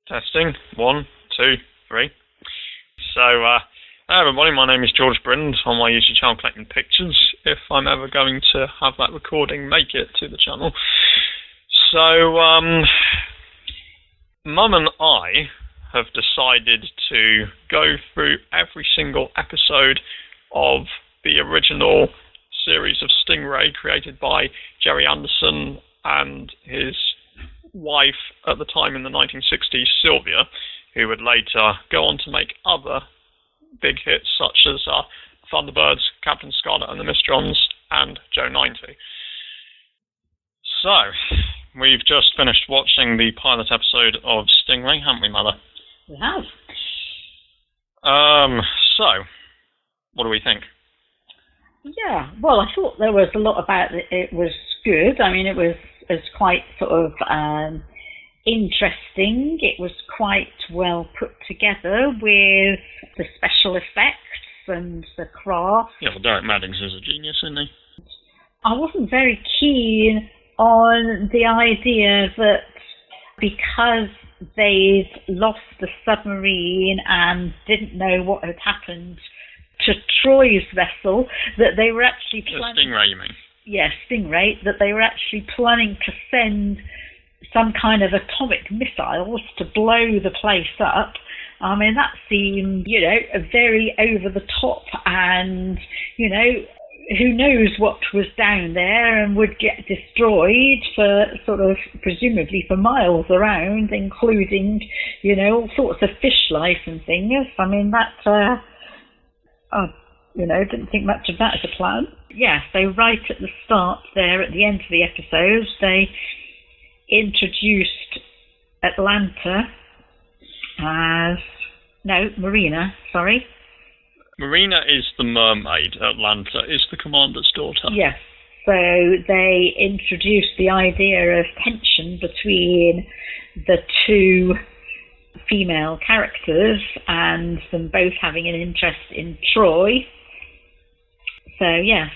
Testing. 1, 2, 3. So, hi everybody, my name is George Brind on my YouTube channel Collecting Pictures, if I'm ever going to have that recording make it to the channel. So, Mum and I have decided to go through every single episode of the original series of Stingray created by Gerry Anderson and his wife at the time in the 1960s, Sylvia, who would later go on to make other big hits such as Thunderbirds, Captain Scarlet and the Mistrons, and Joe 90. So, we've just finished watching the pilot episode of Stingray, haven't we, Mother? We have. So, what do we think? Yeah, well, I thought there was a lot about it. It was good. I mean, it was quite sort of interesting. It was quite well put together with the special effects and the craft. Yeah, well, Derek Maddings is a genius, isn't he? I wasn't very keen on the idea that because they'd lost the submarine and didn't know what had happened to Troy's vessel, that they were actually planning... Stingray, you mean? Yes, Stingray, that they were actually planning to send some kind of atomic missiles to blow the place up. I mean, that seemed, very over the top, and, who knows what was down there and would get destroyed for sort of, presumably for miles around, including, all sorts of fish life and things. I mean, that, didn't think much of that as a plan. Yes, so right at the start there, at the end of the episode, they introduced Marina, sorry. Marina is the mermaid, Atlanta is the commander's daughter. Yes, so they introduced the idea of tension between the two female characters and them both having an interest in Troy. So yes,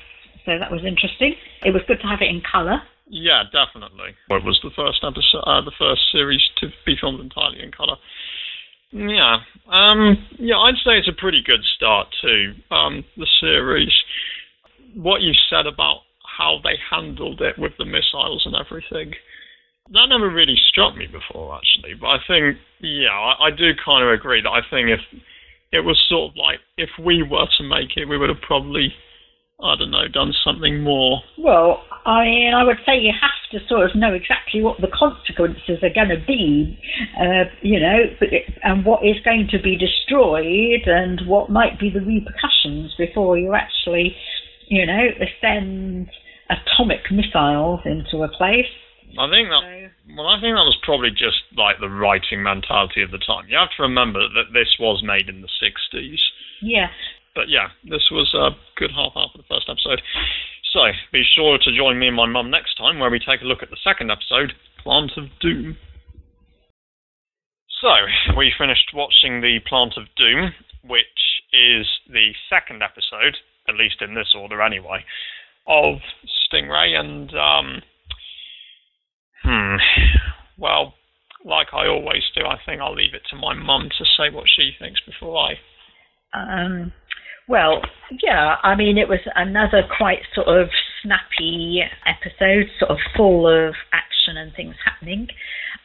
so that was interesting. It was good to have it in colour. Yeah, definitely. It was the first episode, the first series to be filmed entirely in colour. Yeah, I'd say it's a pretty good start to the series. What you said about how they handled it with the missiles and everything, that never really struck me before, actually. But I think, I do kind of agree that I think if it was sort of like, if we were to make it, we would have probably, done something more. Well, I mean, I would say you have to sort of know exactly what the consequences are going to be, and what is going to be destroyed and what might be the repercussions before you actually, send atomic missiles into a place. I think that was probably just like the writing mentality of the time. You have to remember that this was made in the 60s. Yeah. But yeah, this was a good half hour for the first episode. So, be sure to join me and my mum next time where we take a look at the second episode, Plant of Doom. So, we finished watching the Plant of Doom, which is the second episode, at least in this order anyway, of Stingray, and well, like I always do, I think I'll leave it to my mum to say what she thinks before I... Well, yeah, I mean, it was another quite sort of snappy episode, sort of full of action and things happening.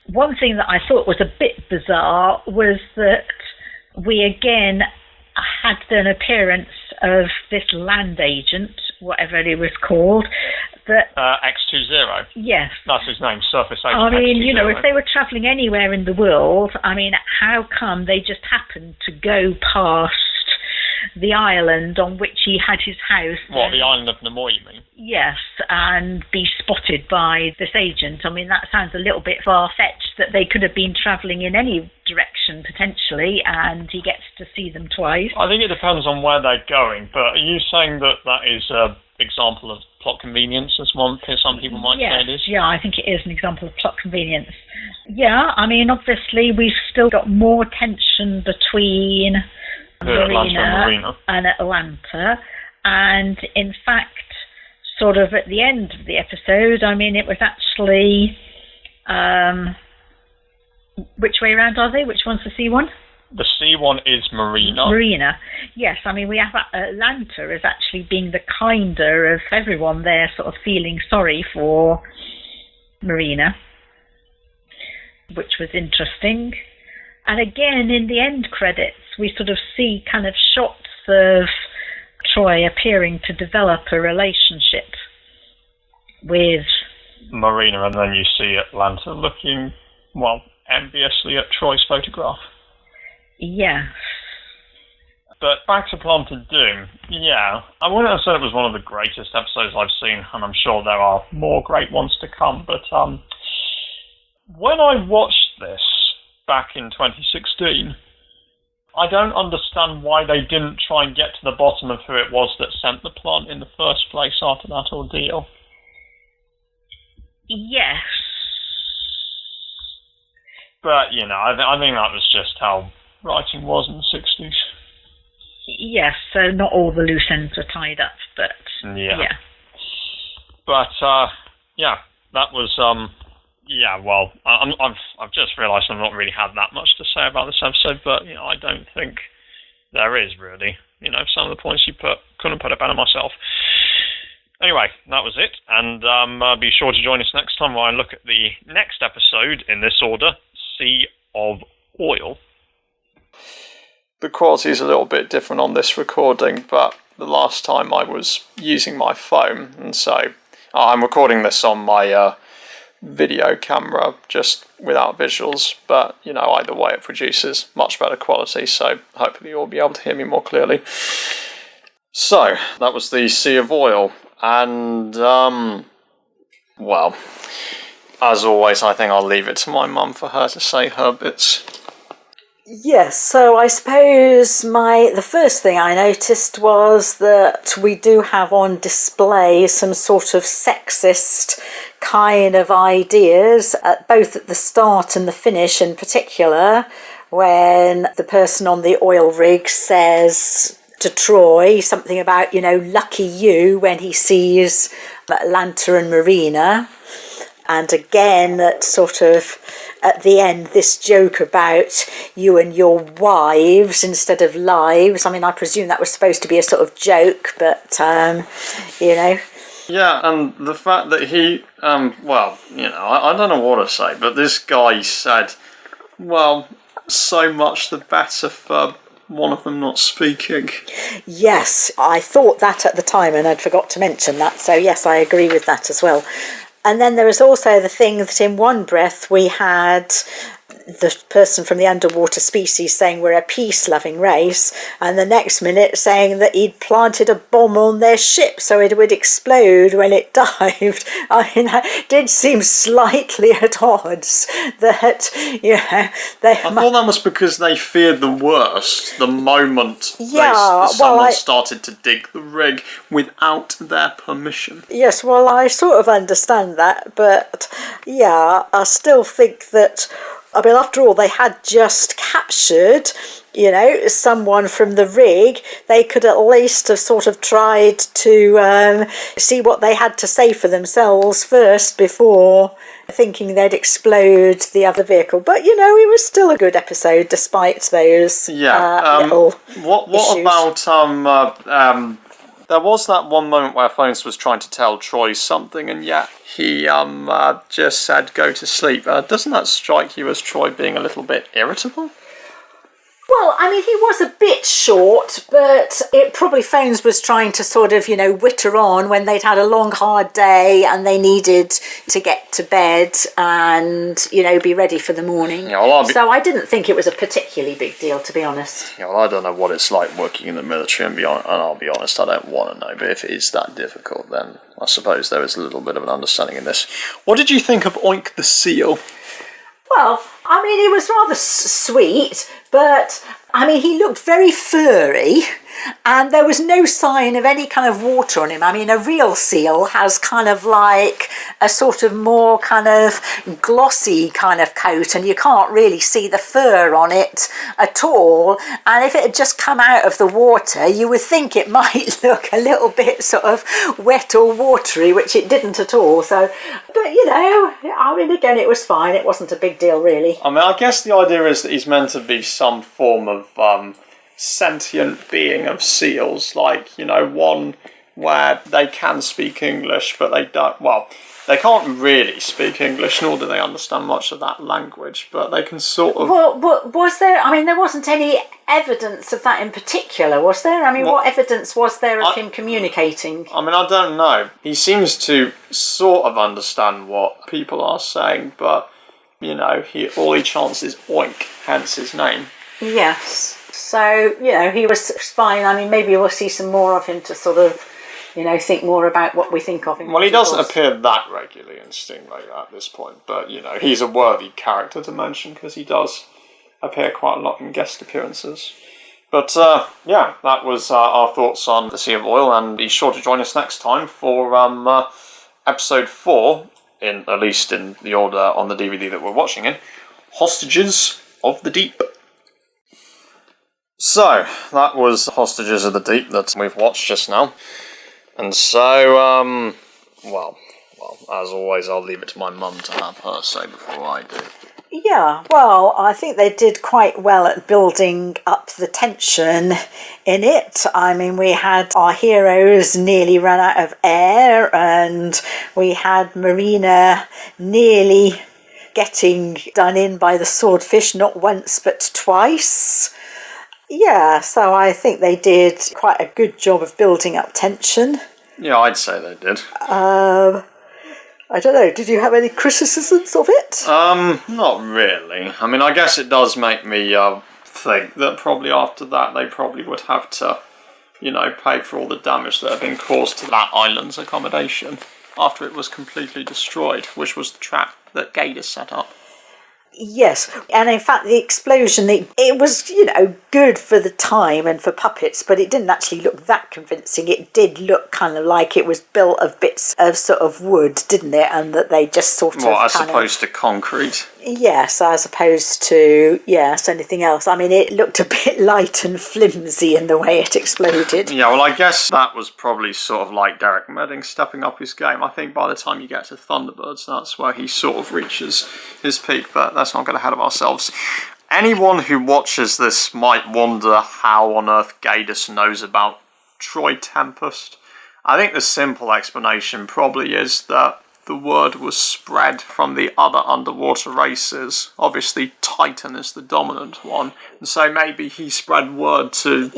One thing that I thought was a bit bizarre was that we again had an appearance of this land agent, whatever he was called, that... X20. Yes. That's his name, Surface Agent. I mean, X20. If they were travelling anywhere in the world, I mean, how come they just happened to go past the island on which he had his house? What, the island of Nimoy, you mean? Yes, and be spotted by this agent. I mean, that sounds a little bit far-fetched, that they could have been travelling in any direction, potentially, and he gets to see them twice. I think it depends on where they're going, but are you saying that is an example of plot convenience, as some people might say it is? Yeah, I think it is an example of plot convenience. Yeah, I mean, obviously, we've still got more tension between Marina and Atlanta, and in fact, sort of at the end of the episode, I mean, it was actually Which way around are they? Which one's the sea one? The sea one is Marina. Marina. Yes, I mean, we have Atlanta as actually being the kinder of everyone there, sort of feeling sorry for Marina, which was interesting. And again, in the end credits, we sort of see kind of shots of Troy appearing to develop a relationship with Marina, and then you see Atlanta looking, well, enviously at Troy's photograph. Yeah. But back to Planted Doom, yeah, I wouldn't have said it was one of the greatest episodes I've seen, and I'm sure there are more great ones to come, but when I watched this back in 2016, I don't understand why they didn't try and get to the bottom of who it was that sent the plant in the first place after that ordeal. Yes. But, you know, I think that was just how writing was in the 60s. Yes, so not all the loose ends were tied up, but yeah. But, yeah, that was, yeah, well, I've just realised I've not really had that much to say about this episode, but, you know, I don't think there is really. You know, some of the points you couldn't put it better myself. Anyway, that was it, and be sure to join us next time while I look at the next episode in this order, Sea of Oil. The quality is a little bit different on this recording, but the last time I was using my phone, and so I'm recording this on my video camera just without visuals, but you know, either way it produces much better quality, so hopefully you'll be able to hear me more clearly. So that was the Sea of Oil, and well, as always, I think I'll leave it to my mum for her to say her bits. Yes, so I suppose the first thing I noticed was that we do have on display some sort of sexist kind of ideas, both at the start and the finish in particular, when the person on the oil rig says to Troy something about, you know, lucky you, when he sees Atlanta and Marina. And again, at sort of at the end, this joke about you and your wives instead of lives. I mean, I presume that was supposed to be a sort of joke, but, you know. Yeah, and the fact that he, well, you know, I don't know what to say, but this guy said, well, so much the better for one of them not speaking. Yes, I thought that at the time, and I'd forgot to mention that, so yes, I agree with that as well. And then there was also the thing that in one breath we had the person from the underwater species saying we're a peace-loving race, and the next minute saying that he'd planted a bomb on their ship so it would explode when it dived. I mean, that did seem slightly at odds that, you know, I thought that was because they feared the worst the moment someone started to dig the rig without their permission. Yes, well, I sort of understand that, but yeah, I still think that, I mean, after all, they had just captured, you know, someone from the rig. They could at least have sort of tried to see what they had to say for themselves first before thinking they'd explode the other vehicle. But, you know, it was still a good episode despite those little What issues. About there was that one moment where Phones was trying to tell Troy something, and yet he just said go to sleep. Doesn't that strike you as Troy being a little bit irritable? Well, I mean, he was a bit short, but it probably Phones was trying to sort of, you know, witter on when they'd had a long, hard day and they needed to get to bed and, you know, be ready for the morning. Yeah, well, so I didn't think it was a particularly big deal, to be honest. Yeah, well, I don't know what it's like working in the military, and I'll be honest, I don't want to know, but if it is that difficult, then I suppose there is a little bit of an understanding in this. What did you think of Oink the Seal? Well, I mean, it was rather sweet, but I mean, he looked very furry, and there was no sign of any kind of water on him. I mean, a real seal has kind of like a sort of more kind of glossy kind of coat, and you can't really see the fur on it at all. And if it had just come out of the water, you would think it might look a little bit sort of wet or watery, which it didn't at all. So, but you know, I mean, again, it was fine. It wasn't a big deal, really. I mean, I guess the idea is that he's meant to be some form of sentient being of seals, like, you know, one where they can speak English, but they don't, well, they can't really speak English, nor do they understand much of that language, but they can sort of... Well, was there, I mean, there wasn't any evidence of that in particular, was there? I mean, what evidence was there of him communicating? I mean, I don't know. He seems to sort of understand what people are saying, but, you know, all he chants is oink, hence his name. Yes. So, you know, he was fine. I mean, maybe we'll see some more of him to sort of, you know, think more about what we think of him. Well, he doesn't appear that regularly in Stingray at this point, but, you know, he's a worthy character to mention because he does appear quite a lot in guest appearances. But, yeah, that was our thoughts on The Sea of Oil, and be sure to join us next time for episode 4, at least in the order on the DVD that we're watching in, Hostages of the Deep. So, that was Hostages of the Deep that we've watched just now. And so, well, as always, I'll leave it to my mum to have her say before I do. Yeah, well, I think they did quite well at building up the tension in it. I mean, we had our heroes nearly run out of air, and we had Marina nearly getting done in by the swordfish, not once but twice. Yeah, so I think they did quite a good job of building up tension. Yeah, I'd say they did. I don't know, did you have any criticisms of it? Not really. I mean, I guess it does make me think that probably after that they probably would have to, you know, pay for all the damage that had been caused to that island's accommodation after it was completely destroyed, which was the trap that Gator set up. Yes, and in fact the explosion, it was, you know, good for the time and for puppets, but it didn't actually look that convincing. It did look kind of like it was built of bits of sort of wood, didn't it? And that they just sort of... Well, as opposed to concrete. Yes, as opposed to, yes, anything else. I mean, it looked a bit light and flimsy in the way it exploded. Yeah, well, I guess that was probably sort of like Derek Medding stepping up his game. I think by the time you get to Thunderbirds, that's where he sort of reaches his peak, but let's not get ahead of ourselves. Anyone who watches this might wonder how on earth Gadus knows about Troy Tempest. I think the simple explanation probably is that the word was spread from the other underwater races. Obviously, Titan is the dominant one, and so maybe he spread word to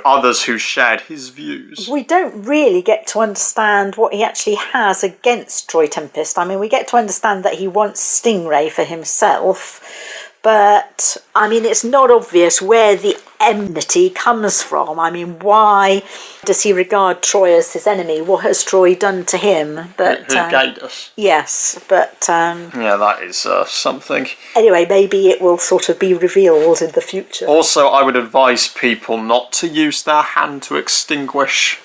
others who shared his views. We don't really get to understand what he actually has against Troy Tempest. I mean, we get to understand that he wants Stingray for himself, but I mean, it's not obvious where the enmity comes from. I mean, why does he regard Troy as his enemy? What has Troy done to him? But who gave us? Yes, but yeah, that is something. Anyway, maybe it will sort of be revealed in the future. Also, I would advise people not to use their hand to extinguish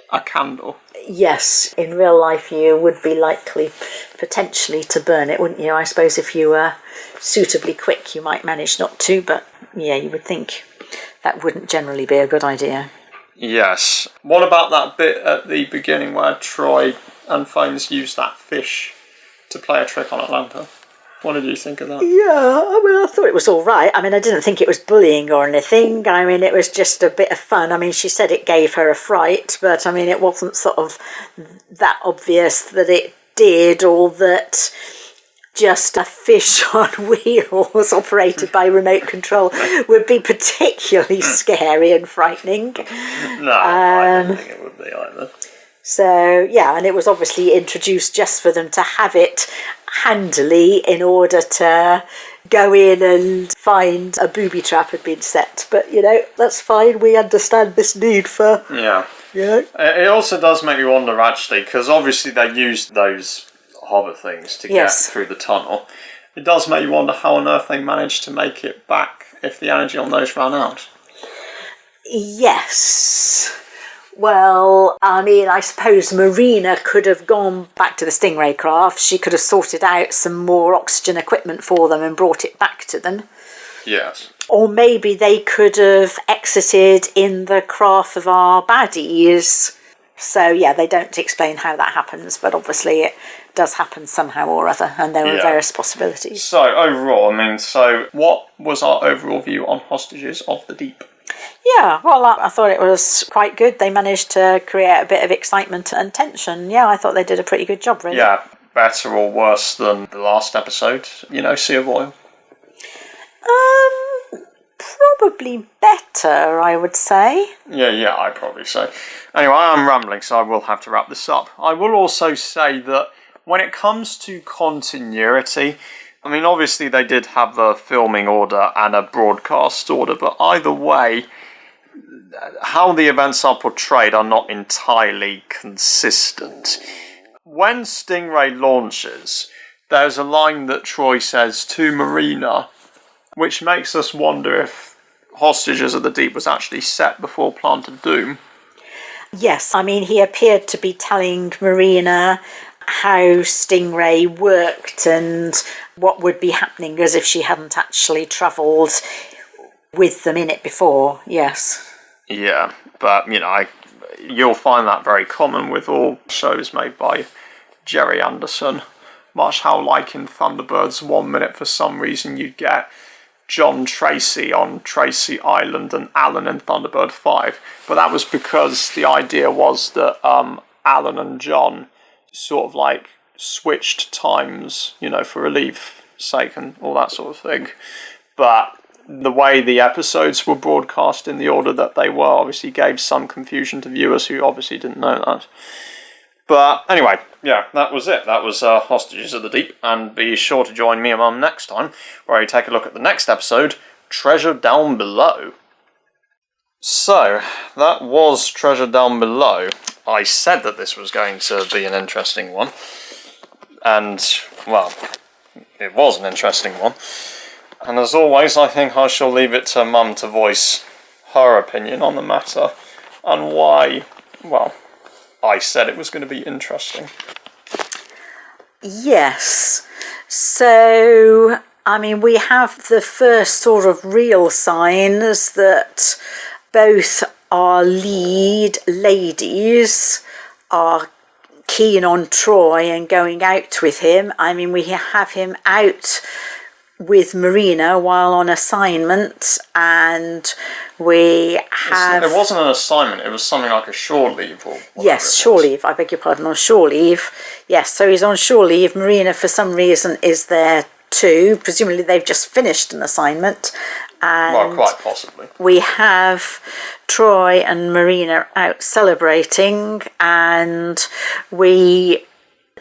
a candle. Yes, in real life you would be likely potentially to burn it, wouldn't you? I suppose if you were suitably quick you might manage not to, but yeah, you would think that wouldn't generally be a good idea. Yes. What about that bit at the beginning where Troy and Phones used that fish to play a trick on Atlanta? What did you think of that? Yeah, I mean, I thought it was all right. I mean, I didn't think it was bullying or anything. I mean, it was just a bit of fun. I mean, she said it gave her a fright, but I mean, it wasn't sort of that obvious that it did, or that just a fish on wheels operated by remote control would be particularly scary and frightening. No, I don't think it would be either. So, yeah, and it was obviously introduced just for them to have it handily in order to go in and find a booby trap had been set. But, you know, that's fine. We understand this need for... Yeah. You know? It also does make me wonder, actually, because obviously they used those hover things to get through the tunnel. it does make you wonder how on earth they managed to make it back if the energy on those ran out. Yes. Well, I mean, I suppose Marina could have gone back to the Stingray craft. She could have sorted out some more oxygen equipment for them and brought it back to them. Yes. Or maybe they could have exited in the craft of our baddies. So, yeah, they don't explain how that happens, but obviously it does happen somehow or other, and there are various possibilities. So, overall, what was our overall view on Hostages of the Deep? Yeah, well, I thought it was quite good. They managed to create a bit of excitement and tension. Yeah, I thought they did a pretty good job, really. Yeah, better or worse than the last episode, Sea of Oil? Probably better, I would say. Yeah, I'd probably say. Anyway, I'm rambling, so I will have to wrap this up. I will also say that when it comes to continuity, obviously they did have a filming order and a broadcast order, but either way, how the events are portrayed are not entirely consistent. When Stingray launches, there's a line that Troy says to Marina, which makes us wonder if Hostages of the Deep was actually set before Plant of Doom. Yes, he appeared to be telling Marina how Stingray worked and what would be happening as if she hadn't actually travelled with them in it before, yes. Yeah, but, you'll find that very common with all shows made by Gerry Anderson. Much how, like in Thunderbirds 1 minute, for some reason you'd get John Tracy on Tracy Island and Alan in Thunderbird 5. But that was because the idea was that Alan and John sort of like switched times, for relief sake and all that sort of thing. But the way the episodes were broadcast in the order that they were obviously gave some confusion to viewers who obviously didn't know that. But anyway, yeah, that was it. That was Hostages of the Deep, and be sure to join me and Mum next time, where we take a look at the next episode, Treasure Down Below. So, that was Treasure Down Below. I said that this was going to be an interesting one, and, well, it was an interesting one. And as always, I think I shall leave it to Mum to voice her opinion on the matter, and why, well, I said it was going to be interesting. Yes. So, we have the first sort of real signs that both our lead ladies are keen on Troy and going out with him. We have him out with Marina while on assignment, and we have... It wasn't an assignment, it was something like a shore leave or whatever. Yes, shore leave, I beg your pardon, on shore leave. Yes, so he's on shore leave. Marina, for some reason, is there too. Presumably they've just finished an assignment. And well, quite possibly. We have Troy and Marina out celebrating, and we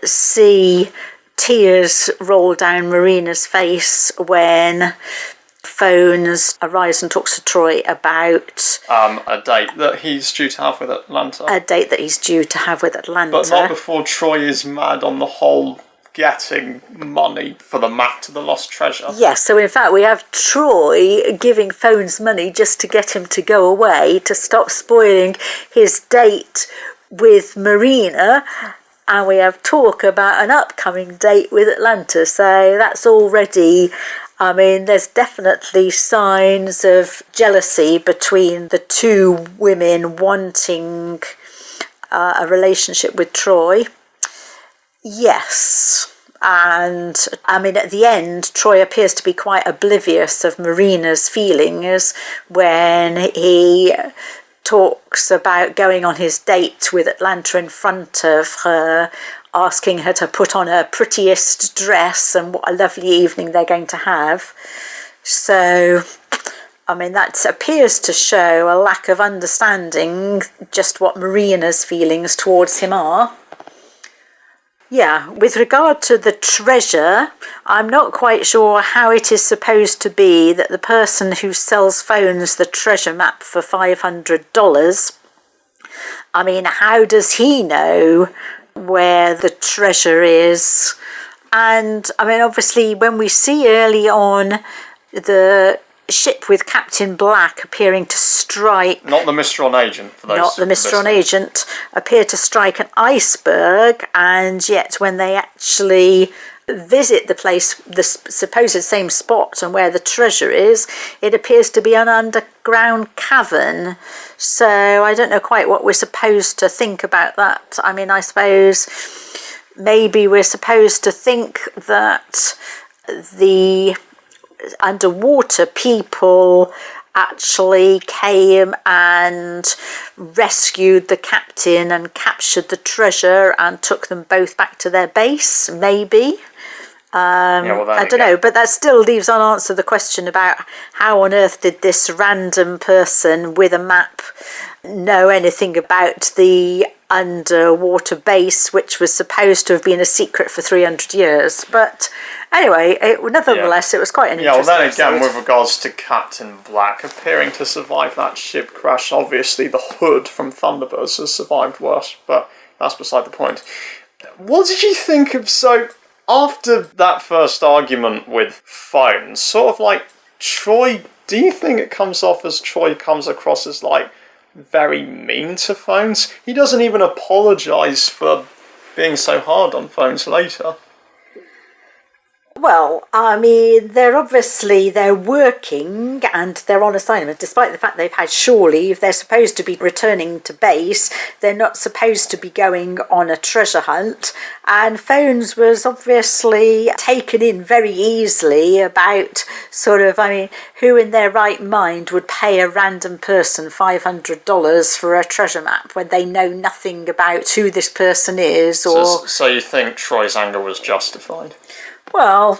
see tears roll down Marina's face when phones arrives and talks to Troy about a date that he's due to have with Atlanta. But not before Troy is mad on the whole getting money for the map to the lost treasure. Yes, so in fact we have Troy giving phones money just to get him to go away, to stop spoiling his date with Marina. And we have talk about an upcoming date with Atlanta. So that's already, there's definitely signs of jealousy between the two women wanting a relationship with Troy. Yes. And, at the end, Troy appears to be quite oblivious of Marina's feelings when he talks about going on his date with Atlanta in front of her, asking her to put on her prettiest dress and what a lovely evening they're going to have. So, that appears to show a lack of understanding just what Marina's feelings towards him are. Yeah, with regard to the treasure, I'm not quite sure how it is supposed to be that the person who sells phones the treasure map for $500, how does he know where the treasure is? And I mean, obviously, when we see early on the ship with Captain Black appearing to strike... Not the Mistron agent, for those... Not the Mistron agent, appear to strike an iceberg, and yet when they actually visit the place, the supposed same spot and where the treasure is, it appears to be an underground cavern. So I don't know quite what we're supposed to think about that. I mean, I suppose maybe we're supposed to think that the underwater people actually came and rescued the captain and captured the treasure and took them both back to their base, maybe. I don't know, but that still leaves unanswered the question about how on earth did this random person with a map know anything about the underwater base, which was supposed to have been a secret for 300 years. But anyway, nevertheless, it was quite an interesting episode. Then again, episode. with regards to Captain Black appearing to survive that ship crash, obviously the Hood from Thunderbirds has survived worse, but that's beside the point. What did you think of, after that first argument with Phones, sort of like Troy, do you think it comes off as Troy comes across as like very mean to Phones? He doesn't even apologise for being so hard on Phones later. Well, I mean, they're working and they're on assignment, despite the fact they've had shore leave. They're supposed to be returning to base. They're not supposed to be going on a treasure hunt. And Phones was obviously taken in very easily about who in their right mind would pay a random person $500 for a treasure map when they know nothing about who this person is? So you think Troy's anger was justified? Well,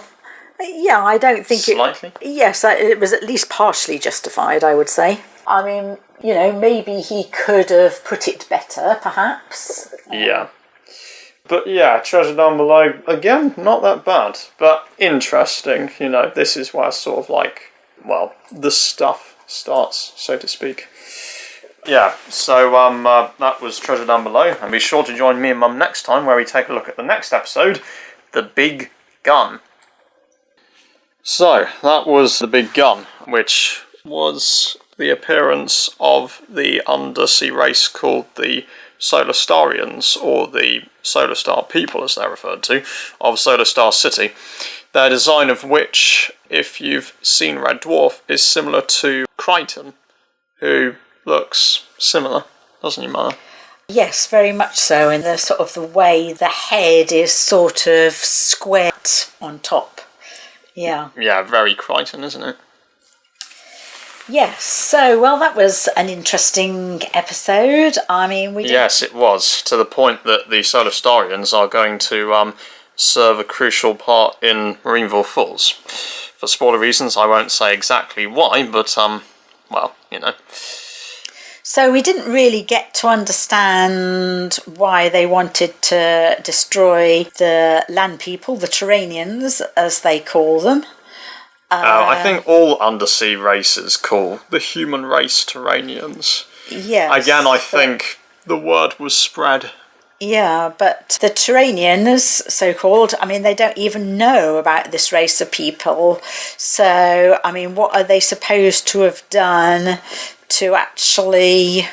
yeah, I don't think Slightly? Yes, it was at least partially justified, I would say. I mean, maybe he could have put it better, perhaps. Yeah. But yeah, Treasure Down Below, again, not that bad, but interesting. This is where sort of the stuff starts, so to speak. Yeah, so that was Treasure Down Below, and be sure to join me and Mum next time where we take a look at the next episode, The Big Gun. So, that was The Big Gun, which was the appearance of the undersea race called the Solar Starians, or the Solar Star People as they're referred to, of Solar Star City. Their design of which, if you've seen Red Dwarf, is similar to Crichton, who looks similar, doesn't he, Mother? Yes, very much so, in the sort of the way the head is sort of squared on top. Yeah. Yeah, very Crichton, isn't it? Yes, so, that was an interesting episode. I mean, Yes, it was, to the point that the Solar Starians are going to serve a crucial part in Marineville Falls. For spoiler reasons, I won't say exactly why, but, So we didn't really get to understand why they wanted to destroy the land people, the Terranians, as they call them. I think all undersea races call the human race Terranians. Yes. Again, I think the word was spread. Yeah, but the Terranians, so-called, I mean, they don't even know about this race of people. So, I mean, what are they supposed to have done to actually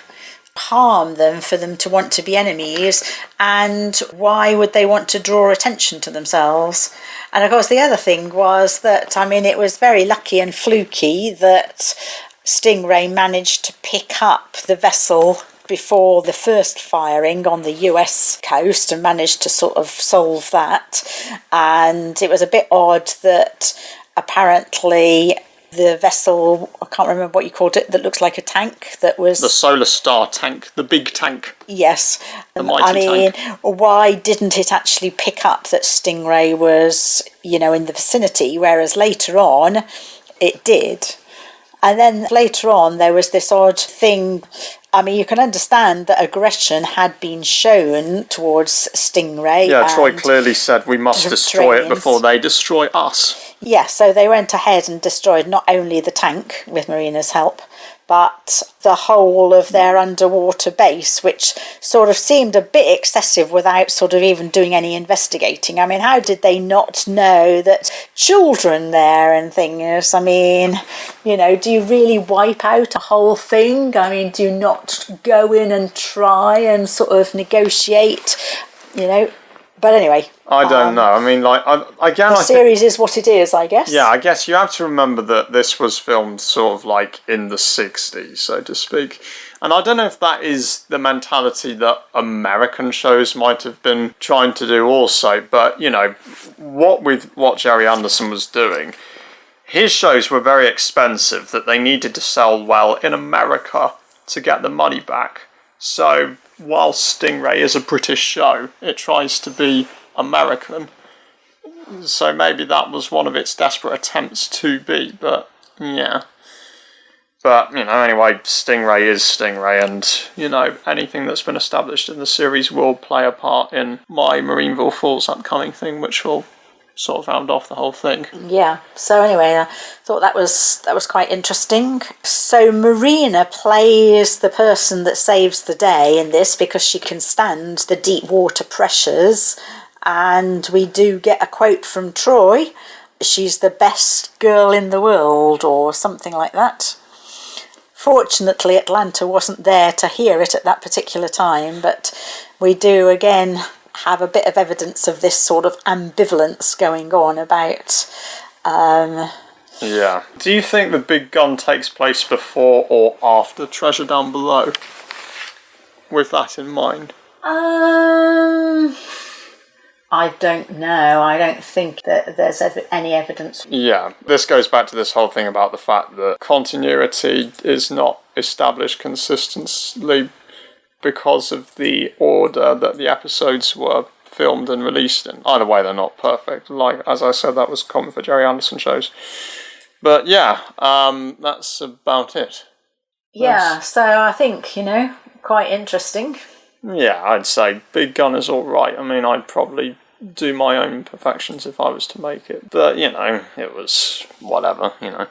harm them, for them to want to be enemies, and why would they want to draw attention to themselves? And of course the other thing was that, I mean, it was very lucky and fluky that Stingray managed to pick up the vessel before the first firing on the US coast and managed to sort of solve that. And it was a bit odd that apparently the vessel, I can't remember what you called it, that looks like a tank, that was... The Solar Star tank, the big tank. Yes. The mighty tank. Why didn't it actually pick up that Stingray was, in the vicinity, whereas later on it did? And then later on there was this odd thing. I mean, you can understand that aggression had been shown towards Stingray. Yeah, Troy clearly said we must destroy it before they destroy us. Yeah, so they went ahead and destroyed not only the tank with Marina's help, but the whole of their underwater base, which sort of seemed a bit excessive without sort of even doing any investigating. I mean, how did they not know that children there and things? I mean, you know, do you really wipe out a whole thing? I mean, do you not go in and try and sort of negotiate, you know? But anyway, I don't know. I mean, like, the series is what it is, I guess. Yeah, I guess you have to remember that this was filmed sort of like in the 60s, so to speak. And I don't know if that is the mentality that American shows might have been trying to do also. But, you know, what Gerry Anderson was doing, his shows were very expensive, that they needed to sell well in America to get the money back. So while Stingray is a British show, it tries to be American. So maybe that was one of its desperate attempts to be, but yeah. But, you know, anyway, Stingray is Stingray, and, you know, anything that's been established in the series will play a part in my Marineville Falls upcoming thing, which will sort of round off the whole thing. Yeah, so anyway, I thought that was quite interesting. So Marina plays the person that saves the day in this because she can stand the deep water pressures, and we do get a quote from Troy, she's the best girl in the world, or something like that. Fortunately, Atlanta wasn't there to hear it at that particular time, but we do again have a bit of evidence of this sort of ambivalence going on about... Yeah. Do you think the big gun takes place before or after Treasure Down Below? With that in mind. I don't know. I don't think that there's any evidence. Yeah, this goes back to this whole thing about the fact that continuity is not established consistently because of the order that the episodes were filmed and released in. Either way, they're not perfect. Like, as I said, that was common for Gerry Anderson shows. But yeah, that's about it. Yeah, so I think, you know, quite interesting. Yeah, I'd say Big Gun is alright. I mean, I'd probably do my own imperfections if I was to make it. But, you know, it was whatever, you know.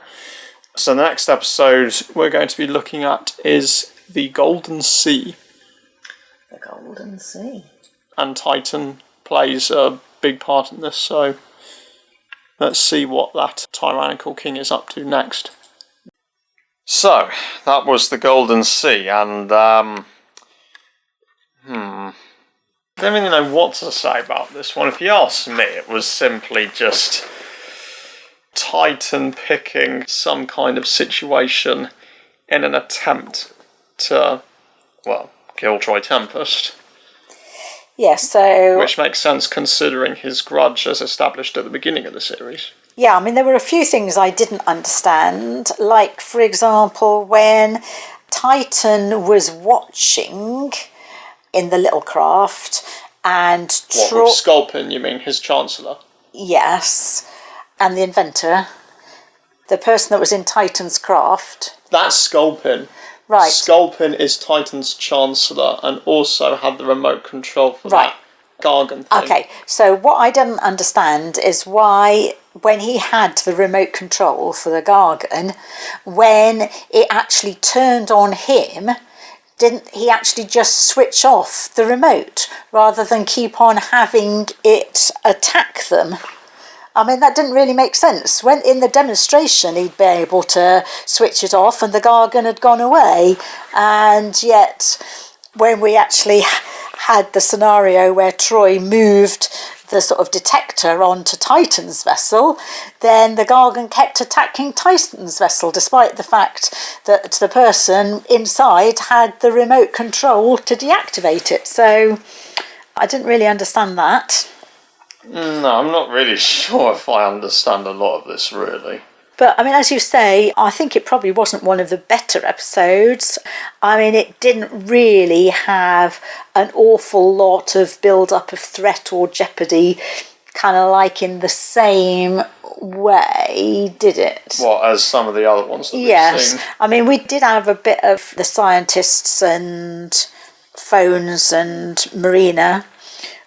So the next episode we're going to be looking at is The Golden Sea. The Golden Sea. And Titan plays a big part in this, so let's see what that tyrannical king is up to next. So, that was The Golden Sea, and I don't really know what to say about this one. If you ask me, it was simply just Titan picking some kind of situation in an attempt to, well, kill Thumb Tempest. Yeah, so... Which makes sense considering his grudge as established at the beginning of the series. Yeah, I mean, there were a few things I didn't understand. Like, for example, when Titan was watching in the little craft and... What, with Sculpin, you mean, his Chancellor? Yes, and the inventor, the person that was in Titan's craft. That's Sculpin. Right. Sculpin is Titan's Chancellor and also had the remote control for that Gargan thing. Okay, so what I didn't understand is why, when he had the remote control for the Gargan, when it actually turned on him, didn't he actually just switch off the remote rather than keep on having it attack them? I mean, that didn't really make sense. When in the demonstration, he'd be able to switch it off and the Gargan had gone away. And yet, when we actually had the scenario where Troy moved the sort of detector onto Titan's vessel, then the Gargan kept attacking Titan's vessel, despite the fact that the person inside had the remote control to deactivate it. So I didn't really understand that. No, I'm not really sure if I understand a lot of this, really. But, I mean, as you say, I think it probably wasn't one of the better episodes. I mean, it didn't really have an awful lot of build-up of threat or jeopardy, kind of like in the same way, did it? What, as some of the other ones that we've seen? Yes. I mean, we did have a bit of the scientists and Phones and Marina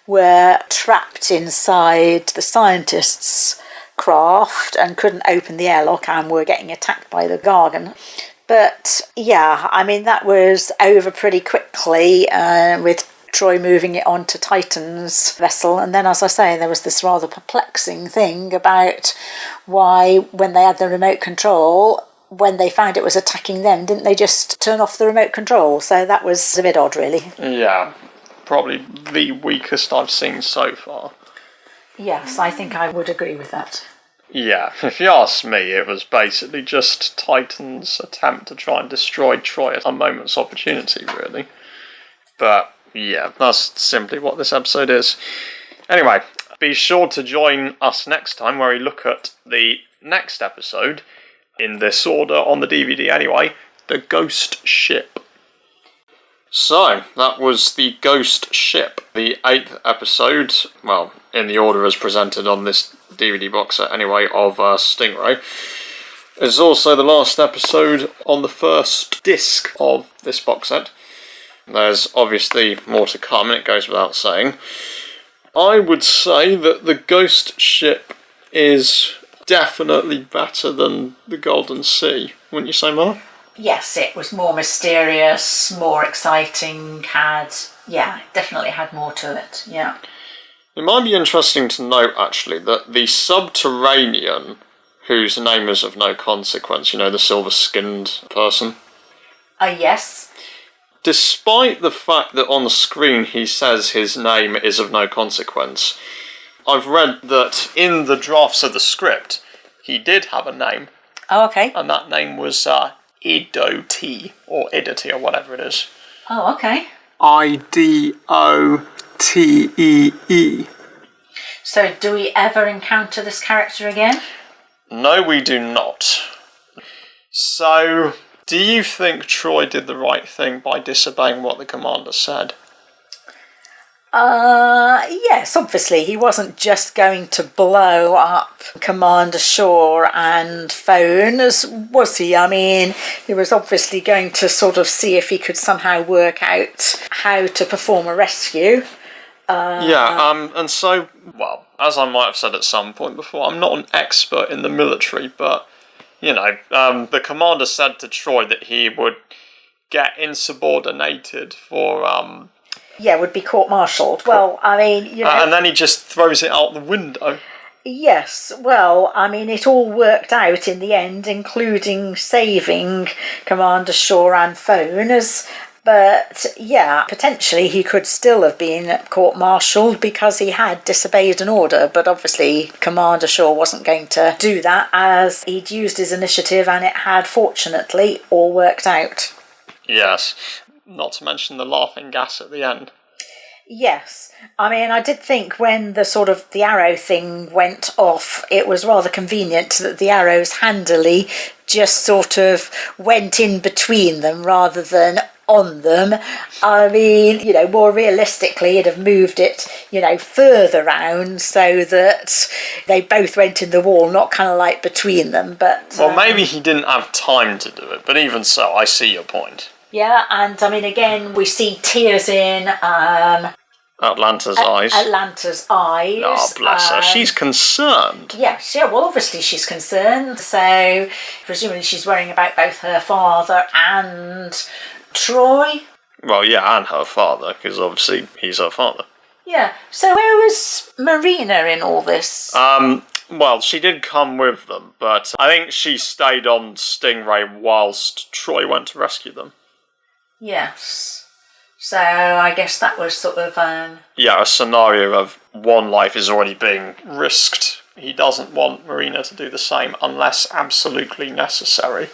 were trapped inside the scientists' craft and couldn't open the airlock and were getting attacked by the Gargan. But yeah, I mean, that was over pretty quickly with Troy moving it on to Titan's vessel. And then, as I say, there was this rather perplexing thing about why, when they had the remote control, when they found it was attacking them, didn't they just turn off the remote control? So that was a bit odd, really. Yeah, probably the weakest I've seen so far. Yes, I think I would agree with that. Yeah, if you ask me, it was basically just Titan's attempt to try and destroy Troy at a moment's opportunity, really. But yeah, that's simply what this episode is. Anyway, be sure to join us next time where we look at the next episode, in this order on the DVD anyway, The Ghost Ship. So, that was The Ghost Ship, the 8th episode, well, in the order as presented on this DVD box set anyway, of Stingray. It's also the last episode on the first disc of this box set. There's obviously more to come, and it goes without saying. I would say that The Ghost Ship is definitely better than The Golden Sea, wouldn't you say, Mark? Yes, it was more mysterious, more exciting, definitely had more to it, yeah. It might be interesting to note, actually, that the Subterranean, whose name is of no consequence, you know, the silver-skinned person. Yes. Despite the fact that on the screen he says his name is of no consequence, I've read that in the drafts of the script, he did have a name. Oh, okay. And that name was Idoti, or Idoti, or whatever it is. Oh, okay. Idotee. So, do we ever encounter this character again? No, we do not. So, do you think Troy did the right thing by disobeying what the commander said? Yes, obviously. He wasn't just going to blow up Commander Shaw and phone, was he? I mean, he was obviously going to sort of see if he could somehow work out how to perform a rescue. And so, well, as I might have said at some point before, I'm not an expert in the military, but, you know, the commander said to Troy that he would get insubordinated for, would be court-martialed. Well, I mean, you know... and then he just throws it out the window. Yes, well, I mean, it all worked out in the end, including saving Commander Shaw and phone, but, yeah, potentially he could still have been court-martialed because he had disobeyed an order, but obviously Commander Shaw wasn't going to do that as he'd used his initiative and it had, fortunately, all worked out. Yes, not to mention the laughing gas at the end. Yes, I mean, I did think when the arrow thing went off, it was rather convenient that the arrows handily just sort of went in between them rather than on them. I mean, you know, more realistically, it'd have moved it, you know, further round so that they both went in the wall, not kind of like between them. But well, maybe he didn't have time to do it, but even so, I see your point. Yeah, and I mean, again, we see tears in Atlanta's eyes. Atlanta's eyes. Oh, bless her. She's concerned. Yes, yeah, well, obviously she's concerned. So, presumably she's worrying about both her father and Troy. Well, yeah, and her father, because obviously he's her father. Yeah, so where was Marina in all this? Well, she did come with them, but I think she stayed on Stingray whilst Troy went to rescue them. Yes. So I guess that was sort of... Yeah, a scenario of one life is already being risked. He doesn't want Marina to do the same unless absolutely necessary.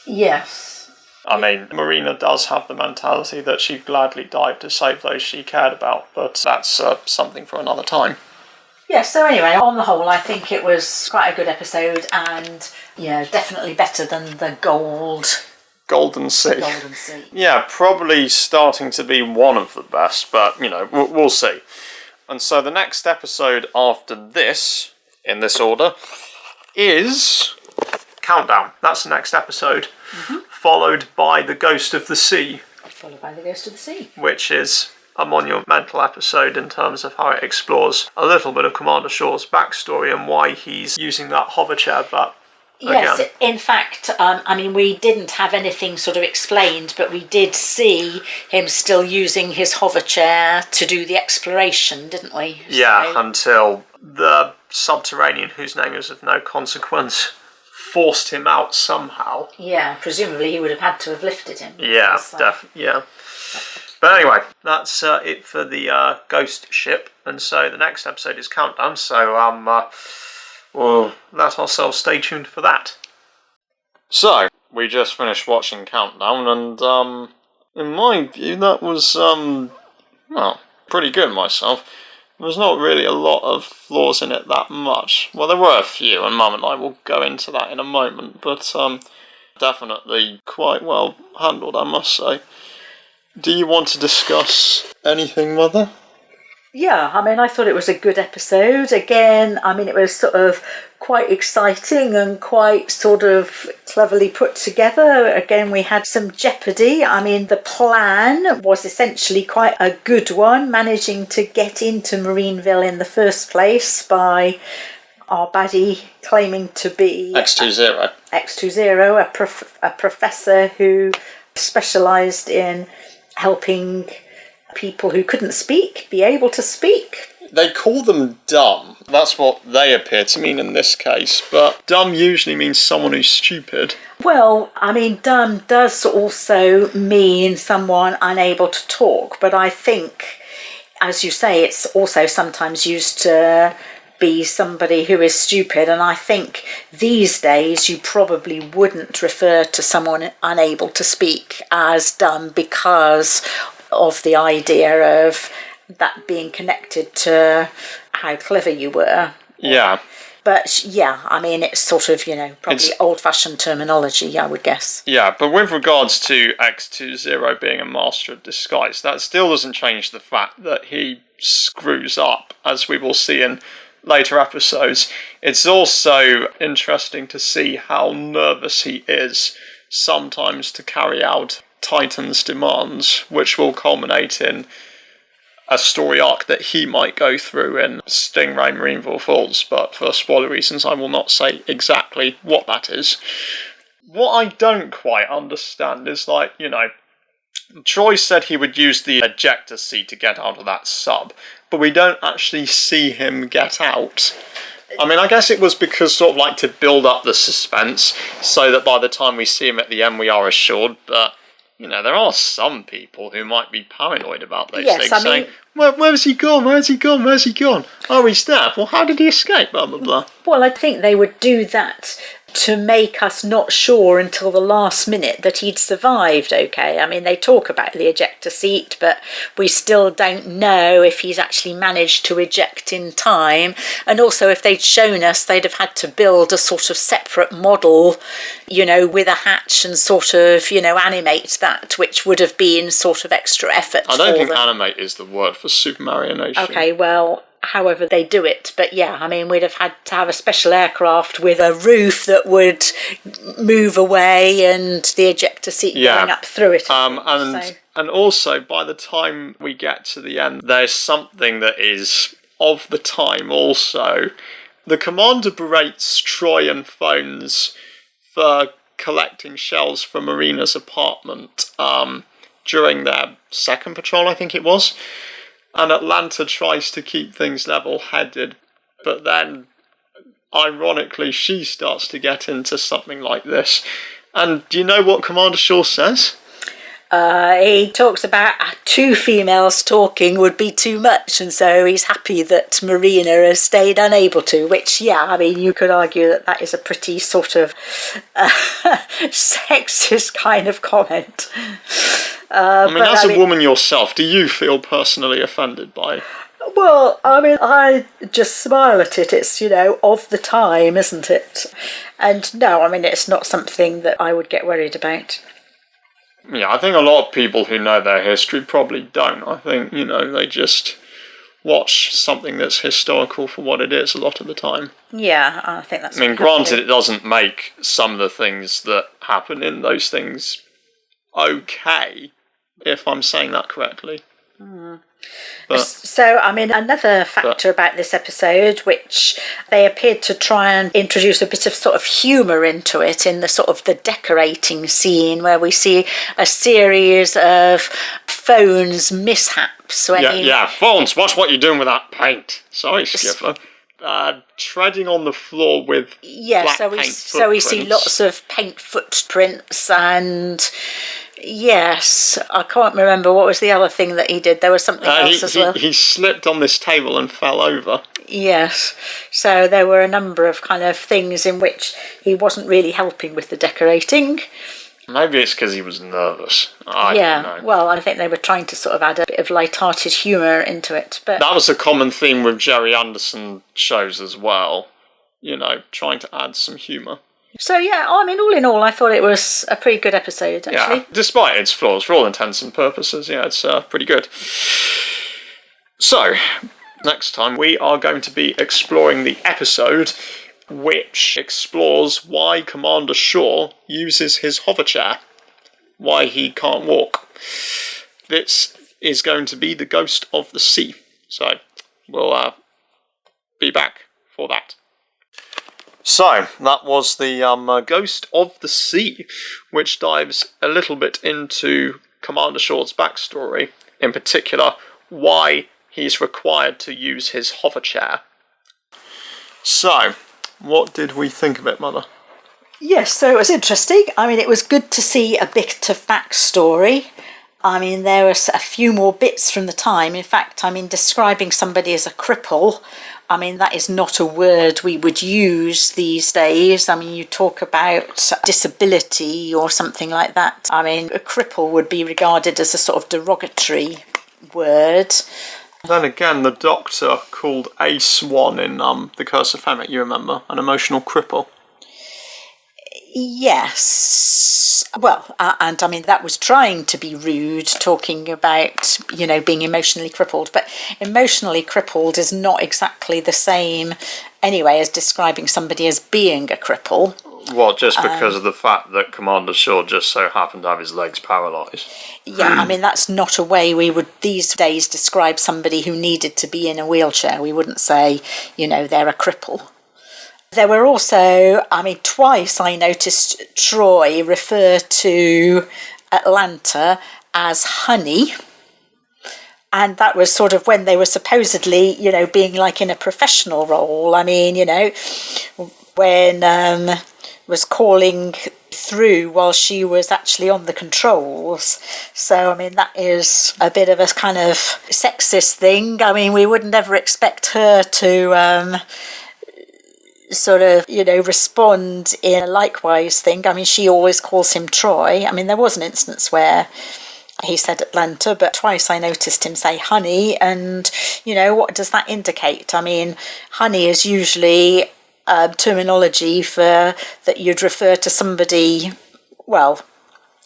Yes. I mean, Marina does have the mentality that she'd gladly dive to save those she cared about, but that's something for another time. Yeah, so anyway, on the whole, I think it was quite a good episode and, yeah, definitely better than the Golden Sea. Yeah, probably starting to be one of the best, but, you know, we'll see. And so the next episode after this, in this order, is Countdown. That's the next episode. Mm-hmm. Followed by The Ghost of the Sea. Which is a monumental episode in terms of how it explores a little bit of Commander Shaw's backstory and why he's using that hover chair, but yes, in fact, I mean, we didn't have anything sort of explained, but we did see him still using his hover chair to do the exploration, didn't we? Yeah, until the subterranean, whose name is of no consequence, forced him out somehow. Yeah, presumably he would have had to have lifted him. Yeah, definitely, yeah. But anyway, that's it for the ghost ship, and so the next episode is Countdown, so we'll let ourselves stay tuned for that. So, we just finished watching Countdown, and in my view, that was, well, pretty good myself. There's not really a lot of flaws in it that much. Well, there were a few, and Mum and I will go into that in a moment, but definitely quite well handled, I must say. Do you want to discuss anything, Mother? Yeah, I mean, I thought it was a good episode. Again, I mean, it was sort of quite exciting and quite sort of cleverly put together. Again, we had some jeopardy. I mean, the plan was essentially quite a good one, managing to get into Marineville in the first place by our baddie claiming to be X20. A professor who specialised in helping people who couldn't speak be able to speak. They call them dumb. That's what they appear to mean in this case, but dumb usually means someone who's stupid. Well, I mean, dumb does also mean someone unable to talk, but I think, as you say, it's also sometimes used to be somebody who is stupid, and I think these days you probably wouldn't refer to someone unable to speak as dumb because of the idea of that being connected to how clever you were. Yeah. But yeah, I mean, it's sort of, probably old-fashioned terminology, I would guess. Yeah, but with regards to X20 being a master of disguise, that still doesn't change the fact that he screws up, as we will see in later episodes. It's also interesting to see how nervous he is sometimes to carry out Titan's demands, which will culminate in a story arc that he might go through in Stingray Marineville Falls, but for spoiler reasons I will not say exactly what that is. What I don't quite understand is, Troy said he would use the ejector seat to get out of that sub, but we don't actually see him get out. I mean, I guess it was because to build up the suspense, so that by the time we see him at the end we are assured, but there are some people who might be paranoid about those things, saying, where's he gone? Where's he gone? Where's he gone? Oh, he's there. Well, how did he escape? Blah, blah, blah. Well, I think they would do that to make us not sure until the last minute that he'd survived, okay? I mean, they talk about the ejector seat, but we still don't know if he's actually managed to eject in time. And also, if they'd shown us, they'd have had to build a sort of separate model, with a hatch and sort of, animate that, which would have been sort of extra effort. I don't think animate is the word for super marionation. Okay, well, however they do it, but yeah, I mean, we'd have had to have a special aircraft with a roof that would move away and the ejector seat going up through it. And also, by the time we get to the end, there's something that is of the time also. The commander berates Troy and phones for collecting shells from Marina's apartment during their second patrol, I think it was. And Atlanta tries to keep things level-headed, but then, ironically, she starts to get into something like this. And do you know what Commander Shaw says? He talks about two females talking would be too much, and so he's happy that Marina has stayed unable to, which, yeah, I mean, you could argue that is a pretty sort of sexist kind of comment. As a woman yourself, do you feel personally offended by it? Well, I mean, I just smile at it. It's, of the time, isn't it? And no, I mean, it's not something that I would get worried about. Yeah, I think a lot of people who know their history probably don't. I think, they just watch something that's historical for what it is a lot of the time. Yeah, I think that's... granted, it doesn't make some of the things that happen in those things okay, if I'm saying that correctly. But, so, I mean, another factor about this episode, which they appeared to try and introduce a bit of sort of humour into it in the sort of the decorating scene where we see a series of phones mishaps. Phones, watch what you're doing with that paint. Sorry, Skipper. Treading on the floor with black paint so we see lots of paint footprints and... Yes, I can't remember what was the other thing that he did. There was something else as well. He slipped on this table and fell over. Yes, so there were a number of kind of things in which he wasn't really helping with the decorating. Maybe it's because he was nervous. I don't know. Well, I think they were trying to sort of add a bit of light-hearted humour into it. But that was a common theme with Gerry Anderson shows as well. You know, trying to add some humour. So, yeah, I mean, all in all, I thought it was a pretty good episode, actually. Yeah, despite its flaws, for all intents and purposes, yeah, it's pretty good. So, next time we are going to be exploring the episode which explores why Commander Shaw uses his hover chair, why he can't walk. This is going to be the Ghost of the Sea, so we'll be back for that. So, that was the Ghost of the Sea, which dives a little bit into Commander Shaw's backstory, in particular, why he's required to use his hover chair. So, what did we think of it, Mother? Yes, so it was interesting. I mean, it was good to see a bit of backstory. I mean, there was a few more bits from the time. In fact, I mean, describing somebody as a cripple, I mean, that is not a word we would use these days. I mean, you talk about disability or something like that. I mean, a cripple would be regarded as a sort of derogatory word. Then again, the Doctor called a swan in The Curse of Fenwick, you remember, an emotional cripple. Yes. Well, and I mean, that was trying to be rude, talking about, you know, being emotionally crippled. But emotionally crippled is not exactly the same, anyway, as describing somebody as being a cripple. Well, just because of the fact that Commander Shaw just so happened to have his legs paralysed. Yeah, I mean, that's not a way we would these days describe somebody who needed to be in a wheelchair. We wouldn't say, you know, they're a cripple. There were also, I mean, twice I noticed Troy refer to Atlanta as honey. And that was sort of when they were supposedly, you know, being like in a professional role. I mean, you know, when was calling through while she was actually on the controls. So, I mean, that is a bit of a kind of sexist thing. I mean, we wouldn't ever expect her to... sort of, you know, respond in a likewise thing. I mean, she always calls him Troy. I mean, there was an instance where he said Atlanta, but twice I noticed him say honey, and, you know, what does that indicate? I mean, honey is usually terminology for that you'd refer to somebody, well,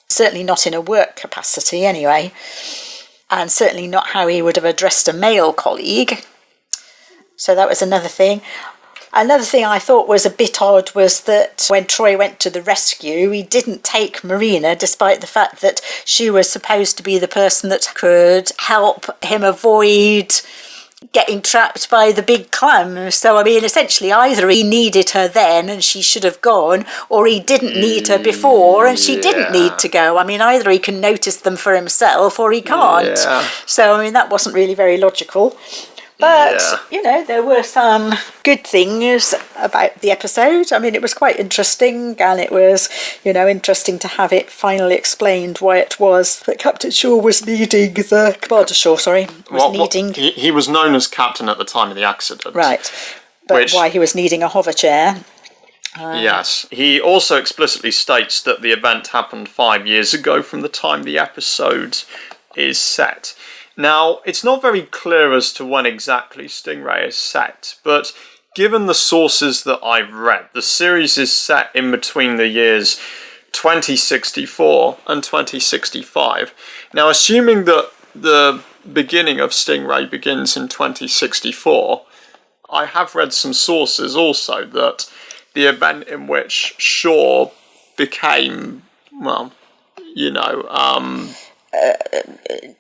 certainly not in a work capacity anyway, and certainly not how he would have addressed a male colleague. So that was another thing. Another thing I thought was a bit odd was that when Troy went to the rescue, he didn't take Marina, despite the fact that she was supposed to be the person that could help him avoid getting trapped by the big clam. So, I mean, essentially, either he needed her then and she should have gone, or he didn't need her before and she didn't need to go. I mean, either he can notice them for himself or he can't. Yeah. So, I mean, that wasn't really very logical. But, you know, there were some good things about the episode. I mean, it was quite interesting, and it was, you know, interesting to have it finally explained why it was that Captain Shaw was needing the... Commander Shaw, sorry, was needing... He was known as captain at the time of the accident. Right, but why he was needing a hover chair. Yes. He also explicitly states that the event happened 5 years ago from the time the episode is set. Now, it's not very clear as to when exactly Stingray is set, but given the sources that I've read, the series is set in between the years 2064 and 2065. Now, assuming that the beginning of Stingray begins in 2064, I have read some sources also that the event in which Shaw became, well, you know...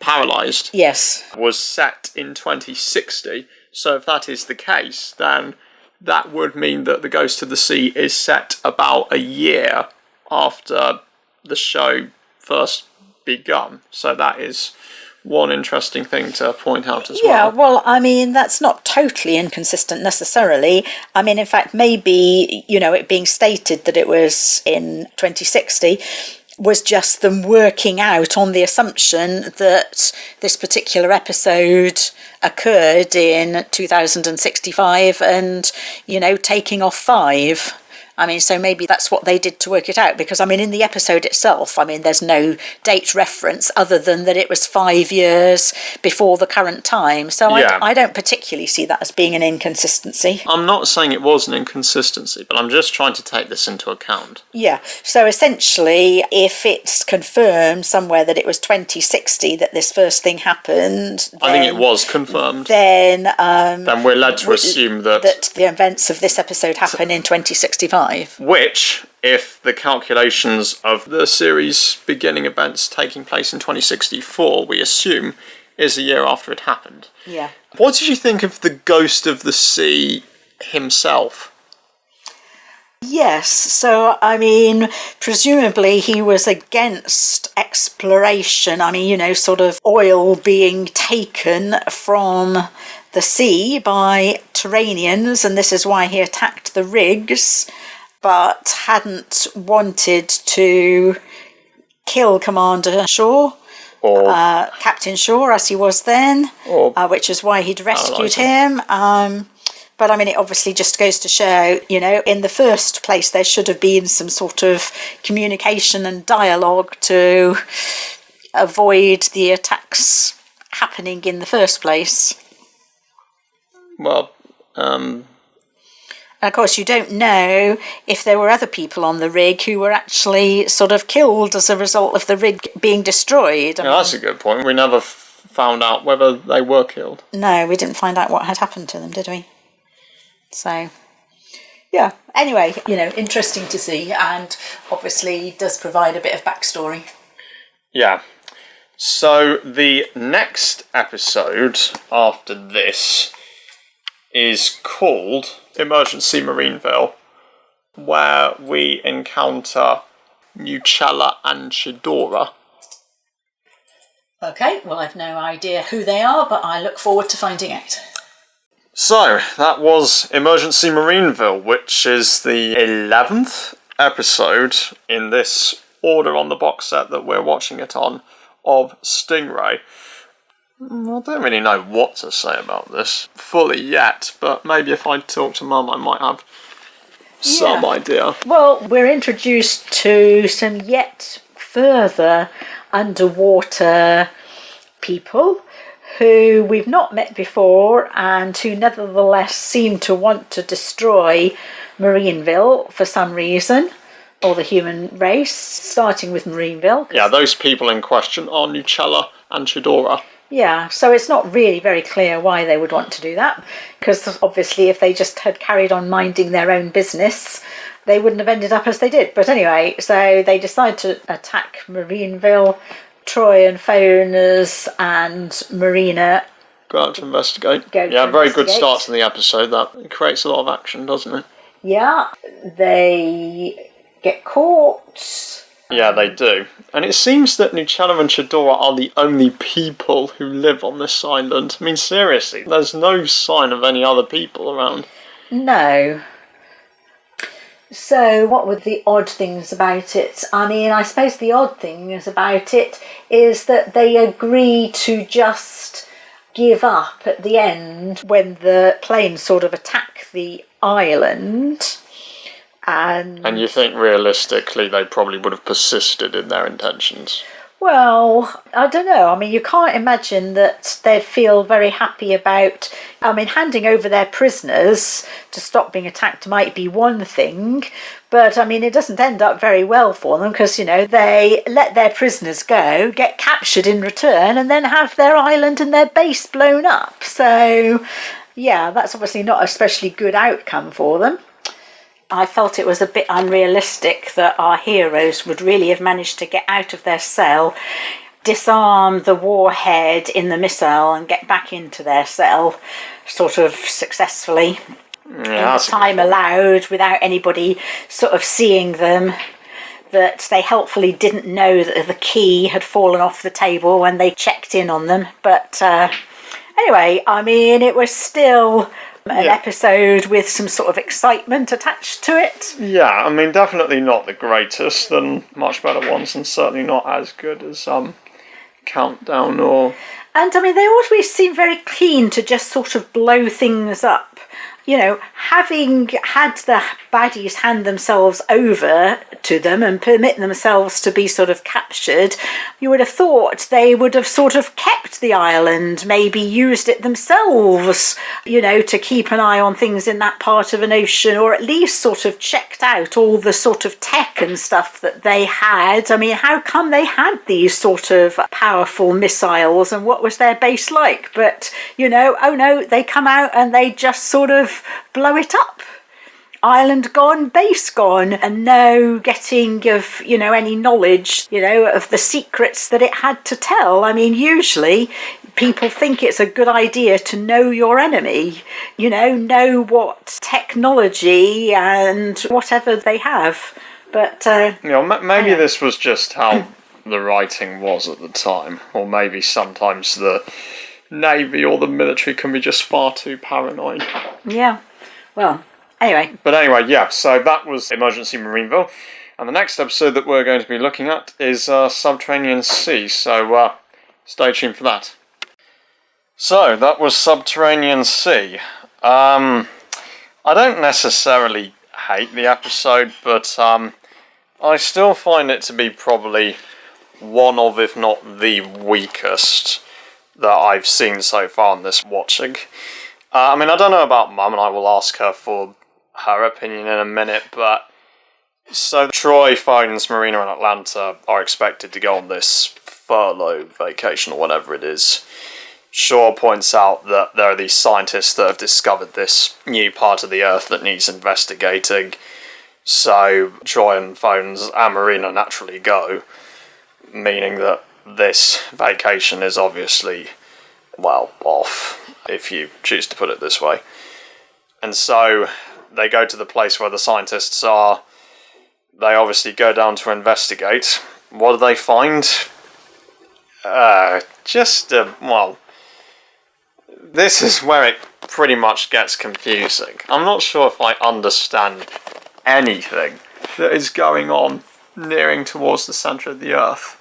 paralysed, Yes. was set in 2060. So if that is the case, then that would mean that The Ghost of the Sea is set about a year after the show first begun. So that is one interesting thing to point out as well. Yeah, well, I mean, that's not totally inconsistent necessarily. I mean, in fact, maybe, it being stated that it was in 2060 was just them working out on the assumption that this particular episode occurred in 2065 and, taking off 5. I mean, so maybe that's what they did to work it out, because, I mean, in the episode itself, I mean, there's no date reference other than that it was 5 years before the current time. So I don't particularly see that as being an inconsistency. I'm not saying it was an inconsistency, but I'm just trying to take this into account. Yeah, so essentially, if it's confirmed somewhere that it was 2060 that this first thing happened... I think it was confirmed. Then we're led to assume that the events of this episode happen in 2065. Which, if the calculations of the series beginning events taking place in 2064, we assume, is a year after it happened. Yeah. What did you think of the Ghost of the Sea himself? Yes, so, I mean, presumably he was against exploration. I mean, sort of oil being taken from the sea by Turanians, and this is why he attacked the rigs, but hadn't wanted to kill Commander Shaw, or Captain Shaw as he was then, which is why he'd rescued him. But I mean, it obviously just goes to show, in the first place, there should have been some sort of communication and dialogue to avoid the attacks happening in the first place. Well, and of course, you don't know if there were other people on the rig who were actually sort of killed as a result of the rig being destroyed. That's a good point. We never found out whether they were killed. No, we didn't find out what had happened to them, did we? So, yeah. Anyway, interesting to see, and obviously does provide a bit of backstory. Yeah. So the next episode after this is called Emergency Marineville, where we encounter Nucella and Chidora. Okay, well, I've no idea who they are, but I look forward to finding out. So, that was Emergency Marineville, which is the 11th episode in this order on the box set that we're watching it on of Stingray. I don't really know what to say about this fully yet, but maybe if I talk to Mum I might have some idea. Well, we're introduced to some yet further underwater people who we've not met before and who nevertheless seem to want to destroy Marineville for some reason, or the human race, starting with Marineville. Yeah, those people in question are Nucella and Chidora. Yeah, so it's not really very clear why they would want to do that, because obviously if they just had carried on minding their own business, they wouldn't have ended up as they did. But anyway, so they decide to attack Marineville. Troy and Fiona's and Marina go out to investigate. Very good start to the episode. That creates a lot of action, doesn't it? Yeah, they get caught. Yeah, they do. And it seems that Nucella and Chidora are the only people who live on this island. I mean, seriously, there's no sign of any other people around. No. So what were the odd things about it? I mean, I suppose the odd things about it is that they agree to just give up at the end when the planes sort of attack the island. And you think realistically they probably would have persisted in their intentions? Well, I don't know. I mean, you can't imagine that they'd feel very happy about... I mean, handing over their prisoners to stop being attacked might be one thing, but, I mean, it doesn't end up very well for them because, they let their prisoners go, get captured in return, and then have their island and their base blown up. So, yeah, that's obviously not a especially good outcome for them. I felt it was a bit unrealistic that our heroes would really have managed to get out of their cell disarm the warhead in the missile and get back into their cell sort of successfully in the time allowed without anybody sort of seeing them, that they helpfully didn't know that the key had fallen off the table when they checked in on them. But anyway, I mean, it was still an episode with some sort of excitement attached to it. Yeah, I mean, definitely not the greatest, and much better ones, and certainly not as good as Countdown or... And I mean, they always seem very keen to just sort of blow things up. You know, having had the baddies hand themselves over to them and permit themselves to be sort of captured, you would have thought they would have sort of kept the island, maybe used it themselves, you know, to keep an eye on things in that part of an ocean, or at least sort of checked out all the sort of tech and stuff that they had. I mean, how come they had these sort of powerful missiles, and what was their base like? But, you know, oh no, they come out and they just sort of blow it up. Island gone, base gone, and no getting of, you know, any knowledge, you know, of the secrets that it had to tell. I mean, usually people think it's a good idea to know your enemy, you know what technology and whatever they have. But you know, maybe this was just how the writing was at the time, or maybe sometimes the Navy or the military can be just far too paranoid. Yeah, well, anyway. But anyway, yeah, so that was Emergency Marineville. And the next episode that we're going to be looking at is Subterranean Sea, so stay tuned for that. So, that was Subterranean Sea. I don't necessarily hate the episode, but I still find it to be probably one of, if not the weakest that I've seen so far in this watching. I mean, I don't know about Mum, and I will ask her for her opinion in a minute, but... So, Troy, Phones, Marina, and Atlanta are expected to go on this furlough vacation, or whatever it is. Shaw points out that there are these scientists that have discovered this new part of the Earth that needs investigating, so Troy and Phones and Marina naturally go, meaning that this vacation is obviously, well, off, if you choose to put it this way. And so they go to the place where the scientists are. They obviously go down to investigate. What do they find? Well, this is where it pretty much gets confusing. I'm not sure if I understand anything that is going on nearing towards the centre of the Earth.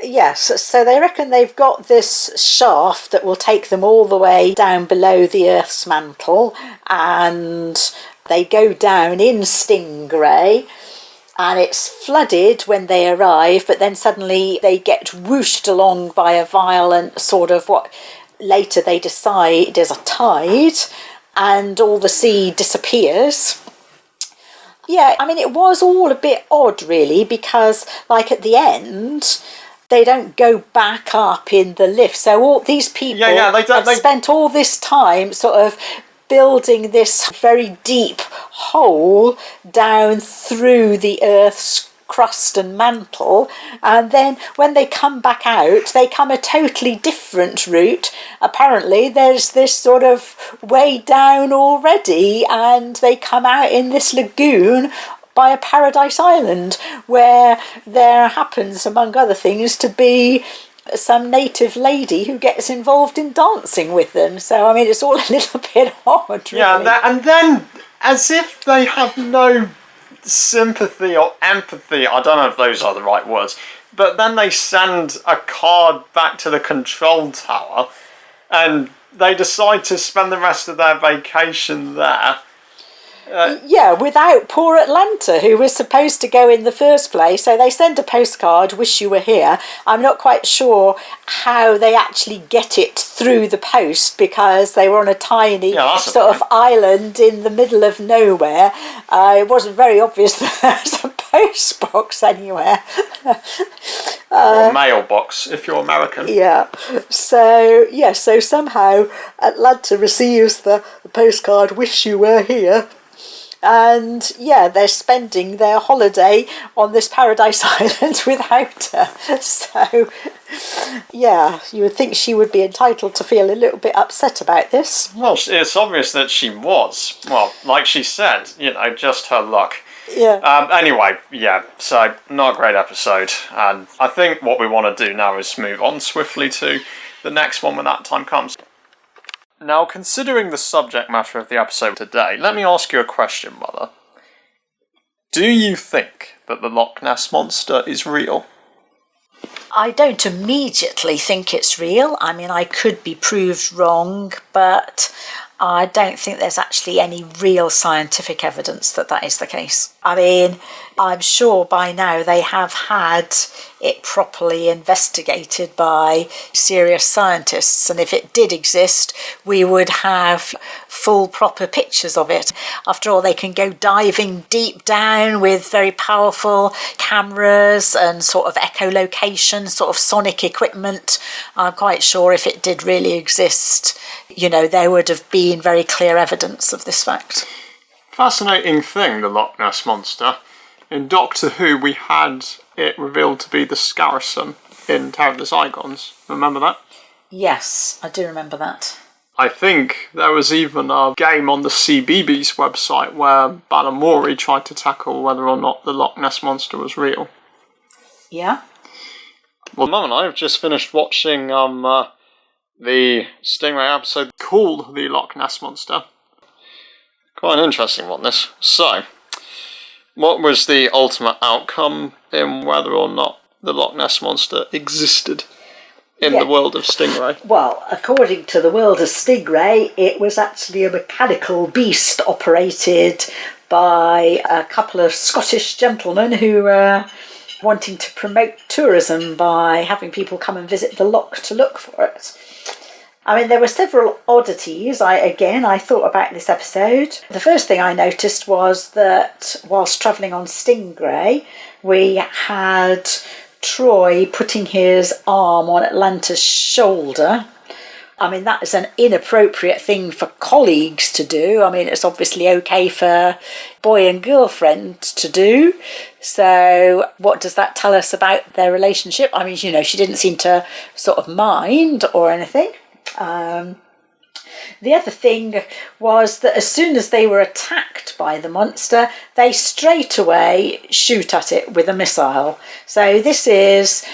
Yes, so they reckon they've got this shaft that will take them all the way down below the Earth's mantle, and they go down in Stingray, and it's flooded when they arrive, but then suddenly they get whooshed along by a violent sort of what later they decide is a tide, and all the sea disappears. Yeah, I mean, it was all a bit odd, really, because, like, at the end, they don't go back up in the lift. So all these people have spent all this time sort of building this very deep hole down through the Earth's crust and mantle, and then when they come back out, they come a totally different route. Apparently there's this sort of way down already, and they come out in this lagoon by a paradise island where there happens, among other things, to be some native lady who gets involved in dancing with them. So, I mean, it's all a little bit odd, really. Yeah, and then, as if they have no sympathy or empathy, I don't know if those are the right words, but then they send a card back to the control tower, and they decide to spend the rest of their vacation there. Without poor Atlanta, who was supposed to go in the first place. So they send a postcard, wish you were here. I'm not quite sure how they actually get it through the post, because they were on a tiny sort of island in the middle of nowhere. It wasn't very obvious that there was a post box anywhere. Or mailbox, if you're American. Yeah. So somehow Atlanta receives the postcard, wish you were here. And yeah, they're spending their holiday on this paradise island without her. So yeah, you would think she would be entitled to feel a little bit upset about this. Well, it's obvious that she was. Well, like she said, just her luck. Yeah. Anyway, yeah, so not a great episode. And I think what we want to do now is move on swiftly to the next one when that time comes. Now, considering the subject matter of the episode today, let me ask you a question, Mother. Do you think that the Loch Ness Monster is real? I don't immediately think it's real. I mean, I could be proved wrong, but I don't think there's actually any real scientific evidence that that is the case. I mean, I'm sure by now they have had it properly investigated by serious scientists, and if it did exist, we would have full proper pictures of it. After all, they can go diving deep down with very powerful cameras and sort of echolocation, sort of sonic equipment. I'm quite sure if it did really exist, there would have been very clear evidence of this fact. Fascinating thing, the Loch Ness Monster. In Doctor Who, we had it revealed to be the Scarison in Tower of the Zygons. Remember that? Yes, I do remember that. I think there was even a game on the CBeebies website where Balamori tried to tackle whether or not the Loch Ness Monster was real. Yeah? Well, Mum and I have just finished watching the Stingray episode called The Loch Ness Monster. Quite an interesting one, this. So, what was the ultimate outcome in whether or not the Loch Ness Monster existed in the world of Stingray? Well, according to the world of Stingray, it was actually a mechanical beast operated by a couple of Scottish gentlemen who were wanting to promote tourism by having people come and visit the loch to look for it. I mean, there were several oddities. I thought about this episode. The first thing I noticed was that whilst travelling on Stingray, we had Troy putting his arm on Atlanta's shoulder. I mean, that is an inappropriate thing for colleagues to do. I mean, it's obviously okay for boy and girlfriend to do. So what does that tell us about their relationship? I mean, she didn't seem to sort of mind or anything. The other thing was that as soon as they were attacked by the monster, they straight away shoot at it with a missile. So this is,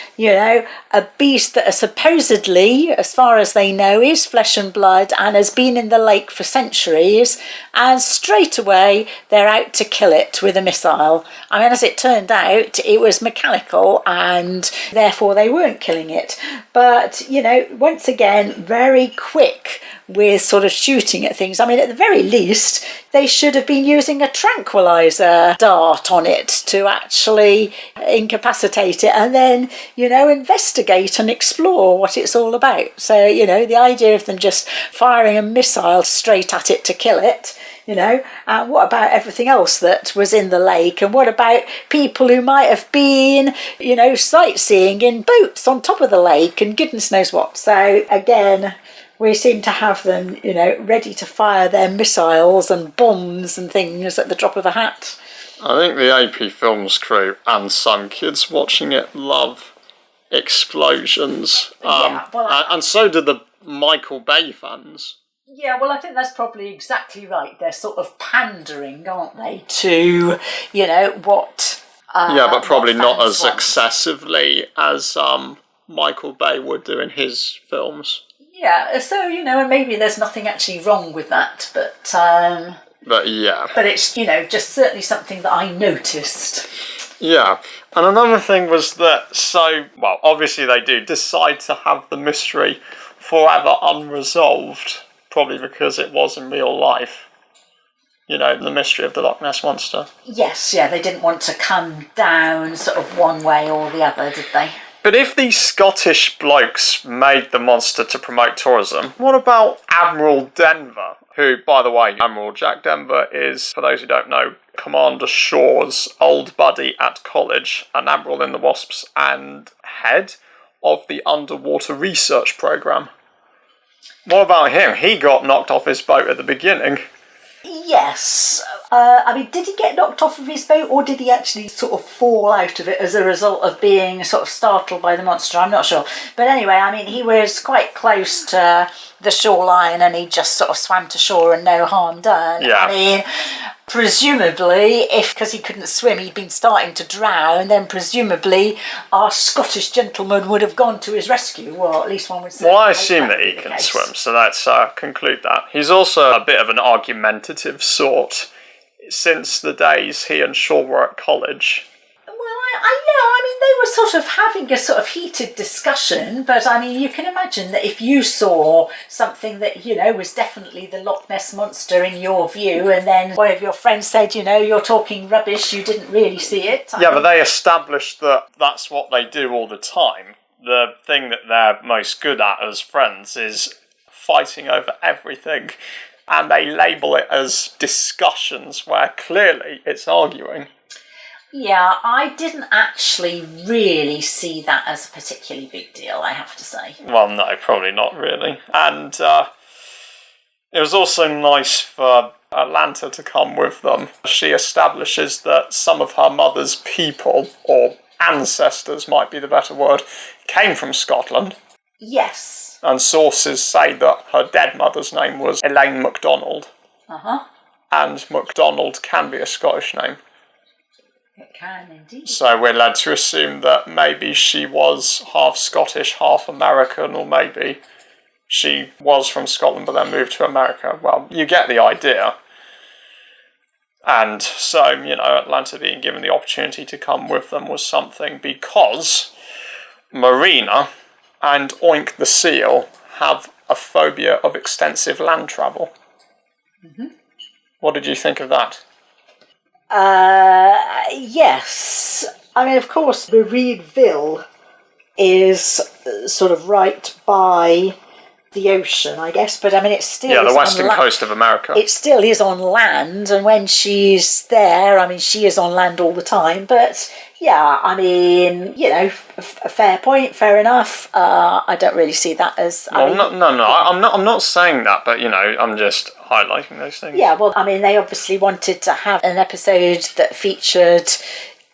a beast that supposedly, as far as they know, is flesh and blood and has been in the lake for centuries, and straight away they're out to kill it with a missile. I mean, as it turned out, it was mechanical and therefore they weren't killing it. But, once again, very quick with sort of shooting at things. I mean, at the very least, they should have been using a tranquilizer dart on it to actually incapacitate it and then, investigate and explore what it's all about. So, the idea of them just firing a missile straight at it to kill it, and what about everything else that was in the lake? And what about people who might have been, sightseeing in boats on top of the lake and goodness knows what? So, again, we seem to have them, ready to fire their missiles and bombs and things at the drop of a hat. I think the AP Films crew and some kids watching it love explosions. And so do the Michael Bay fans. Yeah, well, I think that's probably exactly right. They're sort of pandering, aren't they, to, what... yeah, but probably not as excessively as Michael Bay would do in his films. Yeah, so, and maybe there's nothing actually wrong with that, but yeah. But it's, just certainly something that I noticed. Yeah, and another thing was that, obviously they do decide to have the mystery forever unresolved, probably because it was in real life. The mystery of the Loch Ness Monster. Yes, yeah, they didn't want to come down sort of one way or the other, did they? But if these Scottish blokes made the monster to promote tourism, what about Admiral Denver? Who, by the way, Admiral Jack Denver is, for those who don't know, Commander Shaw's old buddy at college, an Admiral in the Wasps, and head of the underwater research program. What about him? He got knocked off his boat at the beginning. Yes, I mean, did he get knocked off of his boat, or did he actually sort of fall out of it as a result of being sort of startled by the monster? I'm not sure. But anyway, I mean, he was quite close to the shoreline and he just sort of swam to shore and no harm done. Yeah. I mean, presumably, because he couldn't swim, he'd been starting to drown, then presumably our Scottish gentleman would have gone to his rescue. Well, at least one would say. Well, I assume that he can swim, so let's conclude that. He's also a bit of an argumentative sort. Since the days he and Shaw were at college. Well, I mean, they were sort of having a sort of heated discussion, but I mean, you can imagine that if you saw something that, you know, was definitely the Loch Ness Monster in your view, and then one of your friends said, you know, you're talking rubbish, you didn't really see it. But they established that that's what they do all the time. The thing that they're most good at as friends is fighting over everything. And they label it as discussions where clearly it's arguing. Yeah, I didn't actually really see that as a particularly big deal, I have to say. Well, no, probably not really. And it was also nice for Atlanta to come with them. She establishes that some of her mother's people, or ancestors might be the better word, came from Scotland. Yes. And sources say that her dead mother's name was Elaine MacDonald. Uh-huh. And MacDonald can be a Scottish name. It can indeed. So we're led to assume that maybe she was half Scottish, half American, or maybe she was from Scotland but then moved to America. Well, you get the idea. And so, you know, Atlanta being given the opportunity to come with them was something, because Marina and Oink the seal have a phobia of extensive land travel. Mm-hmm. What did you think of that? Yes. I mean, of course, Marineville is sort of right by the ocean, I guess, but I mean, it's still... Yeah, the western coast of America. It still is on land, and when she's there, I mean, she is on land all the time, but yeah, I mean, you know, a fair point, fair enough. I don't really see that as... I'm not saying that, but, you know, I'm just highlighting those things. Yeah, well, I mean, they obviously wanted to have an episode that featured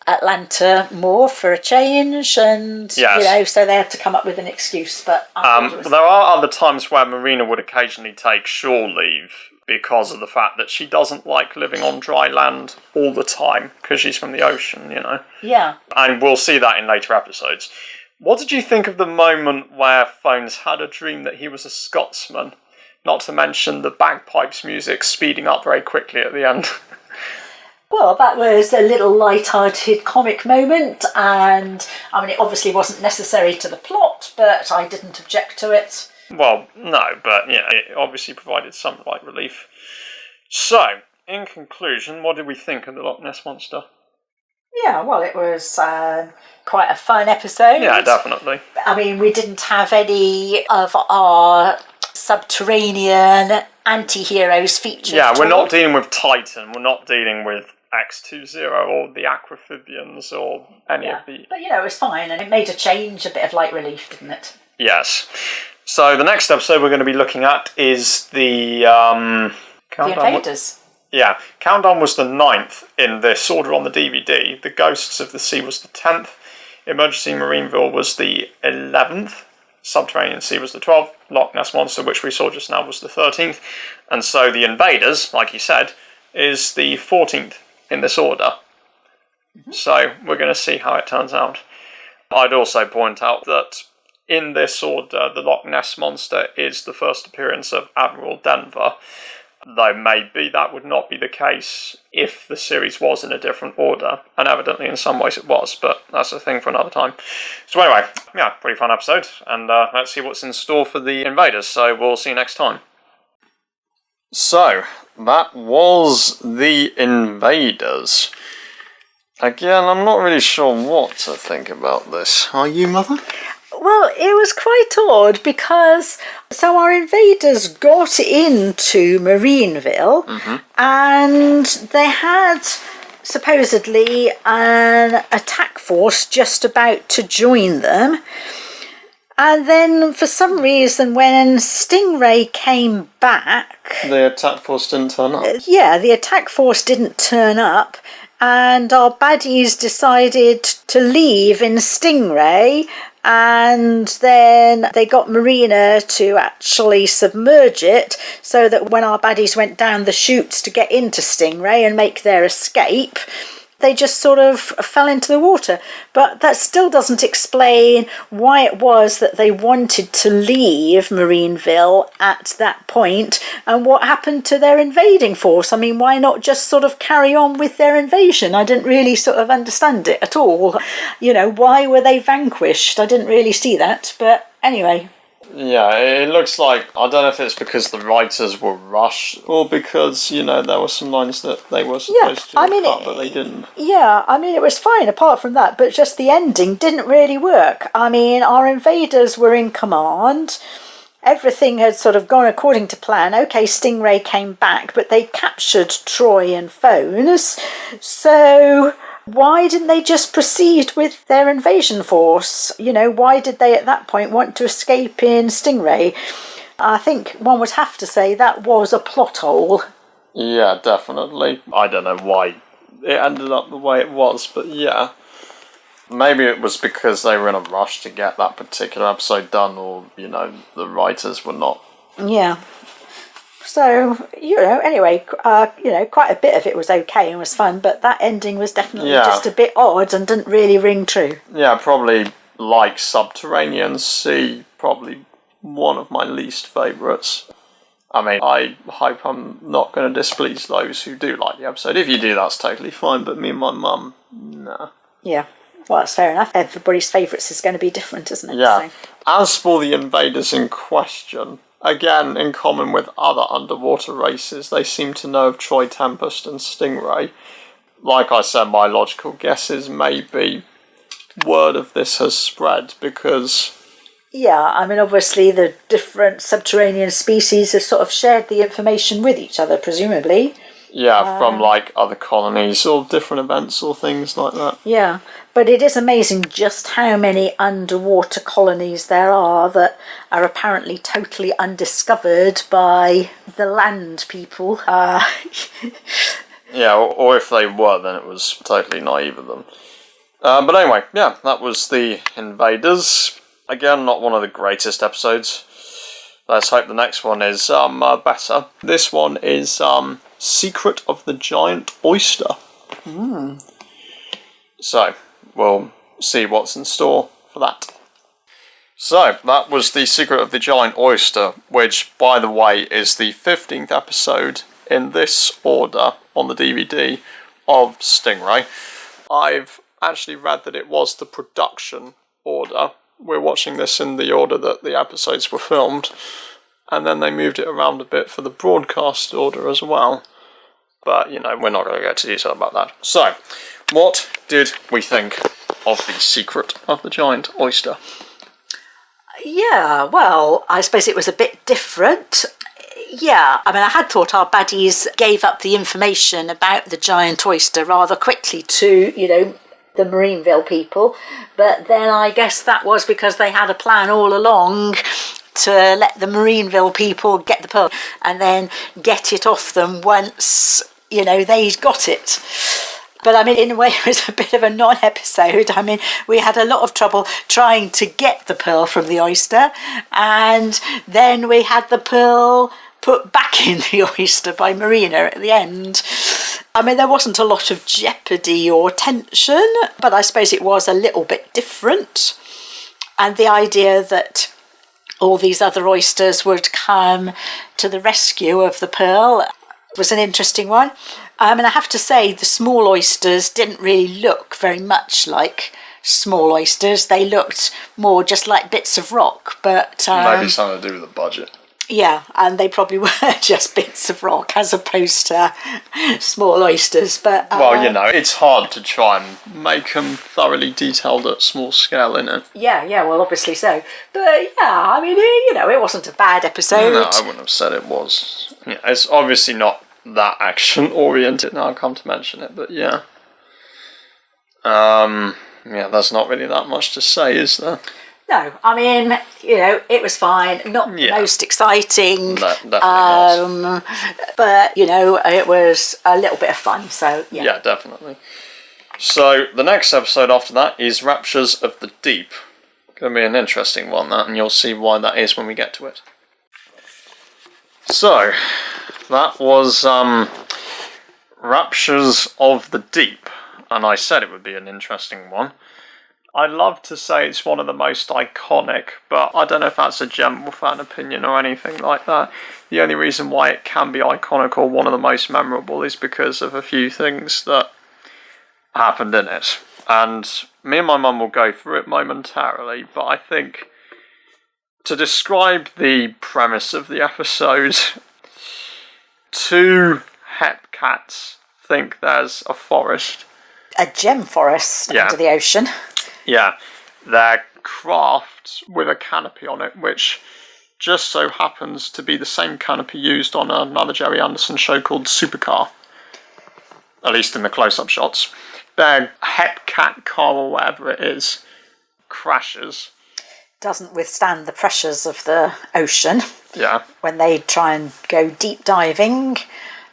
Atlanta more for a change, and yes. You know, so they had to come up with an excuse. But there are other times where Marina would occasionally take shore leave because of the fact that she doesn't like living on dry land all the time because she's from the ocean, you know. Yeah. And we'll see that in later episodes. What did you think of the moment where Phones had a dream that he was a Scotsman? Not to mention the bagpipes music speeding up very quickly at the end. Well, that was a little light-hearted comic moment, and I mean, it obviously wasn't necessary to the plot, but I didn't object to it. Well, no, but yeah, it obviously provided some light relief. So, in conclusion, what did we think of the Loch Ness Monster? Yeah, well, it was quite a fun episode. Yeah, definitely. I mean, we didn't have any of our subterranean anti-heroes featured. Yeah, we're not dealing with Titan, we're not dealing with X20 or the Aquaphibians or any of the... But, you know, it was fine, and it made a change, a bit of light relief, didn't it? Yes. So the next episode we're going to be looking at is the... The Invaders. Yeah, Countdown was the 9th in this order on the DVD. The Ghosts of the Sea was the 10th. Emergency Marineville was the 11th. Subterranean Sea was the 12th. Loch Ness Monster, which we saw just now, was the 13th. And so the Invaders, like you said, is the 14th in this order. Mm-hmm. So we're going to see how it turns out. I'd also point out that in this order, the Loch Ness Monster is the first appearance of Admiral Denver, though maybe that would not be the case if the series was in a different order, and evidently in some ways it was, but that's a thing for another time. So anyway, yeah, pretty fun episode, and let's see what's in store for the Invaders, so we'll see you next time. So, that was the Invaders. Again, I'm not really sure what to think about this. Are you, Mother? Well, it was quite odd because so our invaders got into Marineville, and they had supposedly an attack force just about to join them. And then, for some reason, when Stingray came back... The attack force didn't turn up. Yeah, the attack force didn't turn up, and our baddies decided to leave in Stingray, and then they got Marina to actually submerge it, so that when our baddies went down the chutes to get into Stingray and make their escape, they just sort of fell into the water. But that still doesn't explain why it was that they wanted to leave Marineville at that point, and what happened to their invading force. I mean, why not just sort of carry on with their invasion? I didn't really sort of understand it at all. You know, why were they vanquished? I didn't really see that, but anyway. Yeah, it looks like, I don't know if it's because the writers were rushed, or because, you know, there were some lines that they were supposed to cut, but they didn't. Yeah, I mean, it was fine apart from that, but just the ending didn't really work. I mean, our invaders were in command. Everything had sort of gone according to plan. Okay, Stingray came back, but they captured Troy and Phones. So why didn't they just proceed with their invasion force? You know, why did they at that point want to escape in Stingray? I think one would have to say that was a plot hole. Yeah, definitely. I don't know why it ended up the way it was, but yeah. Maybe it was because they were in a rush to get that particular episode done, or, you know, the writers were not. Yeah. So, you know, anyway, you know, quite a bit of it was okay and was fun, but that ending was definitely just a bit odd and didn't really ring true. Yeah, probably like Subterranean Sea, probably one of my least favourites. I mean, I hope I'm not going to displease those who do like the episode. If you do, that's totally fine, but me and my mum, nah. Yeah, well, that's fair enough. Everybody's favourites is going to be different, isn't it? Yeah. So. As for the invaders in question, again, in common with other underwater races, they seem to know of Thumb Tempest and Stingray. Like I said, my logical guess is maybe word of this has spread because... Yeah, I mean, obviously the different subterranean species have sort of shared the information with each other, presumably. Yeah, from like other colonies or different events or things like that. Yeah, but it is amazing just how many underwater colonies there are that are apparently totally undiscovered by the land people. Yeah, or if they were, then it was totally naive of them. But anyway, yeah, that was the Invaders. Again, not one of the greatest episodes. Let's hope the next one is better. This one is Secret of the Giant Oyster. So, we'll see what's in store for that. So, that was the Secret of the Giant Oyster, which, by the way, is the 15th episode in this order on the DVD of Stingray. I've actually read that it was the production order. We're watching this in the order that the episodes were filmed, and then they moved it around a bit for the broadcast order as well. But, you know, we're not going to go into detail about that. So, what did we think of the Secret of the Giant Oyster? Yeah, well, I suppose it was a bit different. Yeah, I mean, I had thought our baddies gave up the information about the giant oyster rather quickly to, you know, the Marineville people, but then I guess that was because they had a plan all along to let the Marineville people get the pearl and then get it off them once, you know, they'd got it. But I mean, in a way, it was a bit of a non-episode. I mean, we had a lot of trouble trying to get the pearl from the oyster, and then we had the pearl put back in the oyster by Marina at the end. I mean, there wasn't a lot of jeopardy or tension, but I suppose it was a little bit different. And the idea that all these other oysters would come to the rescue of the pearl was an interesting one. And I have to say, the small oysters didn't really look very much like small oysters. They looked more just like bits of rock. But maybe something to do with the budget. Yeah, and they probably were just bits of rock as opposed to small oysters. But well, you know, it's hard to try and make them thoroughly detailed at small scale, innit? Yeah, well, obviously so. But yeah, I mean, you know, it wasn't a bad episode. No, I wouldn't have said it was. Yeah, it's obviously not that action-oriented, now I come to mention it, but yeah. Yeah, there's not really that much to say, is there? No, I mean, it was fine. Not the most exciting. No, definitely not. But, it was a little bit of fun, so yeah. Yeah, definitely. So, the next episode after that is Raptures of the Deep. Going to be an interesting one, that, and you'll see why that is when we get to it. So, that was Raptures of the Deep, and I said it would be an interesting one. I'd love to say it's one of the most iconic, but I don't know if that's a general fan opinion or anything like that. The only reason why it can be iconic or one of the most memorable is because of a few things that happened in it. And me and my mum will go through it momentarily, but I think to describe the premise of the episode, two het cats think there's a forest. A gem forest under the ocean. Yeah, they're craft with a canopy on it, which just so happens to be the same canopy used on another Gerry Anderson show called Supercar. At least in the close-up shots. Their het cat car, or whatever it is, crashes. Doesn't withstand the pressures of the ocean. Yeah. When they try and go deep diving,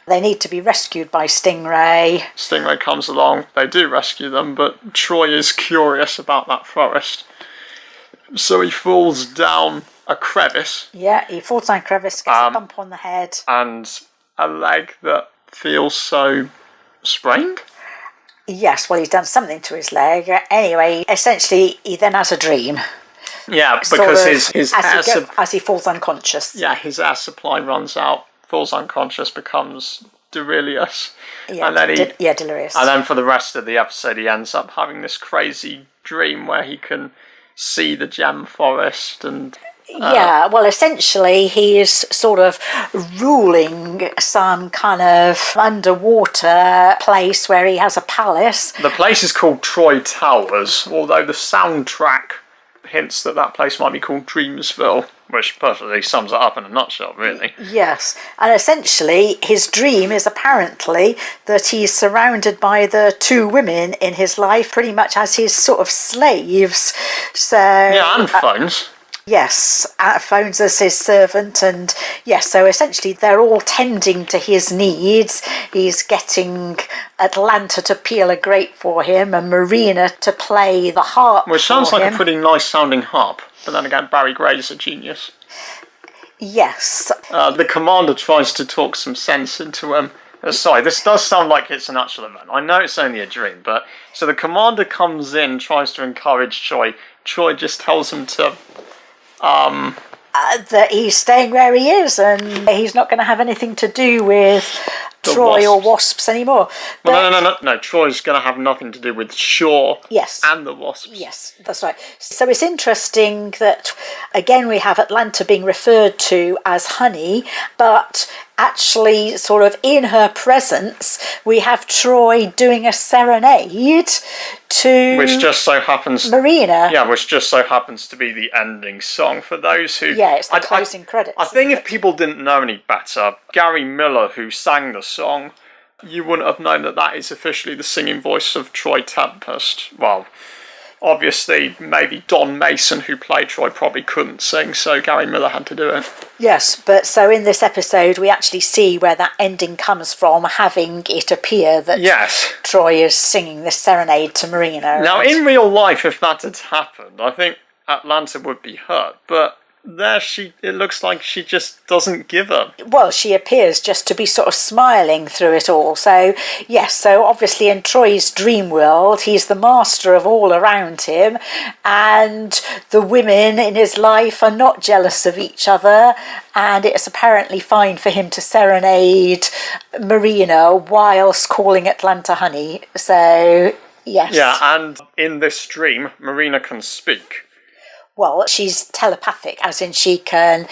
they need to be rescued by Stingray. Stingray comes along, they do rescue them, but Troy is curious about that forest. So he falls down a crevice. Yeah, he falls down a crevice, gets a bump on the head. And a leg that feels so sprained? Yes, well, he's done something to his leg. Anyway, essentially, he then has a dream. Yeah, because his air... as he falls unconscious. Yeah, his air supply runs out, falls unconscious, becomes delirious. Yeah, and then delirious. And then for the rest of the episode, he ends up having this crazy dream where he can see the gem forest and... yeah, well, essentially, he is sort of ruling some kind of underwater place where he has a palace. The place is called Troy Towers, although the soundtrack hints that place might be called Dreamsville, which perfectly sums it up in a nutshell, really. Yes, and essentially, his dream is apparently that he's surrounded by the two women in his life, pretty much as his sort of slaves. So yeah, and phones. Yes, phones as his servant, and yes, so essentially they're all tending to his needs. He's getting Atlanta to peel a grape for him and Marina to play the harp. Which sounds like him. a pretty nice sounding harp, but then again, Barry Gray's a genius. Yes. The commander tries to talk some sense into him. Sorry, this does sound like it's an actual event. I know it's only a dream, but... So the commander comes in, tries to encourage Troy. Troy just tells him to... that he's staying where he is and he's not going to have anything to do with Troy or wasps anymore. Well, no. Troy's going to have nothing to do with Shaw and the wasps. Yes, that's right. So it's interesting that, again, we have Atlanta being referred to as Honey, but actually sort of in her presence we have Troy doing a serenade to which just so happens Marina. Yeah, which just so happens to be the ending song for those who... Yeah, it's the closing credits. I think if people didn't know any better, Gary Miller, who sang the song, you wouldn't have known that is officially the singing voice of Troy Tempest. Well, obviously, maybe Don Mason, who played Troy, probably couldn't sing, so Gary Miller had to do it. Yes, but so in this episode, we actually see where that ending comes from, having it appear that Troy is singing this serenade to Marina. Now, in real life, if that had happened, I think Atlanta would be hurt, but there it looks like she just doesn't give up. Well, she appears just to be sort of smiling through it all. So, yes, so obviously in Troy's dream world, he's the master of all around him, and the women in his life are not jealous of each other, and it's apparently fine for him to serenade Marina whilst calling Atlanta Honey. So, yes. Yeah, and in this dream, Marina can speak. Well, she's telepathic, as in she can...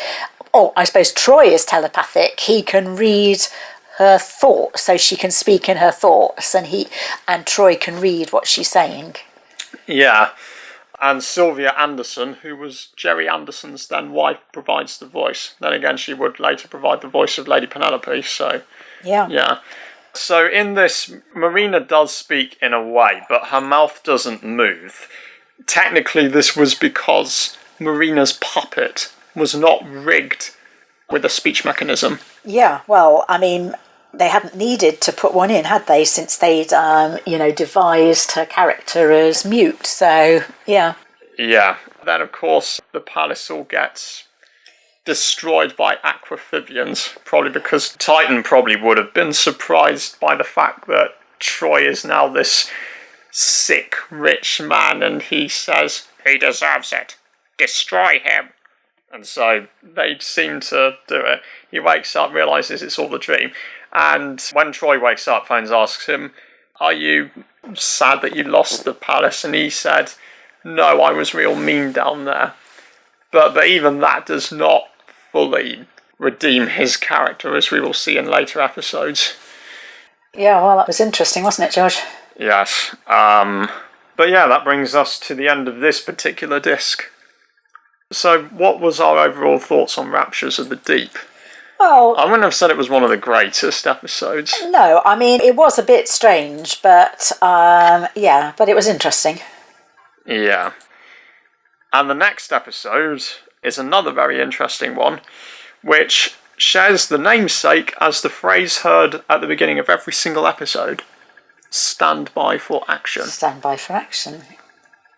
Oh, I suppose Troy is telepathic. He can read her thoughts, so she can speak in her thoughts, and Troy can read what she's saying. Yeah, and Sylvia Anderson, who was Gerry Anderson's then wife, provides the voice. Then again, she would later provide the voice of Lady Penelope, so... Yeah. So in this, Marina does speak in a way, but her mouth doesn't move. technically this was because Marina's puppet was not rigged with a speech mechanism. Yeah, well, I mean, they hadn't needed to put one in, had they, since they'd, devised her character as mute, so, yeah. Yeah. Then, of course, the palace all gets destroyed by aquamphibians, probably because Titan probably would have been surprised by the fact that Troy is now this sick, rich man, and he says, he deserves it. Destroy him. And so they seem to do it. He wakes up, realises it's all a dream. And when Troy wakes up, Phones asks him, are you sad that you lost the palace? And he said, no, I was real mean down there. But even that does not fully redeem his character, as we will see in later episodes. Yeah, well, that was interesting, wasn't it, George? Yes. But yeah, that brings us to the end of this particular disc. So what was our overall thoughts on Raptures of the Deep? Well, I wouldn't have said it was one of the greatest episodes. No, I mean, it was a bit strange, but but it was interesting. Yeah. And the next episode is another very interesting one, which shares the namesake as the phrase heard at the beginning of every single episode. Stand by for action. Stand by for action.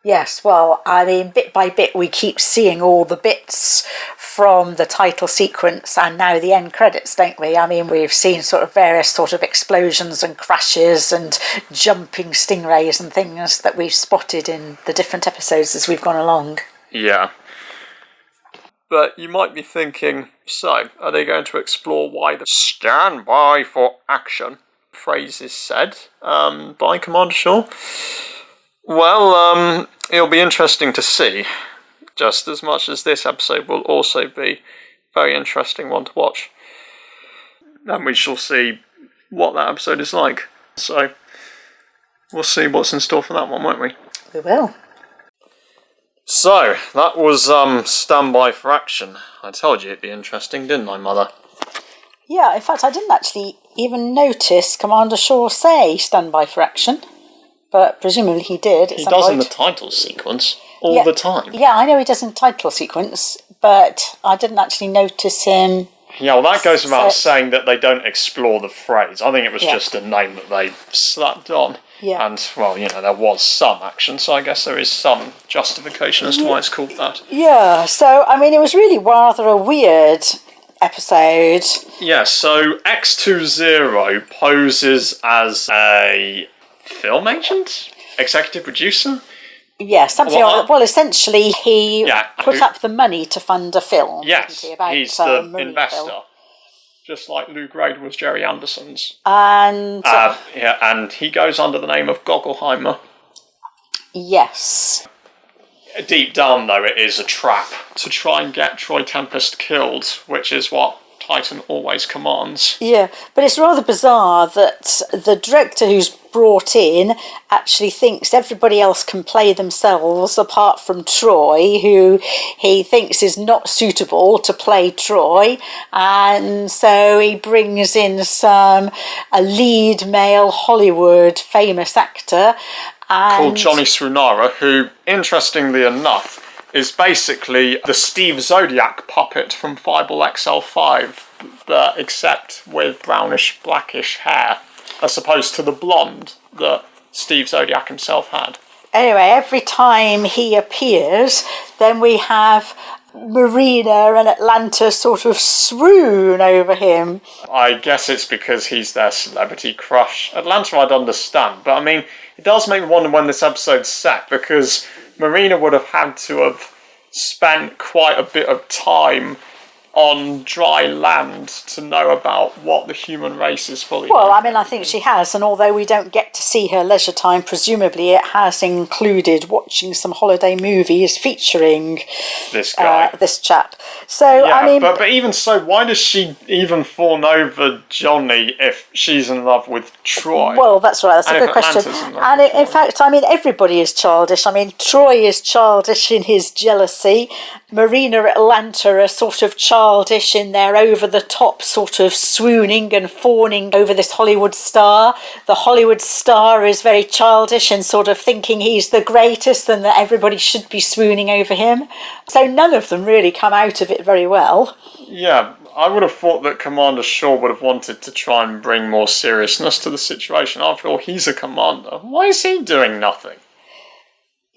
Yes, well, I mean, bit by bit we keep seeing all the bits from the title sequence and now the end credits, don't we? I mean, we've seen sort of various sort of explosions and crashes and jumping stingrays and things that we've spotted in the different episodes as we've gone along. Yeah. But you might be thinking, so, are they going to explore why the stand by for action phrase is said by Commander Shaw? Well, it'll be interesting to see, just as much as this episode will also be a very interesting one to watch. And we shall see what that episode is like. So, we'll see what's in store for that one, won't we? We will. So, that was Stand By for Action. I told you it'd be interesting, didn't I, Mother? Yeah, in fact, I didn't actually even notice Commander Shaw say Stand By for Action. But presumably he did. He does in the title sequence all the time. Yeah, I know he does in the title sequence, but I didn't actually notice him. Yeah, well, that goes without saying that they don't explore the phrase. I think it was just a name that they slapped on. Yeah. And, well, there was some action, so I guess there is some justification as to why it's called that. Yeah, so, I mean, it was really rather a weird episode. Yeah, so X20 poses as a film agent? Executive producer? Yeah, something like that. Well, essentially, he put up the money to fund a film. Yes, about, he's the investor. Just like Lou Grade was Gerry Anderson's. And... and he goes under the name of Goggleheimer. Yes. Deep down, though, it is a trap to try and get Troy Tempest killed, which is what Titan always commands. Yeah, but it's rather bizarre that the director who's brought in actually thinks everybody else can play themselves apart from Troy, who he thinks is not suitable to play Troy, and so he brings in a lead male Hollywood famous actor called Johnny Srunara, who, interestingly enough, is basically the Steve Zodiac puppet from Fireball XL5, but except with brownish, blackish hair, as opposed to the blonde that Steve Zodiac himself had. Anyway, every time he appears, then we have Marina and Atlanta sort of swoon over him. I guess it's because he's their celebrity crush. Atlanta I'd understand, but I mean, it does make me wonder when this episode's set, because Marina would have had to have spent quite a bit of time on dry land to know about what the human race is fully. Well, I mean, I think she has, and although we don't get to see her leisure time, presumably it has included watching some holiday movies featuring this guy, this chap. So, yeah, I mean... But even so, why does she even fawn over Johnny if she's in love with Troy? Well, that's right, that's a good question. And in fact, I mean, everybody is childish. I mean, Troy is childish in his jealousy. Marina Atlanta are sort of childish in their over-the-top sort of swooning and fawning over this Hollywood star. The Hollywood star is very childish and sort of thinking he's the greatest and that everybody should be swooning over him. So none of them really come out of it very well. Yeah, I would have thought that Commander Shaw would have wanted to try and bring more seriousness to the situation. After all, he's a commander. Why is he doing nothing?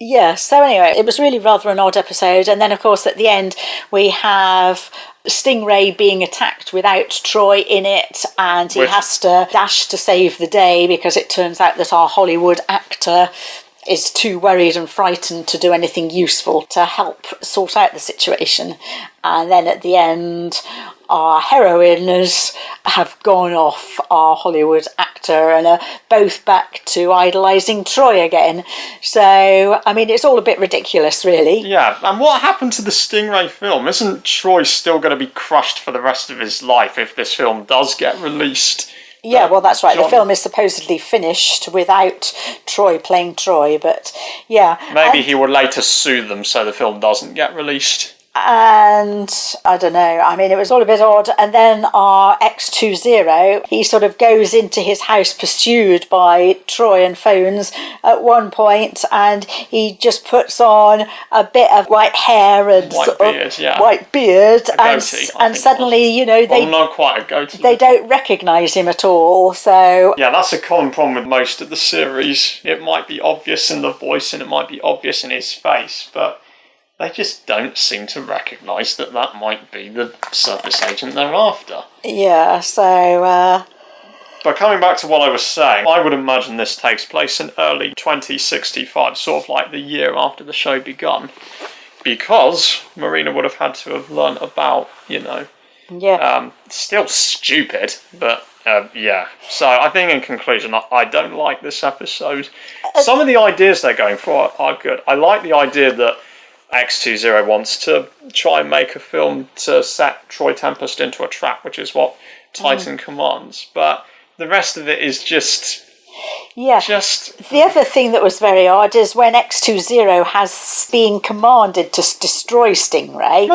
Yeah, so anyway, it was really rather an odd episode. And then, of course, at the end, we have Stingray being attacked without Troy in it, and he has to dash to save the day because it turns out that our Hollywood actor is too worried and frightened to do anything useful to help sort out the situation. And then at the end, our heroines have gone off our Hollywood actor and are both back to idolising Troy again. So, I mean, it's all a bit ridiculous, really. Yeah, and what happened to the Stingray film? Isn't Troy still going to be crushed for the rest of his life if this film does get released? Yeah, well, that's right. The film is supposedly finished without Troy playing Troy, but yeah. Maybe he will later sue them so the film doesn't get released. And I don't know, I mean, it was all a bit odd. And then our X20, he sort of goes into his house pursued by Troy and phones at one point, and he just puts on a bit of white hair and white beard, and suddenly, you know, not quite a goatee. They don't recognise him at all. So yeah, that's a common problem with most of the series. It might be obvious in the voice and it might be obvious in his face, but they just don't seem to recognise that might be the surface agent they're after. Yeah, so But coming back to what I was saying, I would imagine this takes place in early 2065, sort of like the year after the show begun, because Marina would have had to have learnt about, you know... Yeah. Still stupid, but... yeah, so I think in conclusion, I don't like this episode. Some of the ideas they're going for are good. I like the idea that X20 wants to try and make a film to set Troy Tempest into a trap, which is what Titan commands. But the rest of it is just... Yeah. The other thing that was very odd is when X20 has been commanded to destroy Stingray,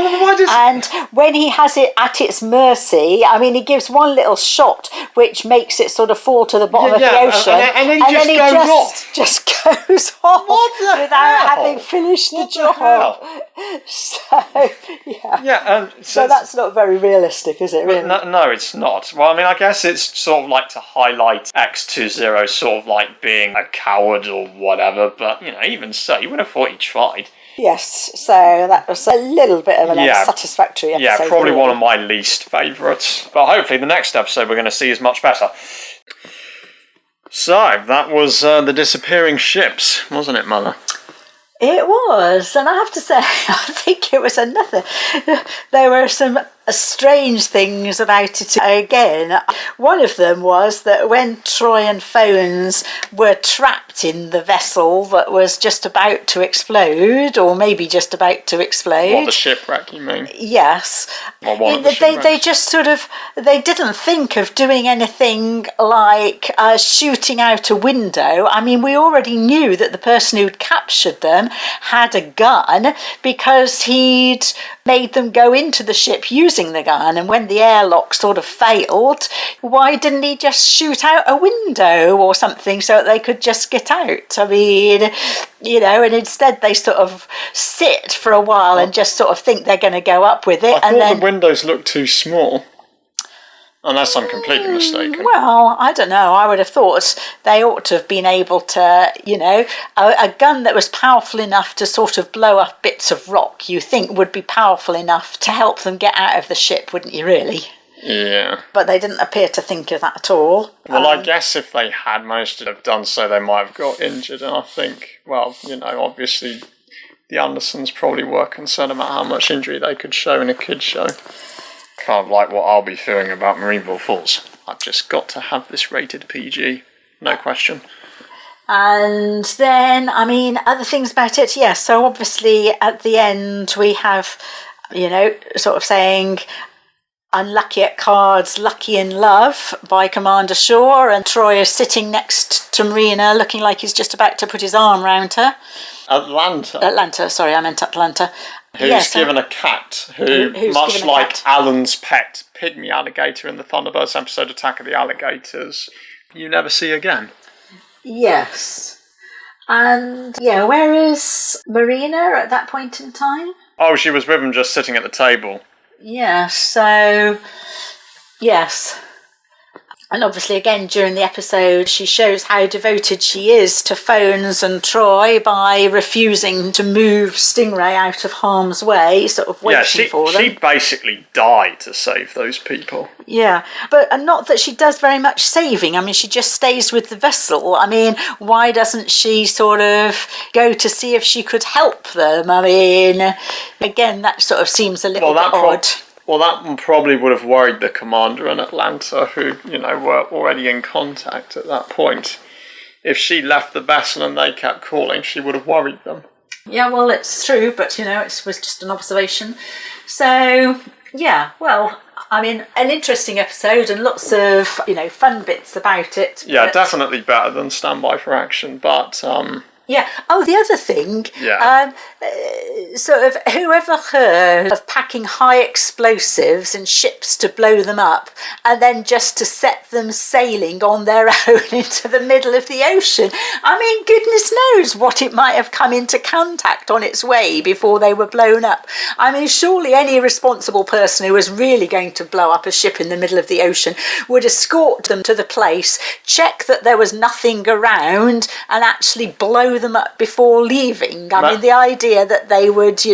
and when he has it at its mercy, I mean, he gives one little shot which makes it sort of fall to the bottom of the ocean, and then he just goes off without having finished the job. So, yeah. So that's not very realistic, is it, really? No, it's not. Well, I mean, I guess it's sort of like to highlight X20 sort of like being a coward or whatever, but, you know, even so, you would have thought he tried. Yes, so that was a little bit of an unsatisfactory episode. Yeah, probably one of my least favourites. But hopefully the next episode we're going to see is much better. So, that was The Disappearing Ships, wasn't it, Mother? It was, and I have to say, I think it was another. There were some strange things about it again. One of them was that when Troy and Phones were trapped in the vessel that was just about to explode, or maybe just about to explode. What, the shipwreck, you mean? Yes. They just sort of, they didn't think of doing anything like shooting out a window. I mean, we already knew that the person who'd captured them had a gun because he'd made them go into the ship using the gun, and when the airlock sort of failed, why didn't he just shoot out a window or something so that they could just get out? I mean, you know, and instead they sort of sit for a while and just sort of think they're going to go up with it. I thought the windows looked too small. Unless I'm completely mistaken. Well, I don't know. I would have thought they ought to have been able to, you know, a gun that was powerful enough to sort of blow up bits of rock, you think would be powerful enough to help them get out of the ship, wouldn't you, really? Yeah. But they didn't appear to think of that at all. Well, I guess if they had managed to have done so, they might have got injured. And I think, well, you know, obviously the Andersons probably were concerned about how much injury they could show in a kids' show. Kind of like what I'll be feeling about Marineville Falls. I've just got to have this rated PG. No question. And then, I mean, other things about it, yes. So obviously at the end we have, you know, sort of saying unlucky at cards, lucky in love by Commander Shaw, and Troy is sitting next to Marina looking like he's just about to put his arm round her. Atlanta, sorry, I meant Atlanta. Who's given a cat, who's much like cat. Alan's pet pygmy alligator in the Thunderbirds episode Attack of the Alligators, you never see again. Yes. And, yeah, where is Marina at that point in time? Oh, she was with him just sitting at the table. Yeah, so, yes. And obviously, again, during the episode, she shows how devoted she is to Phones and Troy by refusing to move Stingray out of harm's way, sort of waiting for them. She basically died to save those people. Yeah, but not that she does very much saving. I mean, she just stays with the vessel. I mean, why doesn't she sort of go to see if she could help them? I mean, again, that sort of seems a little bit odd. Well, that one probably would have worried the commander in Atlanta, who, were already in contact at that point. If she left the vessel and they kept calling, she would have worried them. Yeah, well, it's true, but, it was just an observation. So, yeah, well, I mean, an interesting episode and lots of, fun bits about it. Yeah, definitely better than Standby for Action, but... Yeah. Oh, the other thing, sort of, whoever heard of packing high explosives in ships to blow them up and then just to set them sailing on their own into the middle of the ocean? I mean, goodness knows what it might have come into contact on its way before they were blown up. I mean, surely any responsible person who was really going to blow up a ship in the middle of the ocean would escort them to the place, check that there was nothing around, and actually blow them up before leaving. I mean, the idea that they would,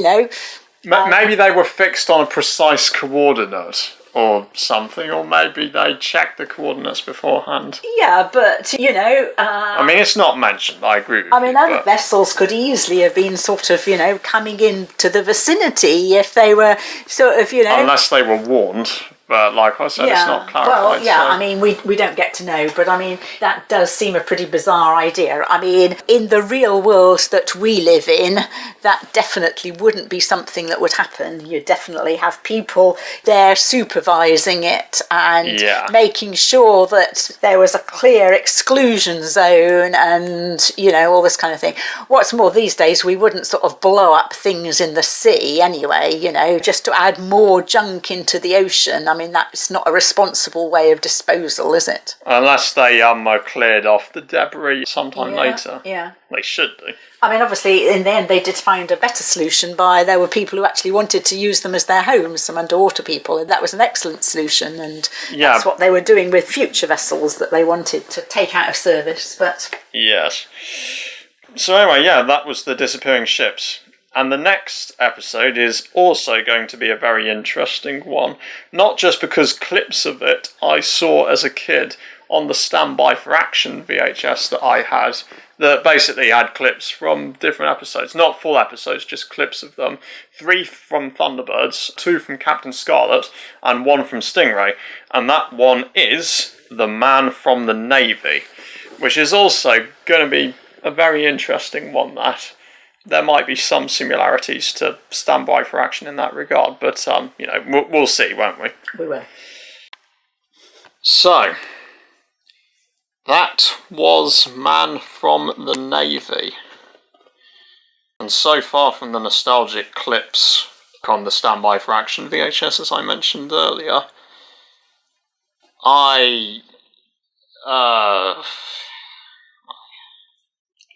maybe they were fixed on a precise coordinate or something, or maybe they checked the coordinates beforehand. Yeah, but, I mean, it's not mentioned, I agree with you. I mean, other vessels could easily have been sort of, coming into the vicinity if they were sort of, Unless they were warned. But like I said, it's not clarified. Well, yeah, so. I mean, we don't get to know, but I mean, that does seem a pretty bizarre idea. I mean, in the real world that we live in, that definitely wouldn't be something that would happen. You definitely have people there supervising it and making sure that there was a clear exclusion zone and, all this kind of thing. What's more, these days, we wouldn't sort of blow up things in the sea anyway, just to add more junk into the ocean. I mean, that's not a responsible way of disposal, is it? Unless they cleared off the debris sometime later. Yeah. They should do. I mean, obviously, in the end, they did find a better solution there were people who actually wanted to use them as their homes, some underwater people, and that was an excellent solution, and that's what they were doing with future vessels that they wanted to take out of service, but... Yes. So anyway, that was the disappearing ships. And the next episode is also going to be a very interesting one. Not just because clips of it I saw as a kid on the Standby for Action VHS that I had, that basically had clips from different episodes. Not full episodes, just clips of them. 3 from Thunderbirds, 2 from Captain Scarlet, and 1 from Stingray. And that one is The Man from the Navy, which is also going to be a very interesting one, that. There might be some similarities to Standby for Action in that regard, but, we'll see, won't we? We will. So, that was Man from the Navy. And so far from the nostalgic clips on the Standby for Action VHS, as I mentioned earlier,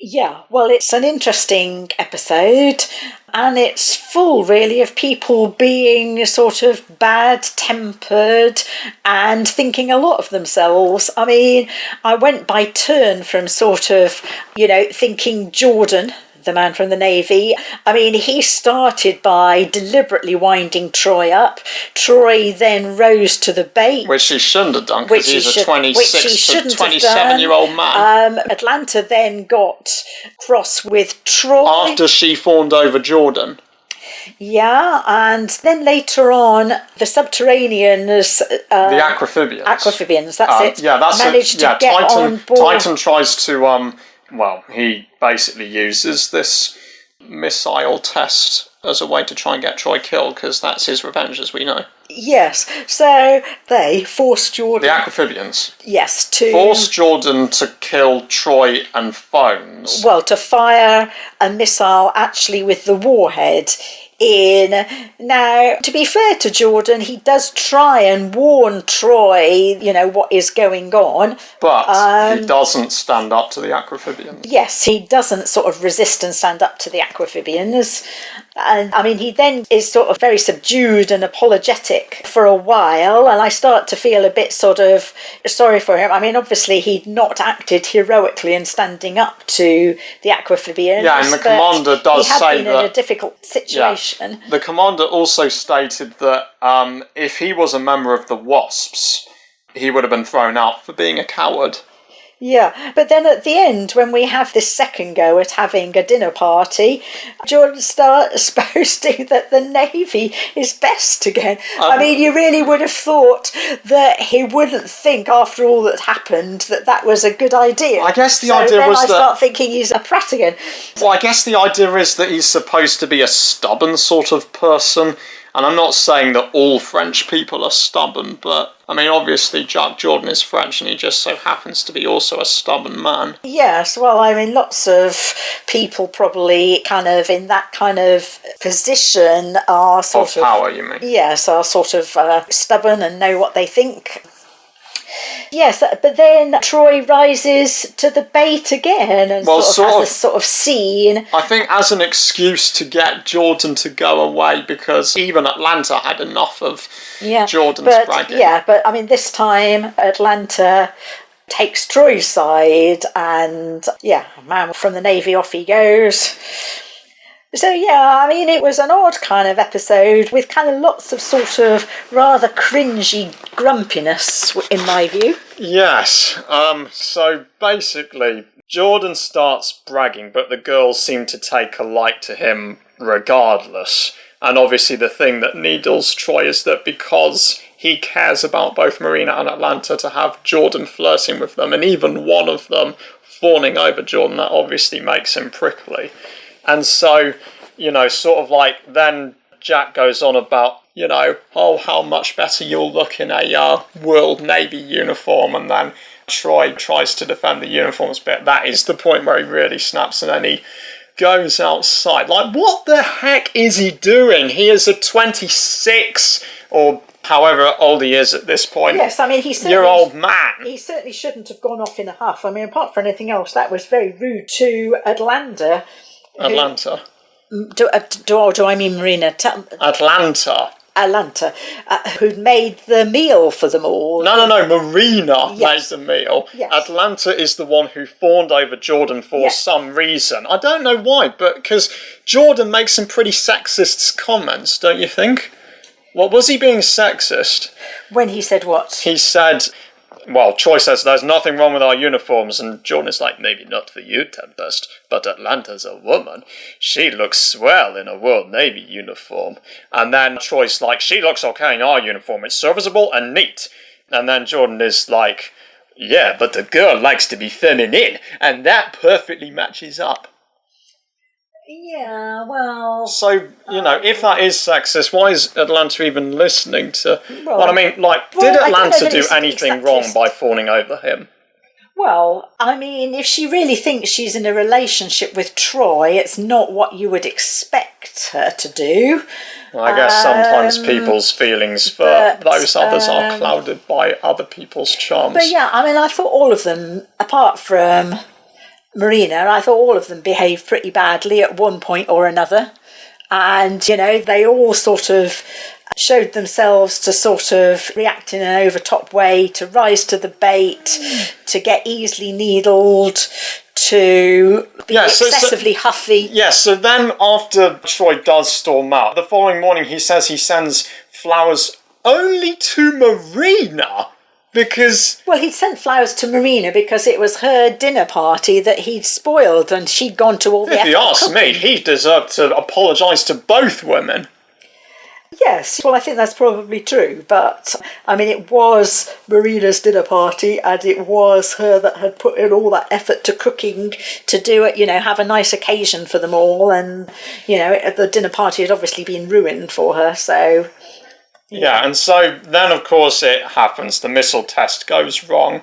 Yeah, well, it's an interesting episode, and it's full, really, of people being sort of bad-tempered and thinking a lot of themselves. I mean, I went by turn from sort of, thinking Jordan, the man from the Navy. I mean, he started by deliberately winding Troy up. Troy then rose to the bait. Which he shouldn't have done, because he's a 26 to 27-year-old man. Atlanta then got cross with Troy. After she fawned over Jordan. Yeah, and then later on, the Subterraneans... the Aquaphibians. That's it. Yeah, that's managed to get on board. Titan tries to... he basically uses this missile test as a way to try and get Troy killed, because that's his revenge, as we know. Yes, so they forced Jordan... The Aquamphibians? Yes, to... Forced Jordan to kill Troy and Phones. Well, to fire a missile actually with the warhead in. Now, to be fair to Jordan, he does try and warn Troy, what is going on. But he doesn't stand up to the Aquamphibians. Yes, he doesn't sort of resist and stand up to the Aquamphibians. And, he then is sort of very subdued and apologetic for a while, and I start to feel a bit sort of sorry for him. Obviously, he'd not acted heroically in standing up to the Aquamphibians. Yeah, and the commander does say that... he had been in a difficult situation. Yeah, the commander also stated that if he was a member of the Wasps, he would have been thrown out for being a coward. Yeah, but then at the end, when we have this second go at having a dinner party, Jordan starts boasting that the Navy is best again. You really would have thought that he wouldn't think, after all that happened, that was a good idea. I guess the idea was I start thinking he's a prat again. Well, I guess the idea is that he's supposed to be a stubborn sort of person. And I'm not saying that all French people are stubborn, but, obviously Jack Jordan is French and he just so happens to be also a stubborn man. Yes, well, lots of people probably kind of in that kind of position are sort of power, you mean? Yes, are sort of stubborn and know what they think. Yes, but then Troy rises to the bait again and has a sort of scene. I think as an excuse to get Jordan to go away, because even Atlanta had enough of Jordan's bragging. Yeah, but this time Atlanta takes Troy's side and, man from the Navy, off he goes. So, it was an odd kind of episode with kind of lots of sort of rather cringy grumpiness, in my view. Yes. So, basically, Jordan starts bragging, but the girls seem to take a like to him regardless. And obviously the thing that needles Troy is that because he cares about both Marina and Atlanta, to have Jordan flirting with them, and even one of them fawning over Jordan, that obviously makes him prickly. And so, then Jack goes on about, how much better you'll look in a World Navy uniform, and then Troy tries to defend the uniforms bit. That is the point where he really snaps, and then he goes outside. What the heck is he doing? He is a 26, or however old he is at this point. Yes, year old man. He certainly shouldn't have gone off in a huff. Apart from anything else, that was very rude to Atlanta. Atlanta. Do I mean Marina? Atlanta, who'd made the meal for them all. No, Marina made the meal. Yes. Atlanta is the one who fawned over Jordan for some reason. I don't know why, but because Jordan makes some pretty sexist comments, don't you think? Well, was he being sexist? When he said what? He said... Well, Troy says there's nothing wrong with our uniforms, and Jordan is like, maybe not for you, Tempest, but Atlanta's a woman. She looks swell in a World Navy uniform. And then Troy's like, she looks okay in our uniform. It's serviceable and neat. And then Jordan is like, yeah, but the girl likes to be feminine, and that perfectly matches up. Yeah, well... So, if that is sexist, why is Atlanta even listening to... did Atlanta do anything wrong by fawning over him? Well, if she really thinks she's in a relationship with Troy, it's not what you would expect her to do. Well, I guess sometimes people's feelings for those others are clouded by other people's charms. But I thought all of them, apart from Marina, I thought all of them behaved pretty badly at one point or another. And, they all sort of showed themselves to sort of react in an over-top way, to rise to the bait, to get easily needled, to be excessively huffy. Yes, so then after Troy does storm out, the following morning he says he sends flowers only to Marina. Because... Well, he'd sent flowers to Marina because it was her dinner party that he'd spoiled, and she'd gone to all the effort. If you ask me, he deserved to apologise to both women. Yes, well, I think that's probably true, but, it was Marina's dinner party, and it was her that had put in all that effort to cooking to do it, have a nice occasion for them all, and, the dinner party had obviously been ruined for her, so... Yeah, and so then, of course, it happens. The missile test goes wrong.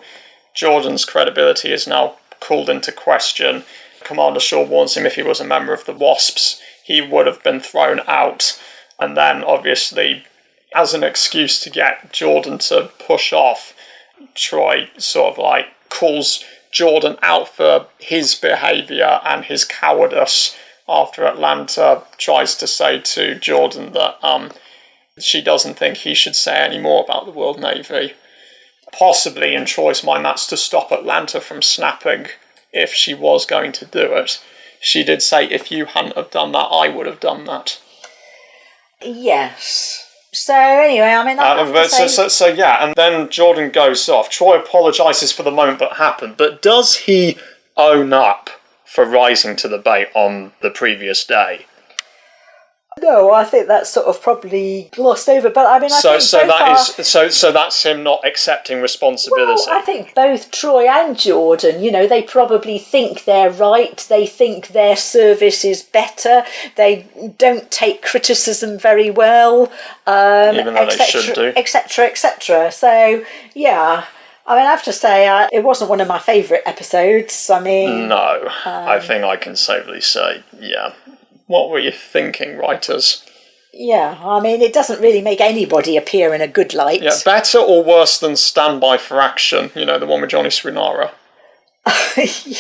Jordan's credibility is now called into question. Commander Shaw warns him if he was a member of the Wasps, he would have been thrown out. And then, obviously, as an excuse to get Jordan to push off, Troy sort of like calls Jordan out for his behaviour and his cowardice after Atlanta tries to say to Jordan that she doesn't think he should say any more about the World Navy. Possibly, in Troy's mind, that's to stop Atlanta from snapping if she was going to do it. She did say, if you hadn't have done that, I would have done that. Yes. So anyway, I mean, yeah, and then Jordan goes off. Troy apologises for the moment that happened, but does he own up for rising to the bait on the previous day? No, I think that's sort of probably glossed over. But I mean, so that's him not accepting responsibility. Well, I think both Troy and Jordan, they probably think they're right. They think their service is better. They don't take criticism very well, even though they should do, etc., etc. So yeah. I mean, I have to say, it wasn't one of my favourite episodes. I mean, no, I think I can safely say, yeah. What were you thinking, writers? Yeah, I mean, it doesn't really make anybody appear in a good light. Yeah, better or worse than Stand By for Action, the one with Johnny Srinara?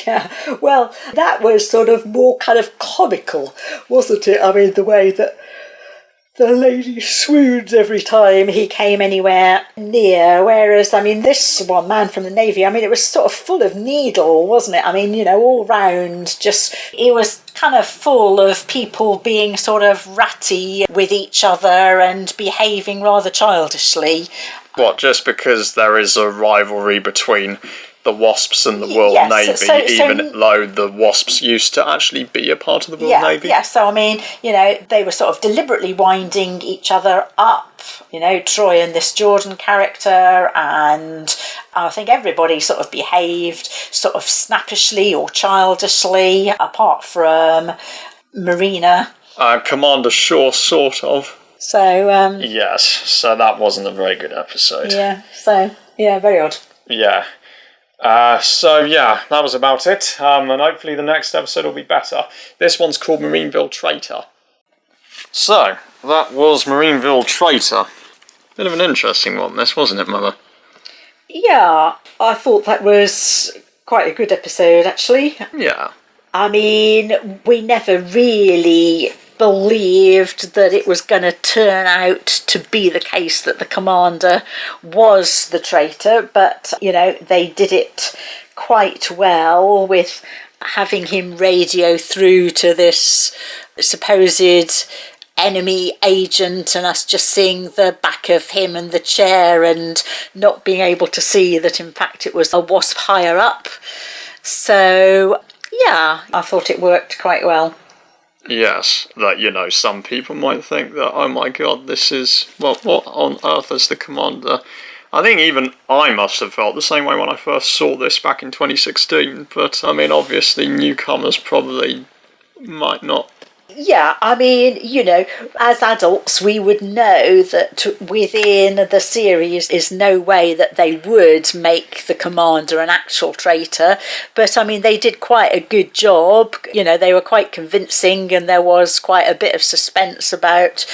Yeah, well, that was sort of more kind of comical, wasn't it? I mean, the way that the lady swooned every time he came anywhere near, whereas, I mean, this one, Man from the Navy, I mean, it was sort of full of needle, wasn't it? I mean, all round, just, it was kind of full of people being sort of ratty with each other and behaving rather childishly. What, just because there is a rivalry between the Wasps and the World Navy, even though the Wasps used to actually be a part of the World Navy? Yeah, so I mean, they were sort of deliberately winding each other up, Troy and this Jordan character, and I think everybody sort of behaved sort of snappishly or childishly, apart from Marina. Commander Shaw, sort of. So, yes, so that wasn't a very good episode. Yeah, very odd. Yeah. That was about it, and hopefully the next episode will be better. This one's called Marineville Traitor. So, that was Marineville Traitor. Bit of an interesting one, this, wasn't it, Mother? Yeah, I thought that was quite a good episode, actually. Yeah. I mean, we never really believed that it was going to turn out to be the case that the commander was the traitor, but they did it quite well with having him radio through to this supposed enemy agent and us just seeing the back of him and the chair and not being able to see that in fact it was a Wasp higher up. So yeah, I thought it worked quite well. Yes, that, some people might think that, oh my god, this is, what on earth is the commander? I think even I must have felt the same way when I first saw this back in 2016, but, I mean, obviously newcomers probably might not. Yeah, I mean, as adults, we would know that within the series is no way that they would make the commander an actual traitor. But, I mean, they did quite a good job. They were quite convincing and there was quite a bit of suspense about,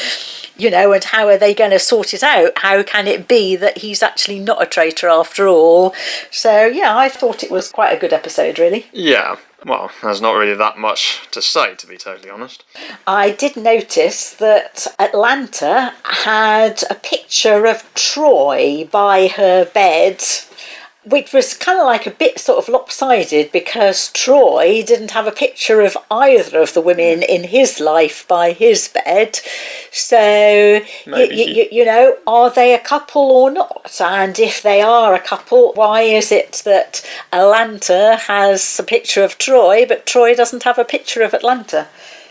and how are they going to sort it out? How can it be that he's actually not a traitor after all? So, yeah, I thought it was quite a good episode, really. Yeah. Well, there's not really that much to say, to be totally honest. I did notice that Atlanta had a picture of Troy by her bed, which was kind of like a bit sort of lopsided because Troy didn't have a picture of either of the women in his life by his bed. So, are they a couple or not? And if they are a couple, why is it that Atlanta has a picture of Troy, but Troy doesn't have a picture of Atlanta?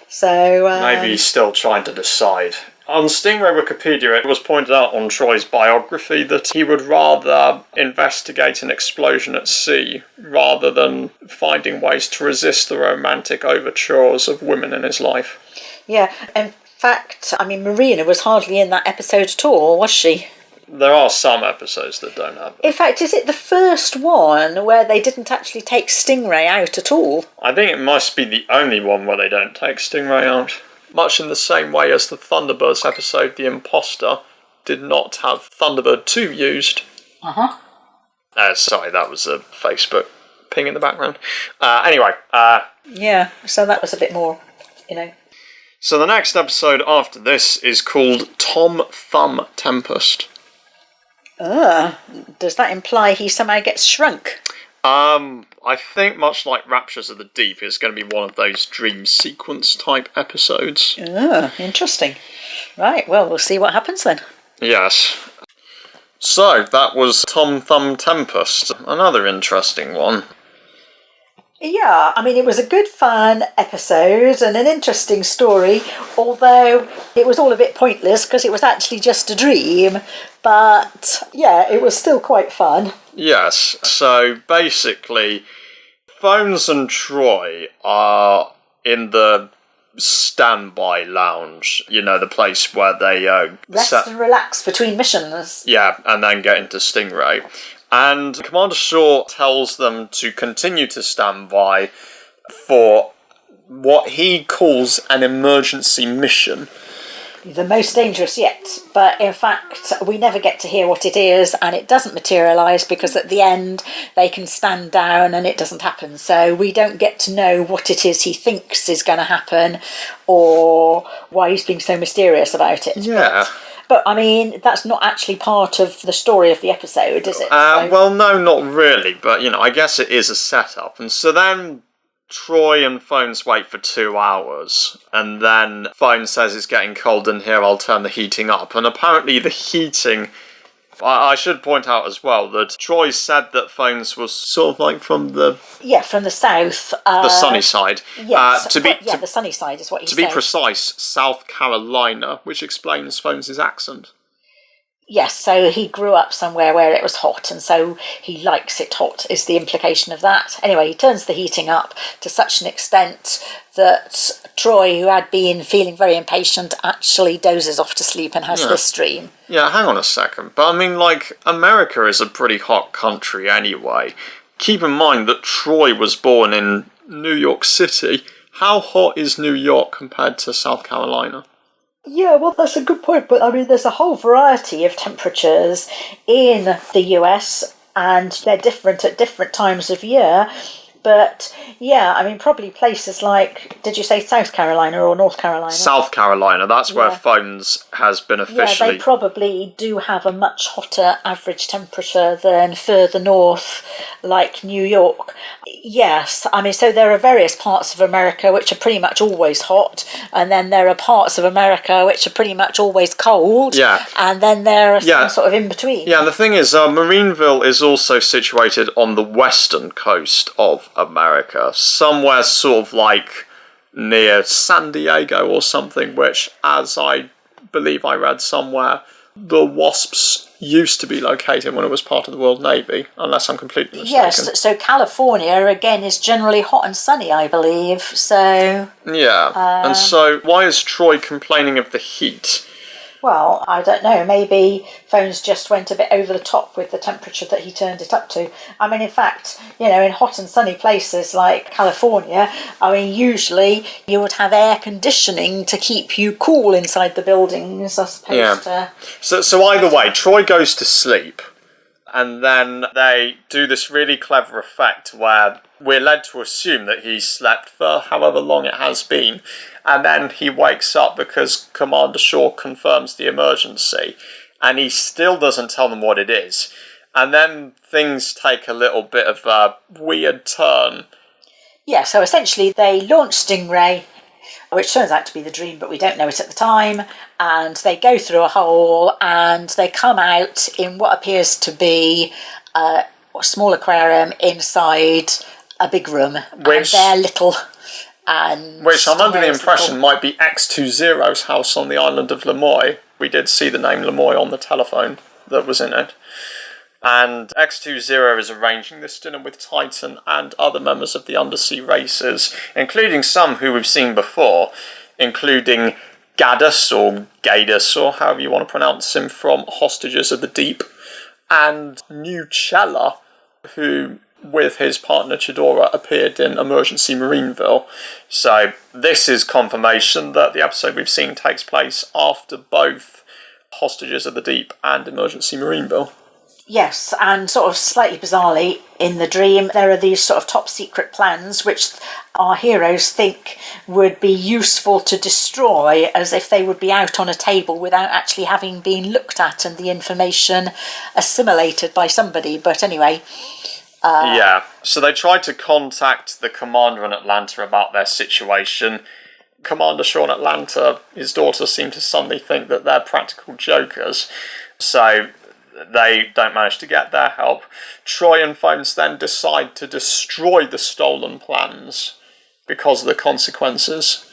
So maybe he's still trying to decide. On Stingray Wikipedia, it was pointed out on Troy's biography that he would rather investigate an explosion at sea rather than finding ways to resist the romantic overtures of women in his life. Yeah, in In fact, I mean, Marina was hardly in that episode at all, was she? There are some episodes that don't have it. In fact, is it the first one where they didn't actually take Stingray out at all? I think it must be the only one where they don't take Stingray out. Much in the same way as the Thunderbirds episode, The Imposter did not have Thunderbird 2 used. Uh-huh. Sorry, that was a Facebook ping in the background. Anyway. Yeah, so that was a bit more, you know. So the next episode after this is called Thumb Tempest. Does that imply he somehow gets shrunk? I think much like Raptures of the Deep, it's going to be one of those dream sequence type episodes. Interesting. Right, well, we'll see what happens then. Yes. So, that was Thumb Tempest. Another interesting one. Yeah, I mean, it was a good fun episode and an interesting story, although it was all a bit pointless because it was actually just a dream. But, yeah, it was still quite fun. Yes, so basically, Phones and Troy are in the standby lounge, you know, the place where they Rest and relax between missions. Yeah, and then get into Stingray. And Commander Shaw tells them to continue to stand by for what he calls an emergency mission. The most dangerous yet, but in fact we never get to hear what it is, and it doesn't materialise because at the end they can stand down and it doesn't happen, so we don't get to know what it is he thinks is going to happen or why he's being so mysterious about it. Yeah. But I mean, that's not actually part of the story of the episode, is it? Well, no, not really, but, you know, I guess it is a setup. And so then Troy and Phones wait for 2 hours, and then Phone says it's getting cold in here, I'll turn the heating up. And apparently the heating... I should point out as well that Troy said that Phones was sort of like from the... Yeah, from the south. The sunny side. Yes, the sunny side is what he said. To be precise, South Carolina, which explains Phones' accent. Yes, so he grew up somewhere where it was hot, and so he likes it hot, is the implication of that. Anyway, he turns the heating up to such an extent that Troy, who had been feeling very impatient, actually dozes off to sleep and has this dream. Yeah, hang on a second. But I mean, like, America is a pretty hot country anyway. Keep in mind that Troy was born in New York City. How hot is New York compared to South Carolina? Yeah, well, that's a good point, but I mean, there's a whole variety of temperatures in the US, and they're different at different times of year. But yeah, I mean, probably places like, did you say South Carolina or North Carolina? South Carolina, that's where Phones has been officially... Yeah, they probably do have a much hotter average temperature than further north, like New York. Yes, I mean, so there are various parts of America which are pretty much always hot, and then there are parts of America which are pretty much always cold, and then there are some sort of in-between. Yeah, and the thing is, Marineville is also situated on the western coast of America, somewhere sort of like near San Diego or something, which, as I believe I read somewhere, the Wasps used to be located when it was part of the World Navy, unless I'm completely mistaken. Yes, so California, again, is generally hot and sunny, I believe, so... Yeah, and so why is Troy complaining of the heat? Well, I don't know, maybe Phones just went a bit over the top with the temperature that he turned it up to. I mean, in fact, you know, in hot and sunny places like California, I mean, usually you would have air conditioning to keep you cool inside the buildings, as opposed to... So either way, Troy goes to sleep, and then they do this really clever effect where we're led to assume that he slept for however long it has been, and then he wakes up because Commander Shaw confirms the emergency, and he still doesn't tell them what it is. And then things take a little bit of a weird turn. Yeah, so essentially they launch Stingray, which turns out to be the dream, but we don't know it at the time, and they go through a hole, and they come out in what appears to be a small aquarium inside a big room, which, and they're little... And which I'm under the impression might be X20's house on the island of Lemoy. We did see the name Lemoy on the telephone that was in it. And X20 is arranging this dinner with Titan and other members of the undersea races, including some who we've seen before, including Gaddis or Gadus or however you want to pronounce him from Hostages of the Deep, and Nucella, who with his partner Chidora appeared in Emergency Marineville. So this is confirmation that the episode we've seen takes place after both Hostages of the Deep and Emergency Marineville. Yes, and sort of slightly bizarrely, in the dream, there are these sort of top secret plans which our heroes think would be useful to destroy, as if they would be out on a table without actually having been looked at and the information assimilated by somebody. But anyway... yeah, so they tried to contact the commander in Atlanta about their situation. Commander Shaw in Atlanta, his daughter seemed to suddenly think that they're practical jokers. So... they don't manage to get their help. Troy and Phones then decide to destroy the stolen plans because of the consequences.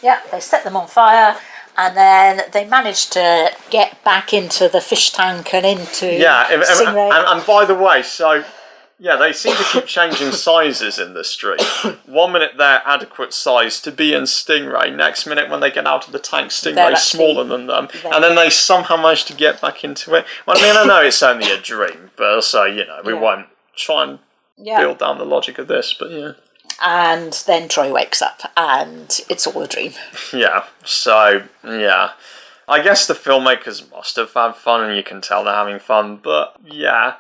Yeah, they set them on fire, and then they manage to get back into the fish tank and into Stingray. And by the way, so... yeah, they seem to keep changing sizes in this stream. 1 minute they're adequate size to be in Stingray. Next minute when they get out of the tank, Stingray's smaller than them. And then they somehow manage to get back into it. Well, I mean, I know it's only a dream, but so, we won't try and build down the logic of this, but yeah. And then Troy wakes up and it's all a dream. Yeah, so, yeah. I guess the filmmakers must have had fun, and you can tell they're having fun, but yeah...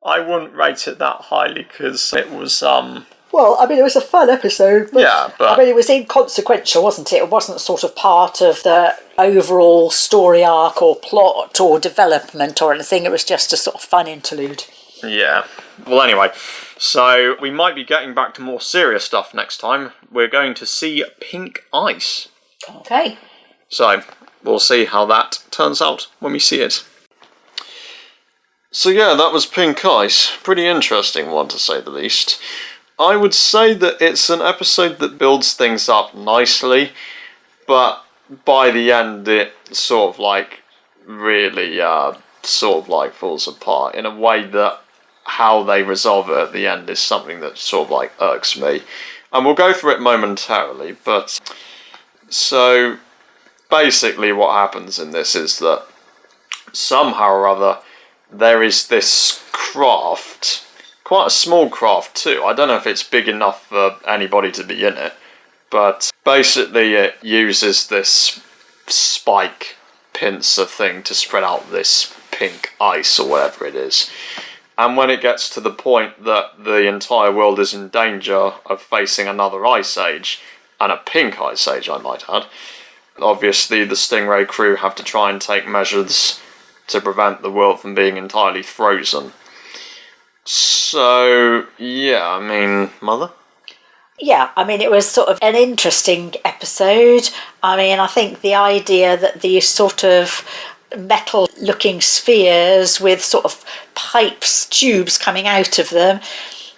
I wouldn't rate it that highly because it was, Well, I mean, it was a fun episode. But, yeah, but... I mean, it was inconsequential, wasn't it? It wasn't sort of part of the overall story arc or plot or development or anything. It was just a sort of fun interlude. Yeah. Well, anyway, so we might be getting back to more serious stuff next time. We're going to see pink ice. Okay. So, we'll see how that turns out when we see it. So yeah, that was Pink Ice. Pretty interesting one, to say the least. I would say that it's an episode that builds things up nicely, but by the end it sort of like really falls apart in a way that how they resolve it at the end is something that sort of like irks me. And we'll go through it momentarily, but so basically what happens in this is that somehow or other there is this craft, quite a small craft too. I don't know if it's big enough for anybody to be in it, but basically it uses this spike pincer thing to spread out this pink ice or whatever it is. And when it gets to the point that the entire world is in danger of facing another ice age, and a pink ice age I might add, obviously the Stingray crew have to try and take measures to prevent the world from being entirely frozen. So, yeah, I mean, Mother? Yeah, I mean, it was sort of an interesting episode. I mean, I think the idea that these sort of metal-looking spheres with sort of pipes, tubes coming out of them,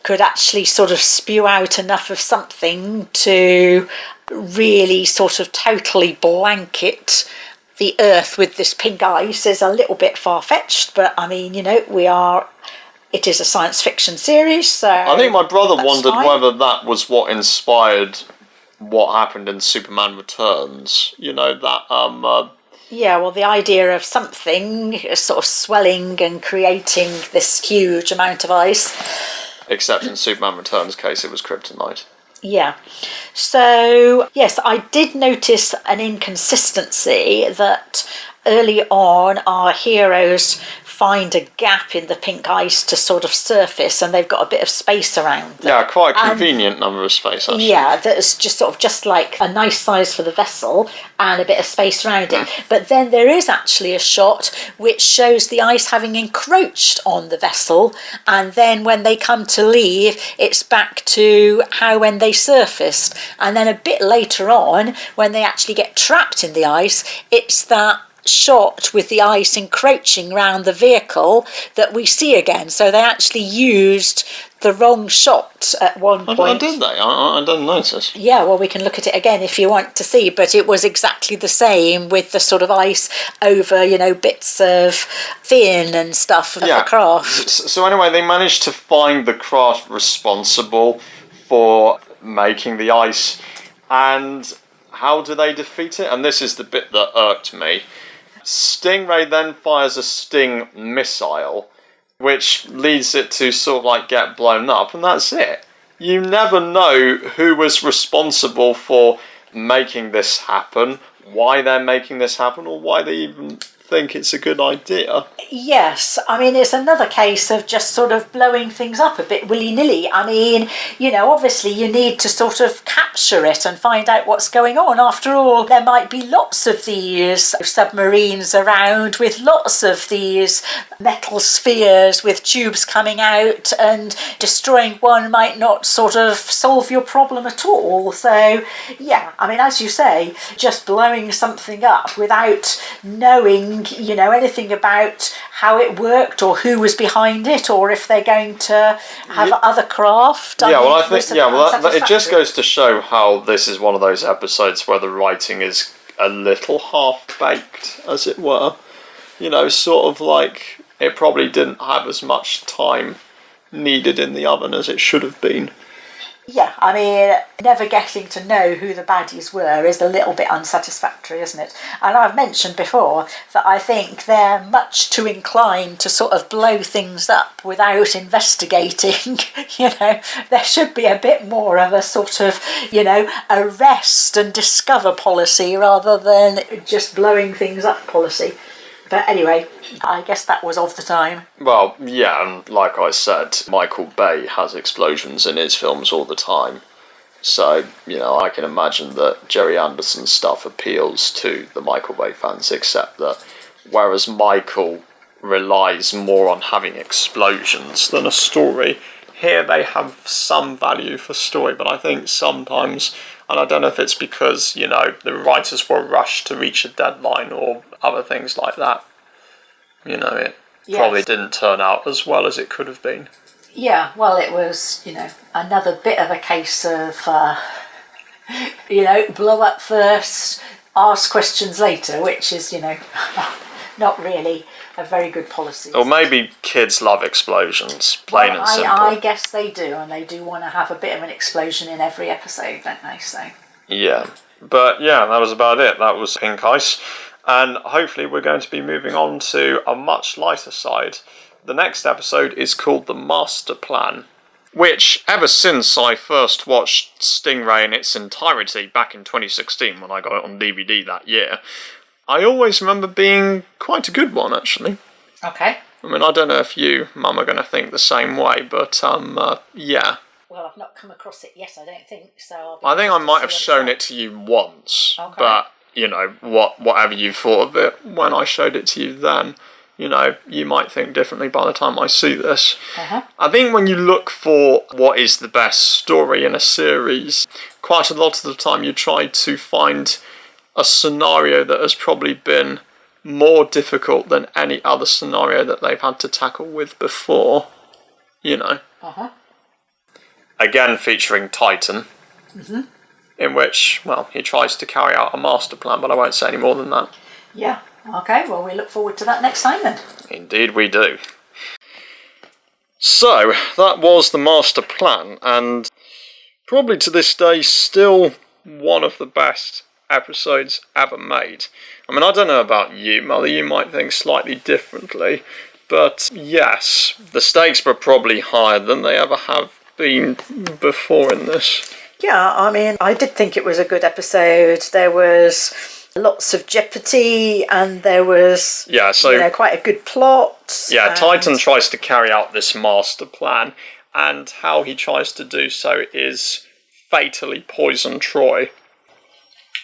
could actually sort of spew out enough of something to really sort of totally blanket the Earth with this pink ice is a little bit far-fetched, but I mean, it is a science fiction series, so I think my brother wondered fine. whether that was what inspired what happened in Superman Returns. Yeah, well, the idea of something sort of swelling and creating this huge amount of ice. Except in Superman Returns' case, it was kryptonite. Yeah. So, yes, I did notice an inconsistency that early on our heroes find a gap in the pink ice to sort of surface, and they've got a bit of space around them. Yeah, quite a convenient number of space, actually. Yeah, that's just like a nice size for the vessel and a bit of space around it. But then there is actually a shot which shows the ice having encroached on the vessel, and then when they come to leave, it's back to how when they surfaced. And then a bit later on, when they actually get trapped in the ice, it's that shot with the ice encroaching around the vehicle that we see again. So they actually used the wrong shot at one point. Did they? I didn't notice. Yeah, well, we can look at it again if you want to see, but it was exactly the same with the sort of ice over, bits of fin and stuff of the craft. So anyway, they managed to find the craft responsible for making the ice, and how do they defeat it? And this is the bit that irked me. Stingray then fires a sting missile, which leads it to sort of like get blown up, and that's it. You never know who was responsible for making this happen, why they're making this happen, or why they even think it's a good idea. Yes, I mean, it's another case of just sort of blowing things up a bit willy-nilly. I mean, you know, obviously you need to sort of capture it and find out what's going on. After all, there might be lots of these submarines around with lots of these metal spheres with tubes coming out, and destroying one might not sort of solve your problem at all. So, yeah, I mean, as you say, just blowing something up without knowing, you know, anything about how it worked or who was behind it, or if they're going to have other craft. I think it just goes to show how this is one of those episodes where the writing is a little half-baked, as it were. You know, sort of like it probably didn't have as much time needed in the oven as it should have been. Yeah, I mean, never getting to know who the baddies were is a little bit unsatisfactory, isn't it? And I've mentioned before that I think they're much too inclined to sort of blow things up without investigating. You know, there should be a bit more of a sort of, you know, arrest and discover policy rather than just blowing things up policy. But anyway, I guess that was of the time. Well, yeah, and like I said, Michael Bay has explosions in his films all the time. So, you know, I can imagine that Gerry Anderson's stuff appeals to the Michael Bay fans, except that whereas Michael relies more on having explosions than a story, here they have some value for story, but I think sometimes, and I don't know if it's because, you know, the writers were rushed to reach a deadline or other things like that. You know, it probably didn't turn out as well as it could have been. Yeah, well, it was, you know, another bit of a case of, you know, blow up first, ask questions later, which is, you know, not really a very good policy. Or maybe kids love explosions, plain and simple. I guess they do, and they do want to have a bit of an explosion in every episode, don't they? So. Yeah, but yeah, that was about it. That was Pink Ice, and hopefully we're going to be moving on to a much lighter side. The next episode is called The Master Plan, which, ever since I first watched Stingray in its entirety back in 2016 when I got it on DVD that year, I always remember being quite a good one, actually. Okay. I mean, I don't know if you, Mum, are going to think the same way, but, yeah. Well, I've not come across it yet, I don't think, so... I think I might have shown it to you once, but, you know, whatever you thought of it when I showed it to you then, you know, you might think differently by the time I see this. I think when you look for what is the best story in a series, quite a lot of the time you try to find a scenario that has probably been more difficult than any other scenario that they've had to tackle with before, you know. Again featuring Titan, in which, well, he tries to carry out a master plan, but I won't say any more than that. Yeah, okay, well, we look forward to that next time then. Indeed we do. So, that was The Master Plan, and probably to this day still one of the best episodes ever made. I mean, I don't know about you, Mother, you might think slightly differently, but yes, the stakes were probably higher than they ever have been before in this. Yeah, I mean, I did think it was a good episode. There was lots of jeopardy, and there was, you know, quite a good plot. Yeah, Titan tries to carry out this master plan, and how he tries to do so is fatally poison Troy.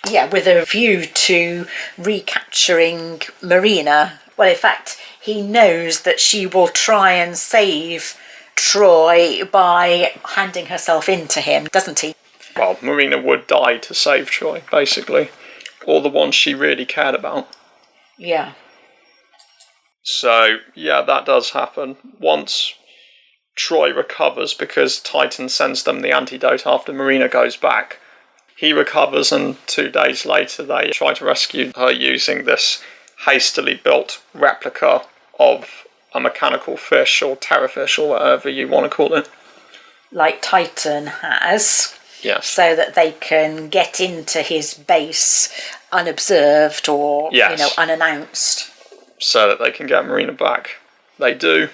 Yeah, with a view to recapturing Marina. Well, in fact, he knows that she will try and save Troy by handing herself in to him, doesn't he? Well, Marina would die to save Troy, basically. Or the ones she really cared about. Yeah. So, yeah, that does happen. Once Troy recovers, because Titan sends them the antidote after Marina goes back, he recovers, and 2 days later they try to rescue her using this hastily built replica of a mechanical fish, or terrorfish, or whatever you want to call it. Like Titan has. Yes. So that they can get into his base unobserved or, unannounced. So that they can get Marina back. They do.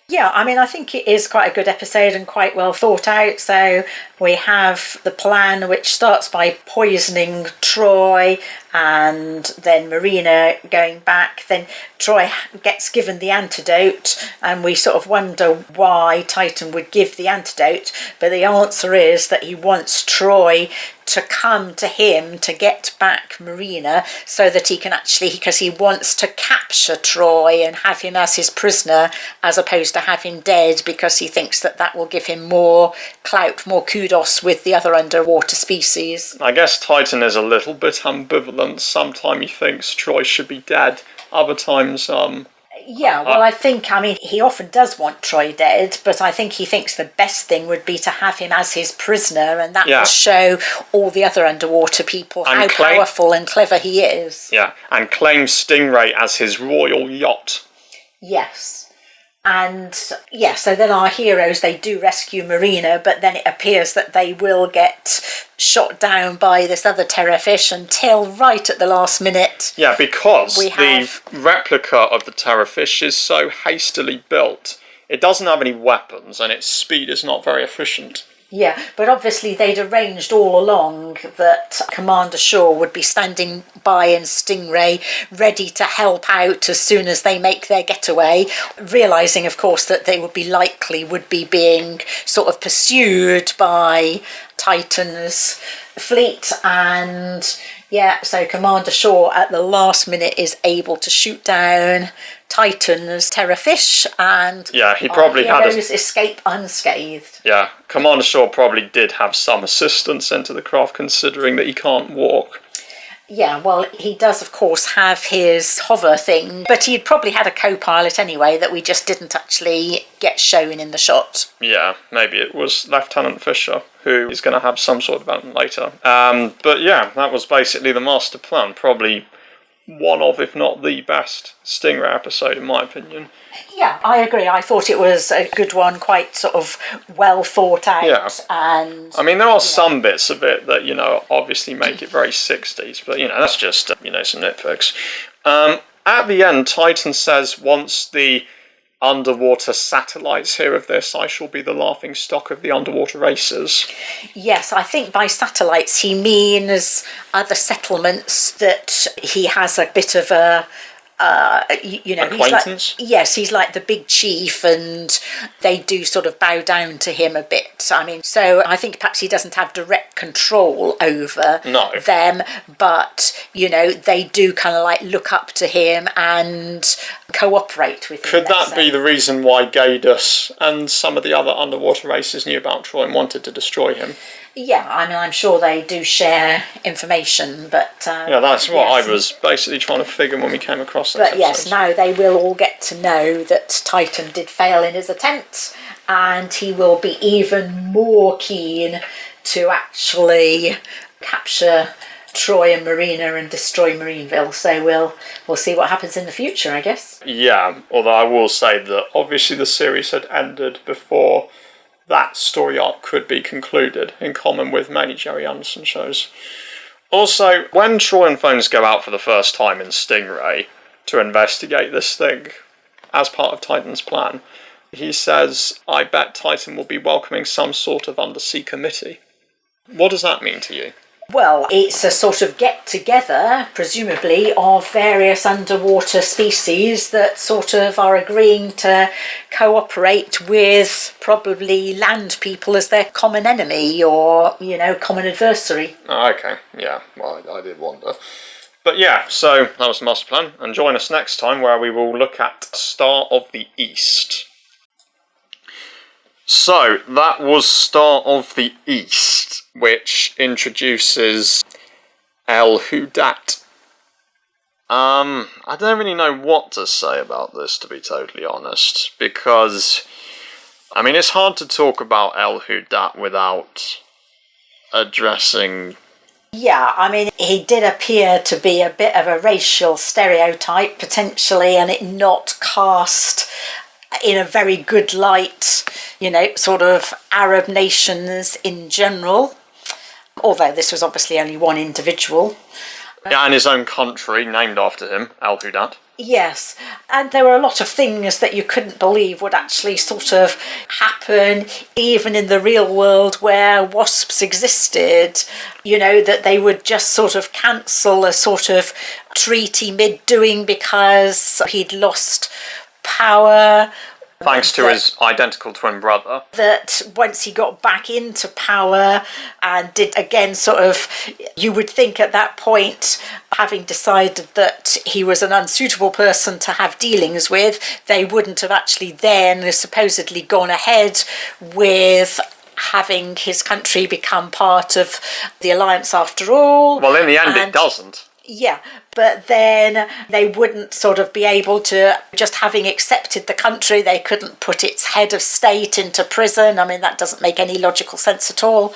Yeah, I mean, I think it is quite a good episode and quite well thought out. So we have the plan, which starts by poisoning Troy and then Marina going back. Then Troy gets given the antidote, and we sort of wonder why Titan would give the antidote. But the answer is that he wants Troy to come to him to get back Marina, so that he can actually, because he wants to capture Troy and have him as his prisoner as opposed to have him dead, because he thinks that that will give him more clout, more kudos with the other underwater species. I guess Titan is a little bit ambivalent. Sometimes he thinks Troy should be dead. Other times, Yeah, well, I mean, he often does want Troy dead, but I think he thinks the best thing would be to have him as his prisoner, and that will show all the other underwater people how powerful and clever he is. Yeah, and claim Stingray as his royal yacht. Yes. And, so then our heroes, they do rescue Marina, but then it appears that they will get shot down by this other terrorfish until right at the last minute. Yeah, because the replica of the terrorfish is so hastily built. It doesn't have any weapons, and its speed is not very efficient. Yeah, but obviously they'd arranged all along that Commander Shaw would be standing by in Stingray, ready to help out as soon as they make their getaway, realising, of course, that they would be being sort of pursued by Titan's fleet. And so Commander Shaw at the last minute is able to shoot down Titan's terrorfish, and he probably had escape unscathed. Yeah, Commander Shaw probably did have some assistance into the craft, considering that he can't walk. Yeah, well, he does, of course, have his hover thing, but he'd probably had a co-pilot anyway that we just didn't actually get shown in the shot. Yeah, maybe it was Lieutenant Fisher, who is going to have some sort of development later. But yeah, that was basically the master plan. Probably one of, if not the best Stingray episode, in my opinion. Yeah, I agree. I thought it was a good one, quite sort of well thought out. Yeah. And I mean, there are some bits of it that, obviously make it very 60s, but, that's just, some nitpicks. At the end, Titan says, once the underwater satellites hear of this, I shall be the laughing stock of the underwater races. Yes, I think by satellites he means other settlements that he has a bit of a acquaintance? He's like the big chief, and they do sort of bow down to him a bit. I mean, so I think perhaps he doesn't have direct control over them, but, they do kind of like look up to him and cooperate with him. Could that be the reason why Gaydus and some of the other underwater races knew about Troy and wanted to destroy him? Yeah, I mean, I'm sure they do share information, but... that's what I was basically trying to figure when we came across this. But yes, now they will all get to know that Titan did fail in his attempts, and he will be even more keen to actually capture Troy and Marina and destroy Marineville. So we'll see what happens in the future, I guess. Yeah, although I will say that obviously the series had ended before that story arc could be concluded, in common with many Gerry Anderson shows. Also, when Troy and Phones go out for the first time in Stingray to investigate this thing as part of Titan's plan, he says, I bet Titan will be welcoming some sort of undersea committee. What does that mean to you? Well, it's a sort of get-together, presumably, of various underwater species that sort of are agreeing to cooperate with probably land people as their common enemy or, common adversary. Oh, okay, yeah, well, I did wonder. But yeah, so that was the master plan, and join us next time where we will look at Star of the East. So, that was Star of the East, which introduces El Hudat. I don't really know what to say about this, to be totally honest, because, I mean, it's hard to talk about El Hudat without addressing... Yeah, I mean, he did appear to be a bit of a racial stereotype, potentially, and it not cast in a very good light, you know, sort of Arab nations in general, although this was obviously only one individual. Yeah, and his own country, named after him, Al-Hudat. Yes, and there were a lot of things that you couldn't believe would actually sort of happen, even in the real world where wasps existed, you know, that they would just sort of cancel a sort of treaty mid-doing because he'd lost power. Thanks to his identical twin brother. That once he got back into power and did again sort of, you would think at that point, having decided that he was an unsuitable person to have dealings with, they wouldn't have actually then supposedly gone ahead with having his country become part of the alliance after all. Well, in the end, it doesn't. Yeah, but then they wouldn't sort of be able to, just having accepted the country, they couldn't put its head of state into prison. I mean, that doesn't make any logical sense at all.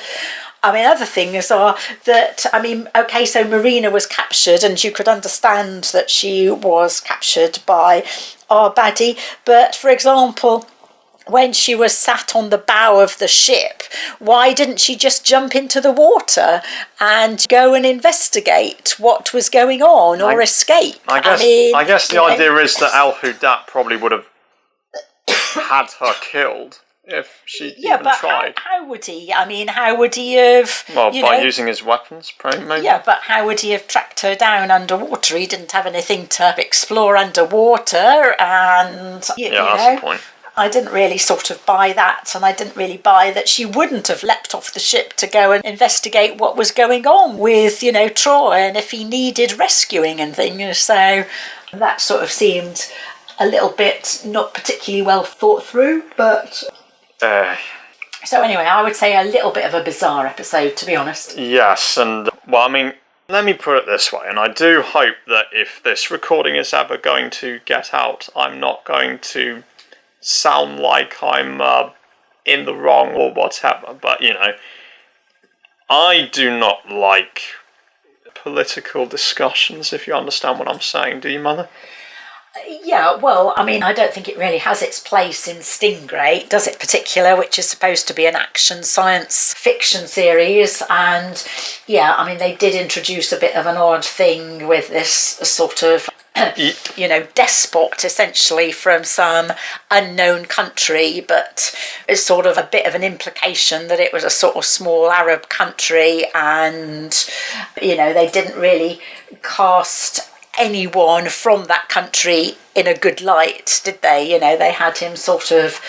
I mean, other things are that, I mean, okay, so Marina was captured and you could understand that she was captured by our baddie, but for example, when she was sat on the bow of the ship, why didn't she just jump into the water and go and investigate what was going on or escape? I guess the idea is that Al-Hudat probably would have had her killed if she even tried. How would he? I mean, how would he have... Well, by using his weapons, maybe? Yeah, but how would he have tracked her down underwater? He didn't have anything to explore underwater, and... You know, that's the point. I didn't really sort of buy that, and I didn't really buy that she wouldn't have leapt off the ship to go and investigate what was going on with, you know, Troy, and if he needed rescuing and things. So that sort of seemed a little bit not particularly well thought through, but... So anyway, I would say a little bit of a bizarre episode, to be honest. Yes, and, well, I mean, let me put it this way, and I do hope that if this recording is ever going to get out, I'm not going to sound like I'm in the wrong or whatever, but, you know, I do not like political discussions, if you understand what I'm saying, do you, Mother? Yeah, well, I mean, I don't think it really has its place in Stingray, does it, particular, which is supposed to be an action science fiction series, and, yeah, I mean, they did introduce a bit of an odd thing with this sort of you know, despot essentially from some unknown country, but it's sort of a bit of an implication that it was a sort of small Arab country, and, you know, they didn't really cast anyone from that country in a good light, did they? You know, they had him sort of,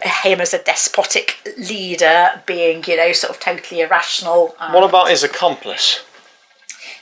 him as a despotic leader being, you know, sort of totally irrational. What about his accomplice?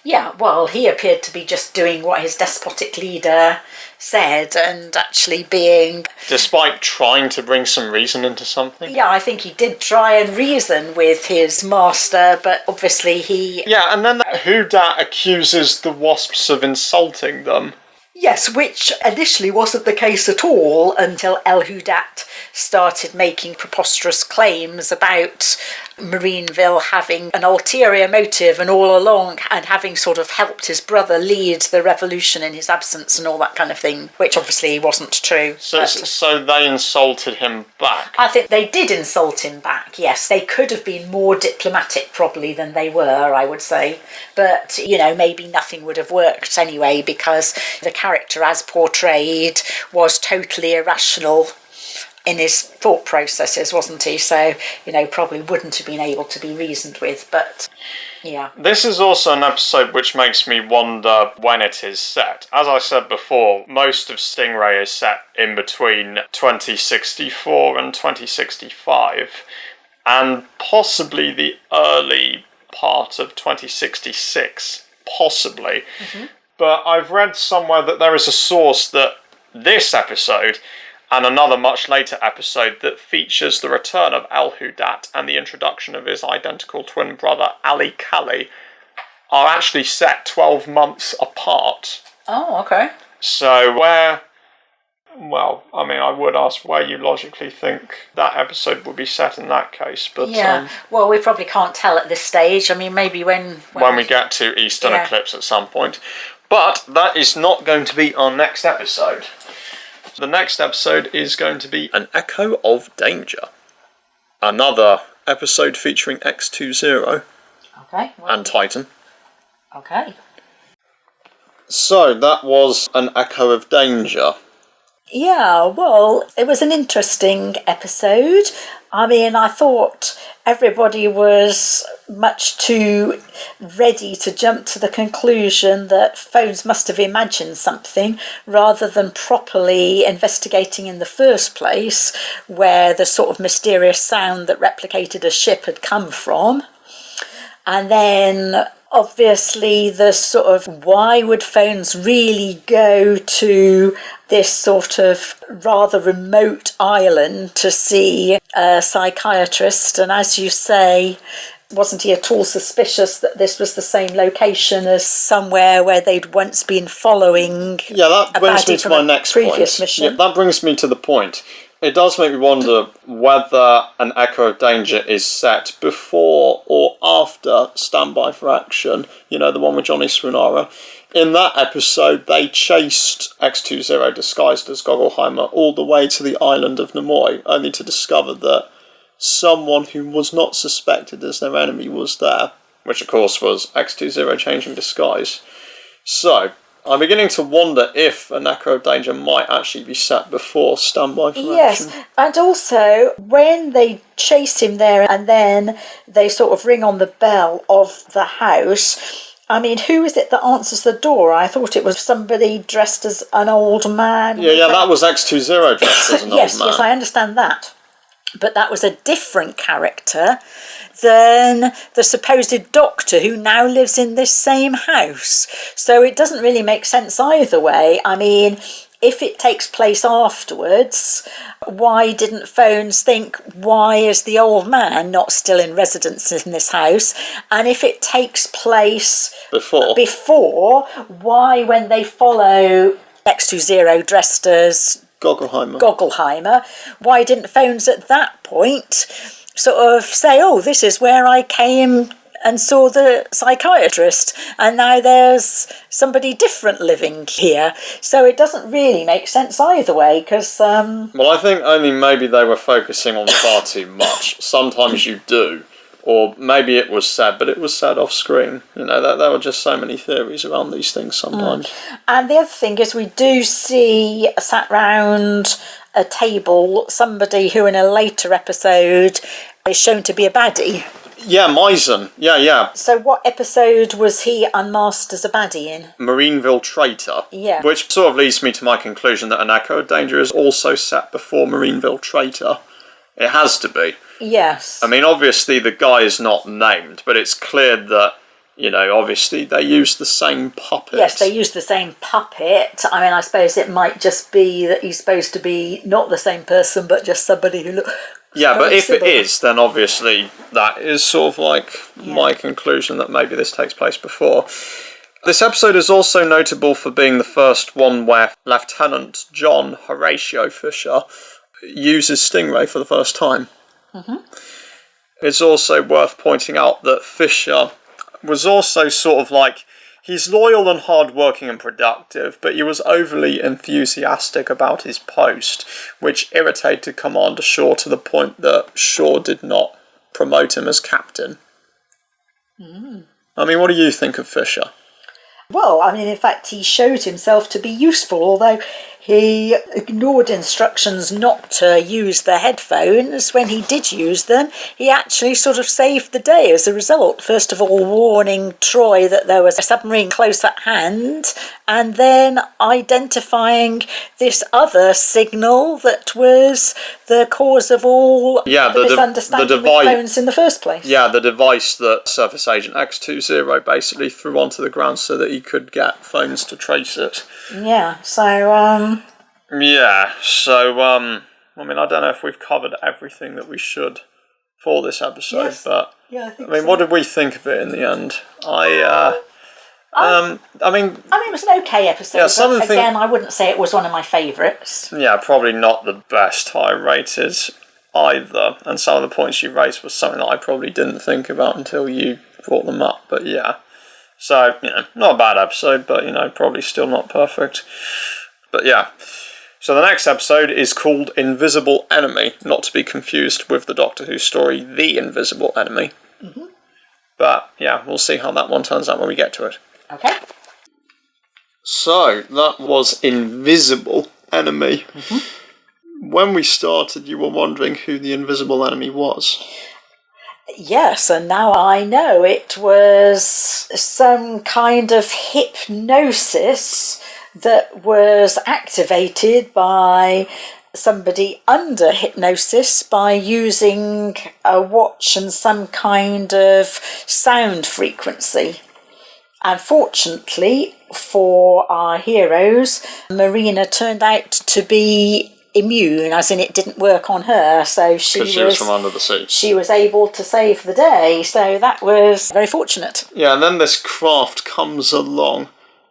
Yeah, well, he appeared to be just doing what his despotic leader said and actually being... Despite trying to bring some reason into something? Yeah, I think he did try and reason with his master, but obviously he... Yeah, and then Hudat accuses the wasps of insulting them. Yes, which initially wasn't the case at all until El-Hudat started making preposterous claims about Marineville having an ulterior motive and all along, and having sort of helped his brother lead the revolution in his absence and all that kind of thing, which obviously wasn't true. So they insulted him back? I think they did insult him back, yes. They could have been more diplomatic probably than they were, I would say. But, you know, maybe nothing would have worked anyway, because the character as portrayed was totally irrational in his thought processes, wasn't he? So, you know, probably wouldn't have been able to be reasoned with, but yeah. This is also an episode which makes me wonder when it is set. As I said before, most of Stingray is set in between 2064 and 2065, and possibly the early part of 2066, possibly. Mm-hmm. But I've read somewhere that there is a source that this episode and another much later episode that features the return of Al-Hudat and the introduction of his identical twin brother Ali Kali are actually set 12 months apart. Oh, okay. So well, I mean, I would ask where you logically think that episode would be set in that case, but... Yeah, well, we probably can't tell at this stage. I mean, maybe when we get to Eastern Eclipse at some point. But that is not going to be our next episode. The next episode is going to be An Echo of Danger. Another episode featuring X20 Okay. and Titan. Okay. So, that was An Echo of Danger. Yeah, well, it was an interesting episode. I mean, I thought everybody was much too ready to jump to the conclusion that phones must have imagined something rather than properly investigating in the first place where the sort of mysterious sound that replicated a ship had come from. And then obviously the sort of why would phones really go to this sort of rather remote island to see a psychiatrist, and as you say, wasn't he at all suspicious that this was the same location as somewhere where they'd once been following? Yeah, that brings me to my next previous point. mission. Yeah, that brings me to the point. It does make me wonder whether An Echo of Danger is set before or after Standby for Action, you know, the one with Johnny Swinara. In that episode, they chased X20 disguised as Goggleheimer all the way to the island of Nimoy, only to discover that someone who was not suspected as their enemy was there, which of course was X20 changing disguise. So, I'm beginning to wonder if An Echo of Danger might actually be set before Standby for Action. Yes, and also when they chase him there and then they sort of ring on the bell of the house, I mean, who is it that answers the door? I thought it was somebody dressed as an old man. Yeah, that was X20 dressed as an old man. Yes, I understand that. But that was a different character than the supposed doctor who now lives in this same house. So it doesn't really make sense either way. I mean, if it takes place afterwards, why didn't phones think, why is the old man not still in residence in this house? And if it takes place before, why, when they follow X20 dressed as Goggleheimer, why didn't phones at that point sort of say, oh, this is where I came and saw the psychiatrist, and now there's somebody different living here. So it doesn't really make sense either way, because... Well, I think only maybe they were focusing on far too much. Sometimes you do. Or maybe it was said, but it was said off screen. You know, there were just so many theories around these things sometimes. And the other thing is we do see sat round a table somebody who in a later episode is shown to be a baddie. Yeah, Misen. Yeah. So what episode was he unmasked as a baddie in? Marineville Traitor. Yeah. Which sort of leads me to my conclusion that An Echo of Danger is also set before Marineville Traitor. It has to be. Yes. I mean, obviously the guy is not named, but it's clear that, you know, obviously they use the same puppet. Yes, they use the same puppet. I mean, I suppose it might just be that he's supposed to be not the same person, but just somebody who looks... Yeah, but if it is, then obviously that is sort of like my conclusion that maybe this takes place before. This episode is also notable for being the first one where Lieutenant John Horatio Fisher uses Stingray for the first time. Mm-hmm. It's also worth pointing out that Fisher was also sort of like, he's loyal and hard-working and productive, but he was overly enthusiastic about his post, which irritated Commander Shaw to the point that Shaw did not promote him as captain. Mm. I mean, what do you think of Fisher? Well, I mean, in fact, he showed himself to be useful, although he ignored instructions not to use the headphones. When he did use them, he actually sort of saved the day as a result. First of all, warning Troy that there was a submarine close at hand, and then identifying this other signal that was the cause of all the misunderstanding with phones in the first place. Yeah, the device that Surface Agent X20 basically threw onto the ground so that he could get phones to trace it. Yeah, so, I mean, I don't know if we've covered everything that we should for this episode, but I mean, what did we think of it in the end? I mean, it was an okay episode, but again, I wouldn't say it was one of my favourites. Yeah, probably not the best high rated either, and some of the points you raised was something that I probably didn't think about until you brought them up, but yeah. So, you know, not a bad episode, but, you know, probably still not perfect. But yeah. So the next episode is called Invisible Enemy, not to be confused with the Doctor Who story, The Invisible Enemy. Mm-hmm. But, yeah, we'll see how that one turns out when we get to it. Okay. So, that was Invisible Enemy. Mm-hmm. When we started, you were wondering who the Invisible Enemy was. Yes, and now I know it was some kind of hypnosis that was activated by somebody under hypnosis by using a watch and some kind of sound frequency. And fortunately for our heroes, Marina turned out to be immune, as in it didn't work on her, so she was from under the sea. She was able to save the day, so that was very fortunate. Yeah, and then this craft comes along.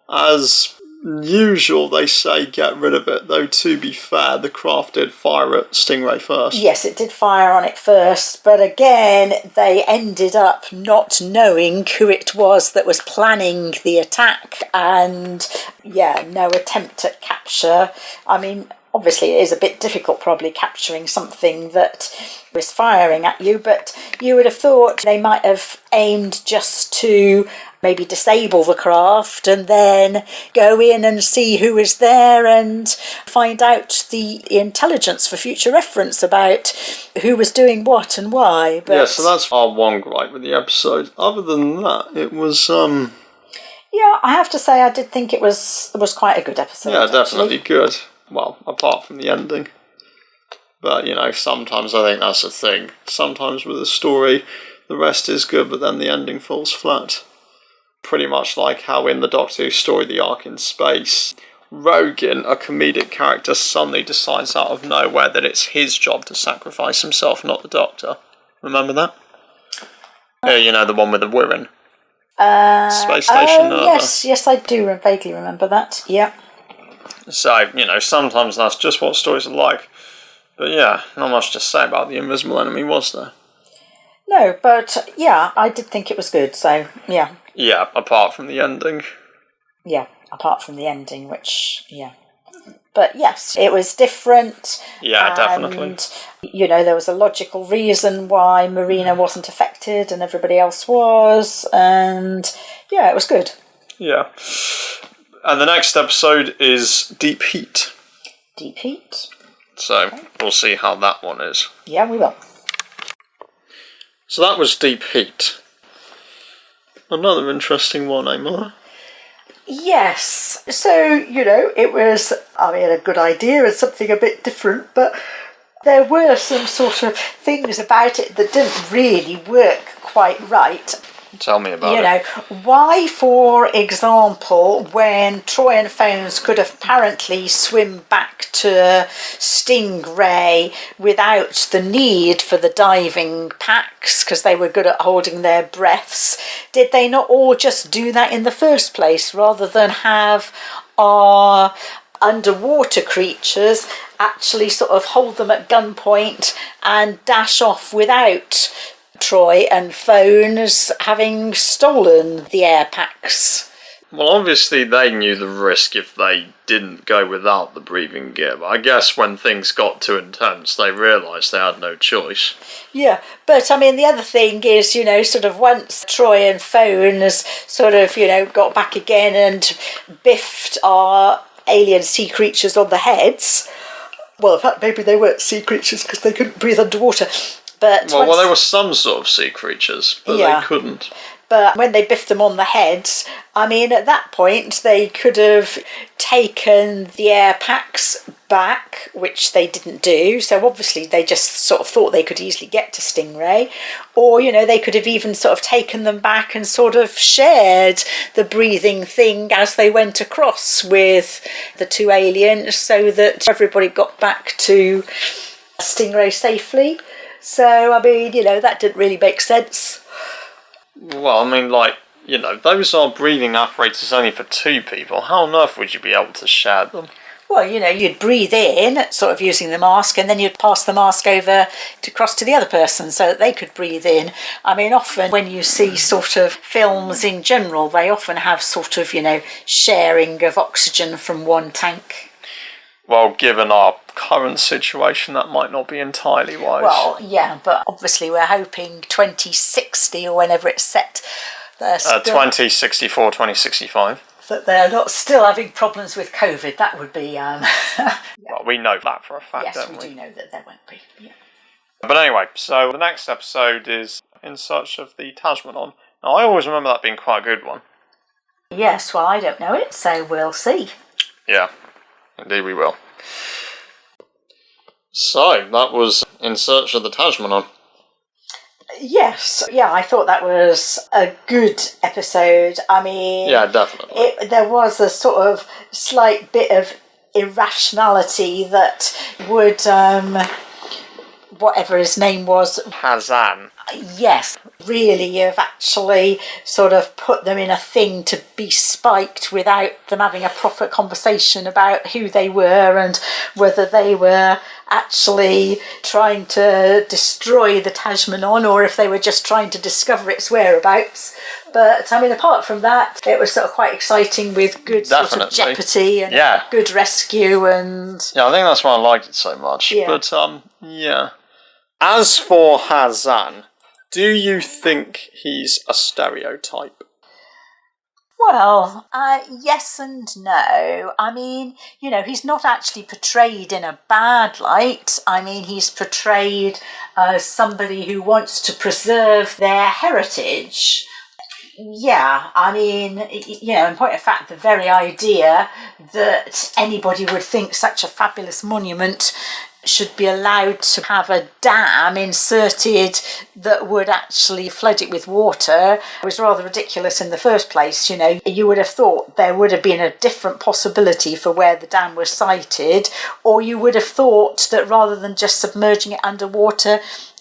As usual, they say get rid of it, though to be fair, the craft did fire at Stingray first. Yes, it did fire on it first, but again, they ended up not knowing who it was that was planning the attack, and yeah, no attempt at capture. I mean, obviously it is a bit difficult probably capturing something that was firing at you, but you would have thought they might have aimed just to maybe disable the craft and then go in and see who is there and find out the intelligence for future reference about who was doing what and why. But yeah, so that's our one gripe with the episode. Other than that, it was yeah, I have to say I did think it was quite a good episode. Yeah, definitely good. Well, apart from the ending. But, you know, sometimes I think that's the thing. Sometimes with a story, the rest is good, but then the ending falls flat. Pretty much like how in the Doctor Who story, The Ark in Space, Rogan, a comedic character, suddenly decides out of nowhere that it's his job to sacrifice himself, not the Doctor. Remember that? Yeah, you know, the one with the Wirren. Space Station Nerva. Yes, I do vaguely remember that, yeah. So, you know, sometimes that's just what stories are like. But yeah, not much to say about the Invisible Enemy, was there? No, but yeah, I did think it was good, so yeah. Yeah, apart from the ending. Yeah, apart from the ending, which, yeah. But yes, it was different. Yeah, definitely. You know, there was a logical reason why Marina wasn't affected and everybody else was, and yeah, it was good. Yeah. And the next episode is Deep Heat. Deep Heat. So, we'll see how that one is. Yeah, we will. So that was Deep Heat. Another interesting one, eh, Mother? Yes. So, you know, it was, I mean, a good idea and something a bit different, but there were some sort of things about it that didn't really work quite right. Tell me about it. You know, why, for example, when Troy and Phones could apparently swim back to Stingray without the need for the diving packs because they were good at holding their breaths, did they not all just do that in the first place rather than have our underwater creatures actually sort of hold them at gunpoint and dash off without Troy and Phones having stolen the air packs? Well, obviously they knew the risk if they didn't go without the breathing gear, but I guess when things got too intense, they realised they had no choice. Yeah, but I mean, the other thing is, you know, sort of once Troy and Phones sort of, you know, got back again and biffed our alien sea creatures on the heads. Well, in fact, maybe they weren't sea creatures because they couldn't breathe underwater. But well, they were some sort of sea creatures, but they couldn't. But when they biffed them on the heads, I mean, at that point, they could have taken the air packs back, which they didn't do. So obviously they just sort of thought they could easily get to Stingray. Or, you know, they could have even sort of taken them back and sort of shared the breathing thing as they went across with the two aliens so that everybody got back to Stingray safely. So, I mean, you know, that didn't really make sense. Well, I mean, like, you know, those are breathing apparatus only for two people. How on earth would you be able to share them? Well, you know, you'd breathe in, sort of using the mask, and then you'd pass the mask over to cross to the other person so that they could breathe in. I mean, often when you see sort of films in general, they often have sort of, you know, sharing of oxygen from one tank. Well, given our current situation, that might not be entirely wise. Well, yeah, but obviously we're hoping 2060 or whenever it's set. 2064, 2065. That they're not still having problems with COVID. That would be... Well, we know that for a fact, yes, don't we? do know that there won't be. Yeah. But anyway, so the next episode is In Search of the Tajmanon. Now, I always remember that being quite a good one. Yes, well, I don't know it, so we'll see. Yeah, indeed we will. So, that was In Search of the Tajmanon. Yes, yeah, I thought that was a good episode. I mean... Yeah, definitely. There was a sort of slight bit of irrationality that would... whatever his name was... Hazan. Yes, really have actually sort of put them in a thing to be spiked without them having a proper conversation about who they were and whether they were actually trying to destroy the Tajmanon or if they were just trying to discover its whereabouts. But, I mean, apart from that, it was sort of quite exciting with good sort of jeopardy and good rescue and... Yeah, I think that's why I liked it so much. Yeah. But, yeah. As for Hazan, do you think he's a stereotype? Well, yes and no. I mean, you know, he's not actually portrayed in a bad light. I mean, he's portrayed as somebody who wants to preserve their heritage. Yeah, I mean, you know, in point of fact, the very idea that anybody would think such a fabulous monument should be allowed to have a dam inserted that would actually flood it with water was rather ridiculous in the first place. You know, you would have thought there would have been a different possibility for where the dam was sited, or you would have thought that rather than just submerging it underwater,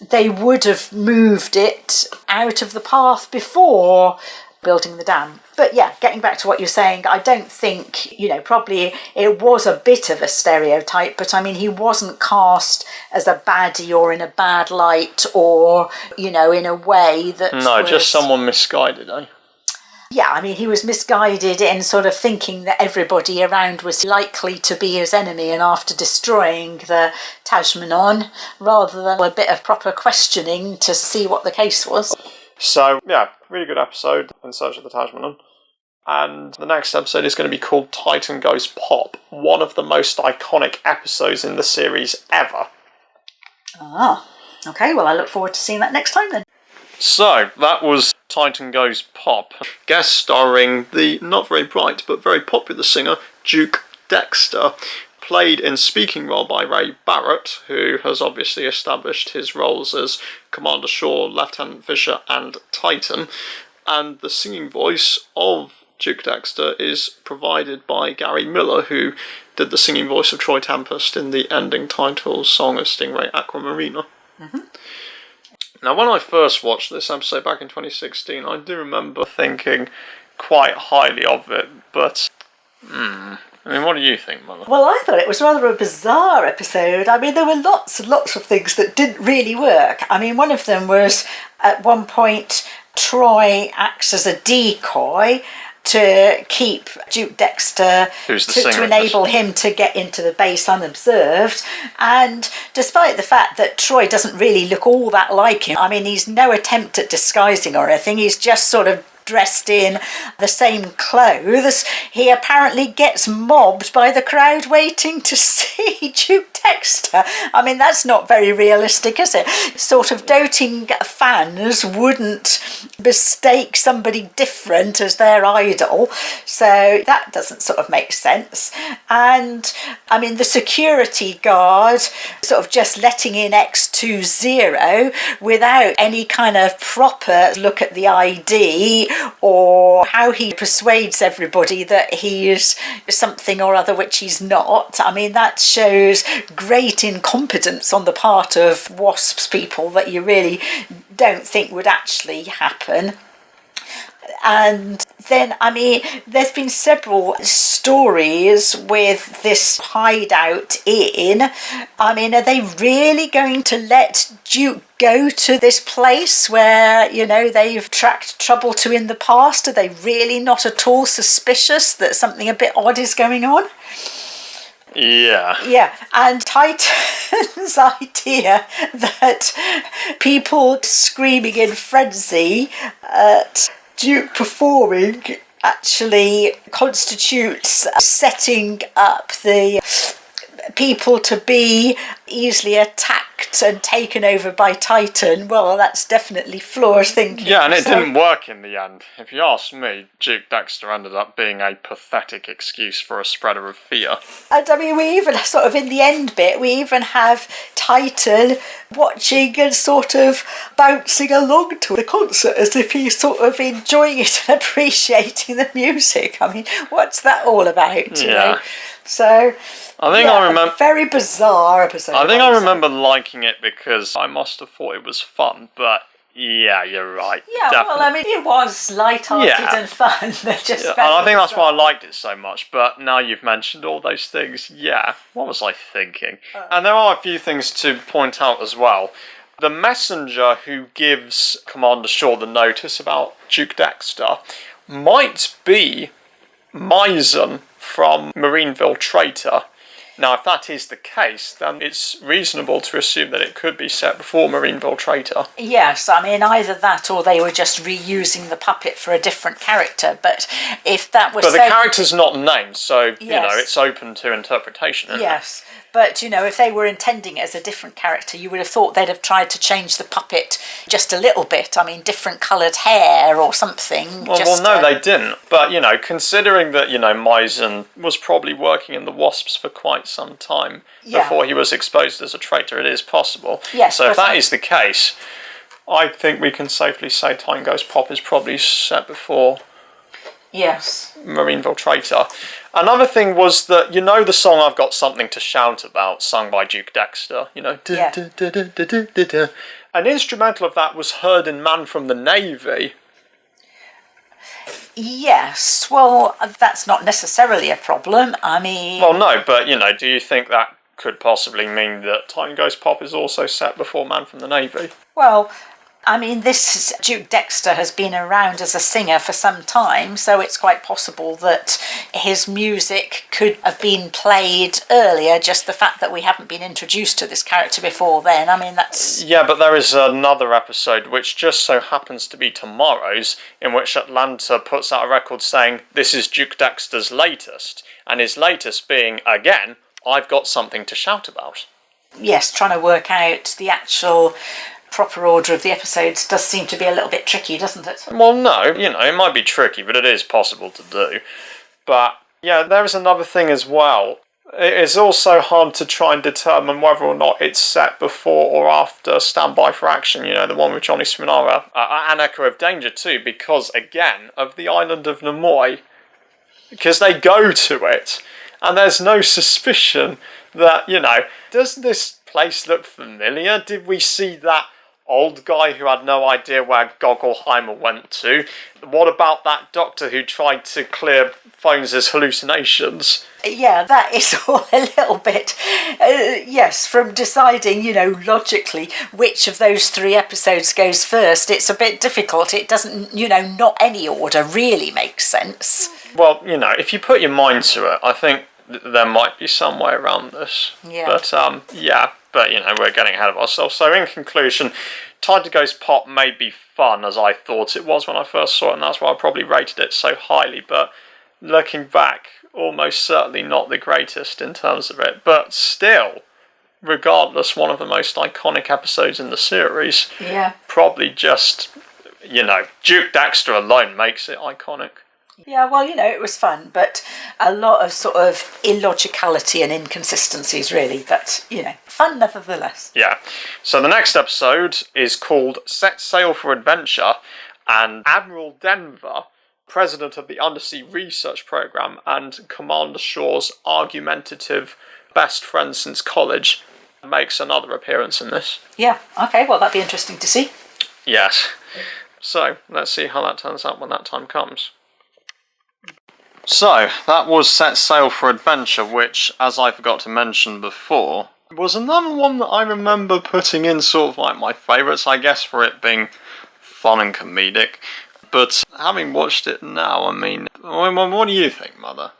they would have moved it out of the path before building the dam. But yeah, getting back to what you're saying, I don't think, you know, probably it was a bit of a stereotype, but I mean, he wasn't cast as a baddie or in a bad light or, you know, in a way that No, just someone misguided, eh? Yeah, I mean, he was misguided in sort of thinking that everybody around was likely to be his enemy, and after destroying the Tajmanon, rather than a bit of proper questioning to see what the case was. So, yeah, really good episode, In Search of the Tajmanon. And the next episode is going to be called Titan Goes Pop, one of the most iconic episodes in the series ever. Ah, okay, well, I look forward to seeing that next time then. So, that was Titan Goes Pop, guest starring the not very bright but very popular singer Duke Dexter, played in speaking role by Ray Barrett, who has obviously established his roles as Commander Shaw, Lieutenant Fisher and Titan, and the singing voice of Duke Dexter is provided by Gary Miller, who did the singing voice of Troy Tempest in the ending title song of Stingray, Aquamarina. Mm-hmm. Now, when I first watched this episode back in 2016, I do remember thinking quite highly of it, but... I mean, what do you think, Mother? Well, I thought it was rather a bizarre episode. I mean, there were lots and lots of things that didn't really work. I mean, one of them was, at one point, Troy acts as a decoy to keep Duke Dexter, to enable him to get into the base unobserved. And despite the fact that Troy doesn't really look all that like him, I mean, he's no attempt at disguising or anything, he's just sort of dressed in the same clothes, he apparently gets mobbed by the crowd waiting to see Duke Dexter. I mean, that's not very realistic, is it? Sort of doting fans wouldn't mistake somebody different as their idol, so that doesn't sort of make sense. And I mean, the security guard sort of just letting in X20 without any kind of proper look at the ID or how he persuades everybody that he is something or other which he's not. I mean, that shows great incompetence on the part of WASP's people that you really don't think would actually happen. And then, I mean, there's been several stories with this hideout inn. I mean, are they really going to let Duke go to this place where, you know, they've tracked trouble to in the past? Are they really not at all suspicious that something a bit odd is going on? Yeah. Yeah, and Titan's idea that people screaming in frenzy at Duke performing actually constitutes setting up the people to be easily attacked and taken over by Titan. Well, that's definitely flawed thinking. Yeah, and it didn't work in the end. If you ask me, Duke Dexter ended up being a pathetic excuse for a spreader of fear. And I mean, we even sort of in the end bit, we even have Titan watching and sort of bouncing along to the concert as if he's sort of enjoying it and appreciating the music. I mean, what's that all about? You know? So I think I remember very bizarre episode. I think I remember liking it because I must have thought it was fun, but yeah, you're right. Yeah, definitely. well, I mean, it was light-hearted and fun. Just and I think that's why I liked it so much. But now you've mentioned all those things, yeah, what was I thinking? And there are a few things to point out as well. The messenger who gives Commander Shaw the notice about Duke Dexter might be Misen from Marineville Traitor. Now, if that is the case, then it's reasonable to assume that it could be set before Marineville Traitor. Yes, I mean, either that or they were just reusing the puppet for a different character. But if that was... But the character's not named, so, yes. You know, it's open to interpretation, isn't yes. But, you know, if they were intending it as a different character, you would have thought they'd have tried to change the puppet just a little bit. I mean, different coloured hair or something. Well, no, they didn't. But, you know, considering that, you know, Misen was probably working in the Wasps for quite some time before he was exposed as a traitor, it is possible. Yes, so if that is the case, I think we can safely say Time Goes Pop is probably set before... Yes. Marineville Traitor. Another thing was that, you know, the song I've Got Something to Shout About, sung by Duke Dexter, you know. An instrumental of that was heard in Man from the Navy. Yes, well, that's not necessarily a problem. I mean... Well, no, but, you know, do you think that could possibly mean that Time Goes Pop is also set before Man from the Navy? Well... I mean, this Duke Dexter has been around as a singer for some time, so it's quite possible that his music could have been played earlier, just the fact that we haven't been introduced to this character before then. I mean, that's... Yeah, but there is another episode, which just so happens to be tomorrow's, in which Atlanta puts out a record saying, this is Duke Dexter's latest, and his latest being, again, I've Got Something to Shout About. Yes, trying to work out the actual... proper order of the episodes does seem to be a little bit tricky, doesn't it? Well, no, you know, it might be tricky, but it is possible to do. But, yeah, there is another thing as well. It is also hard to try and determine whether or not it's set before or after Stand By for Action, you know, the one with Johnny Spinara, and Echo of Danger too, because, again, of the island of Nimoy, because they go to it, and there's no suspicion that, you know, does this place look familiar? Did we see that old guy who had no idea where Goggleheimer went to? What about that doctor who tried to clear Phones' hallucinations? Yeah, that is all a little bit, yes, from deciding, you know, logically which of those 3 episodes goes first, it's a bit difficult. It doesn't, you know, not any order really makes sense. Well, you know, if you put your mind to it, I think there might be some way around this. Yeah. But, you know, we're getting ahead of ourselves. So, in conclusion, Time Goes Pop may be fun, as I thought it was when I first saw it, and that's why I probably rated it so highly, but looking back, almost certainly not the greatest in terms of it. But still, regardless, one of the most iconic episodes in the series. Yeah. Probably just, you know, Duke Dexter alone makes it iconic. Yeah, well, you know, it was fun, but a lot of sort of illogicality and inconsistencies, really, but, you know, fun nevertheless. Yeah. So the next episode is called Set Sail for Adventure, and Admiral Denver, president of the Undersea Research Program and Commander Shaw's argumentative best friend since college, makes another appearance in this. Yeah, okay, well, that'd be interesting to see. Yes. So, let's see how that turns out when that time comes. So, that was Set Sail for Adventure, which, as I forgot to mention before, was another one that I remember putting in sort of like my favourites, I guess, for it being fun and comedic. But having watched it now, I mean, what do you think, Mother?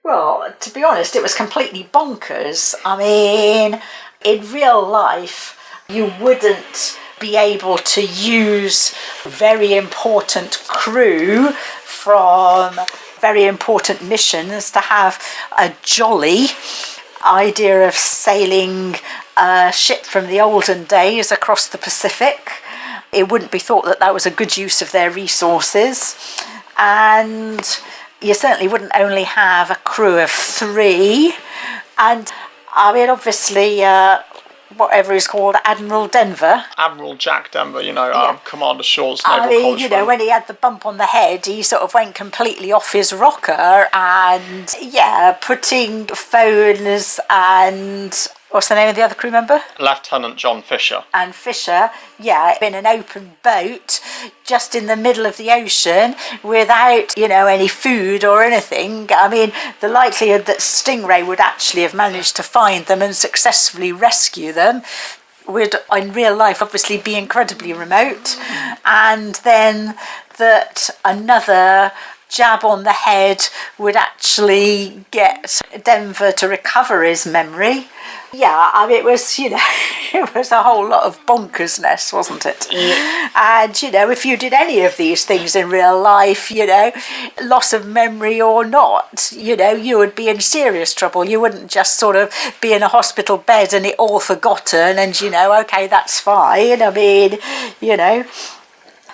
Well, to be honest, it was completely bonkers. I mean, in real life, you wouldn't be able to use very important crew from very important missions to have a jolly idea of sailing a ship from the olden days across the Pacific. It wouldn't be thought that that was a good use of their resources. And you certainly wouldn't only have a crew of 3. And I mean, obviously, whatever he's called, Admiral Denver. Admiral Jack Denver, Commander Shaw's I naval mean, when he had the bump on the head, he sort of went completely off his rocker and, putting phones and... What's the name of the other crew member? Lieutenant John Fisher. And Fisher, in an open boat, just in the middle of the ocean, without, any food or anything. I mean, the likelihood that Stingray would actually have managed to find them and successfully rescue them would, in real life, obviously be incredibly remote. And then that another jab on the head would actually get Denver to recover his memory. Yeah, I mean, it was, it was a whole lot of bonkersness, wasn't it? Yeah. And, if you did any of these things in real life, loss of memory or not, you would be in serious trouble. You wouldn't just sort of be in a hospital bed and it all forgotten and, okay, that's fine. I mean,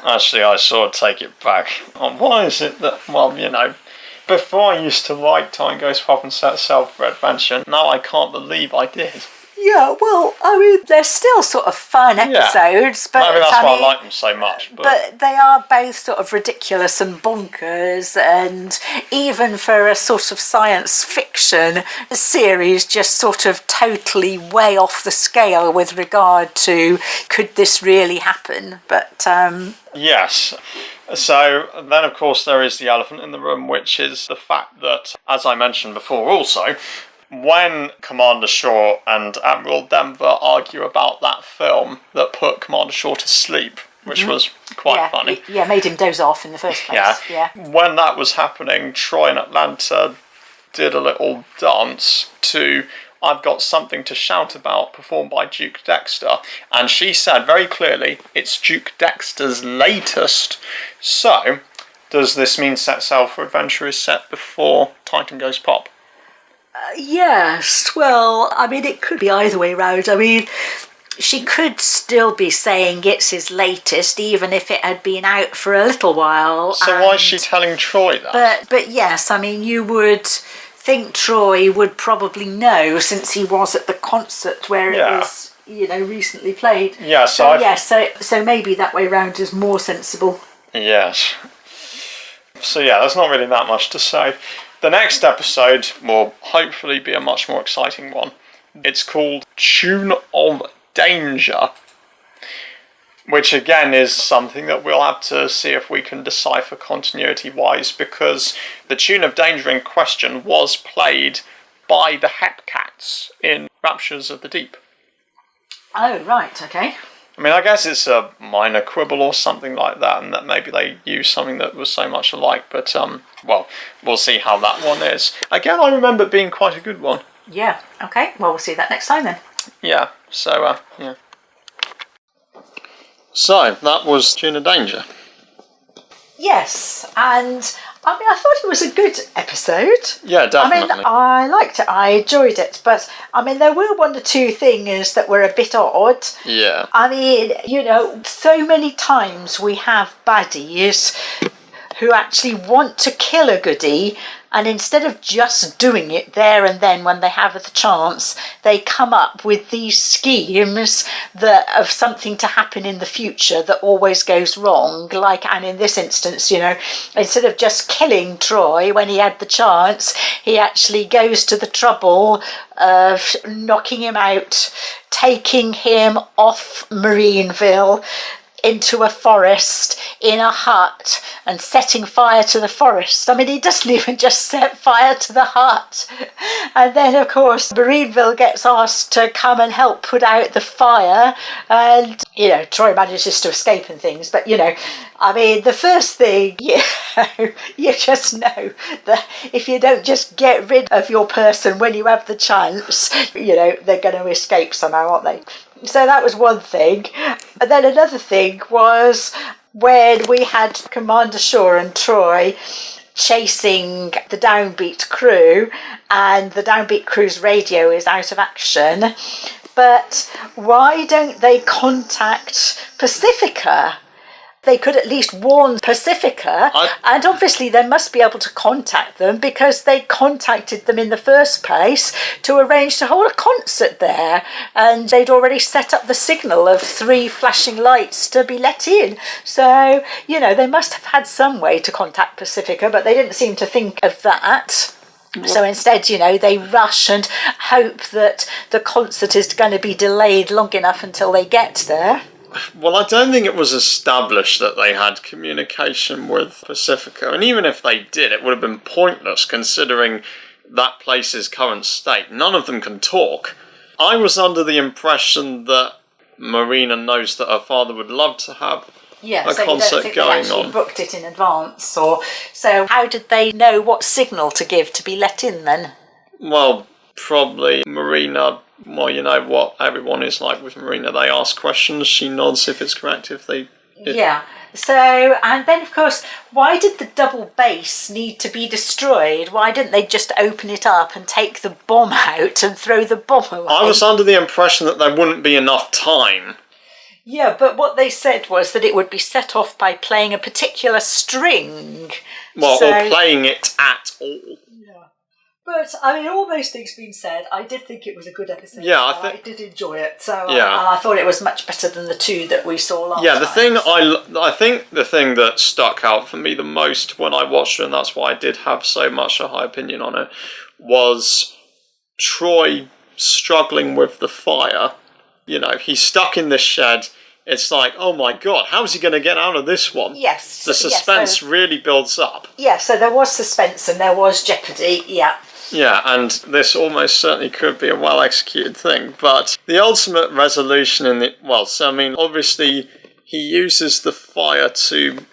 Actually, I sort of take it back. Why is it that, before I used to like Time Goes Pop and Set Sail for Adventure, now I can't believe I did. Yeah, well, I mean, they're still sort of fun episodes, but maybe that's why I like them so much. But they are both sort of ridiculous and bonkers, and even for a sort of science fiction series, just sort of totally way off the scale with regard to could this really happen? But yes. So then, of course, there is the elephant in the room, which is the fact that, as I mentioned before, also. When Commander Shaw and Admiral Denver argue about that film that put Commander Shaw to sleep, which was quite funny. Made him doze off in the first place. Yeah. When that was happening, Troy and Atlanta did a little dance to I've Got Something to Shout About, performed by Duke Dexter. And she said very clearly, it's Duke Dexter's latest. So, does this mean Set Sail for Adventure is set before Titan Goes Pop? Yes, well, I mean, it could be either way round. I mean, she could still be saying it's his latest, even if it had been out for a little while. So why is she telling Troy that? But yes, I mean, you would think Troy would probably know, since he was at the concert where it was, recently played. Yeah, so maybe that way round is more sensible. Yes. So there's not really that much to say. The next episode will hopefully be a much more exciting one. It's called Tune of Danger, which again is something that we'll have to see if we can decipher continuity-wise, because the Tune of Danger in question was played by the Hepcats in Raptures of the Deep. Oh, right, okay. I mean, I guess it's a minor quibble or something like that, and that maybe they used something that was so much alike, but, we'll see how that one is. Again, I remember it being quite a good one. Yeah, okay, well, we'll see that next time then. Yeah, so, So, that was Tune of Danger. Yes, and I mean, I thought it was a good episode. Yeah, definitely. I mean, I liked it, I enjoyed it, but I mean, there were one or two things that were a bit odd. Yeah. I mean, so many times we have baddies who actually want to kill a goodie, and instead of just doing it there and then when they have the chance, they come up with these schemes of something to happen in the future that always goes wrong. And in this instance, instead of just killing Troy when he had the chance, he actually goes to the trouble of knocking him out, taking him off Marineville into a forest in a hut and setting fire to the forest. I mean, he doesn't even just set fire to the hut. And then, of course, Marineville gets asked to come and help put out the fire, and Troy manages to escape and things. But, I mean, the first thing, you just know that if you don't just get rid of your person when you have the chance, they're going to escape somehow, aren't they? So that was one thing. And then another thing was when we had Commander Shaw and Troy chasing the downbeat crew, and the downbeat crew's radio is out of action. But why don't they contact Pacifica? They could at least warn Pacifica, and obviously they must be able to contact them because they contacted them in the first place to arrange to hold a concert there, and they'd already set up the signal of 3 flashing lights to be let in. So, they must have had some way to contact Pacifica, but they didn't seem to think of that. So instead, they rush and hope that the concert is going to be delayed long enough until they get there. Well, I don't think it was established that they had communication with Pacifica, and even if they did, it would have been pointless considering that place's current state. None of them can talk. I was under the impression that Marina knows that her father would love to have a so concert you don't think going they actually on. Booked it in advance, so how did they know what signal to give to be let in then? Well, probably Marina. Well, you know what everyone is like with Marina. They ask questions, she nods if it's correct. Yeah. So, and then of course, why did the double base need to be destroyed? Why didn't they just open it up and take the bomb out and throw the bomb away? I was under the impression that there wouldn't be enough time. Yeah, but what they said was that it would be set off by playing a particular string. Or playing it at all. Yeah. But, I mean, all those things being said, I did think it was a good episode. Yeah, I did enjoy it. So I thought it was much better than the 2 that we saw last time. Yeah, I think the thing that stuck out for me the most when I watched it, and that's why I did have so much a high opinion on it, was Troy struggling with the fire. He's stuck in this shed. It's like, oh my god, how's he going to get out of this one? Yes. The suspense really builds up. Yeah, so there was suspense and there was jeopardy, yeah. Yeah, and this almost certainly could be a well-executed thing, but the ultimate resolution obviously he uses the fire to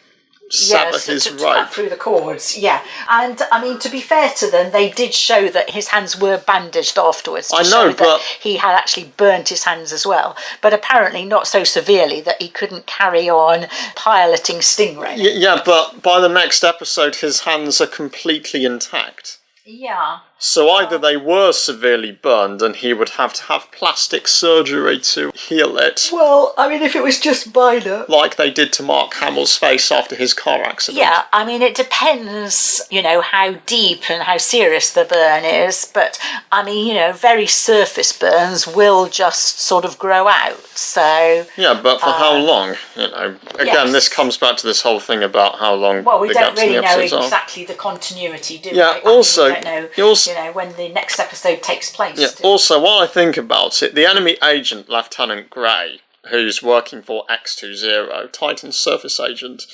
sever his rope. Cut through the cords, yeah. And, I mean, to be fair to them, they did show that his hands were bandaged afterwards to show that he had actually burnt his hands as well. But apparently not so severely that he couldn't carry on piloting Stingray. Yeah, but by the next episode, his hands are completely intact. Yeah. So either they were severely burned and he would have to have plastic surgery to heal it. Well, I mean, if it was just minor. Like they did to Mark Hamill's face after his car accident. Yeah, I mean, it depends, how deep and how serious the burn is. But, I mean, very surface burns will just sort of grow out, so... Yeah, but for how long? Again, this comes back to this whole thing about how long we don't really know exactly the continuity, do we? Yeah, also... we don't know, when the next episode takes place. Yeah, also, while I think about it, the enemy agent, Lieutenant Gray, who's working for X-20, Titan's surface agent,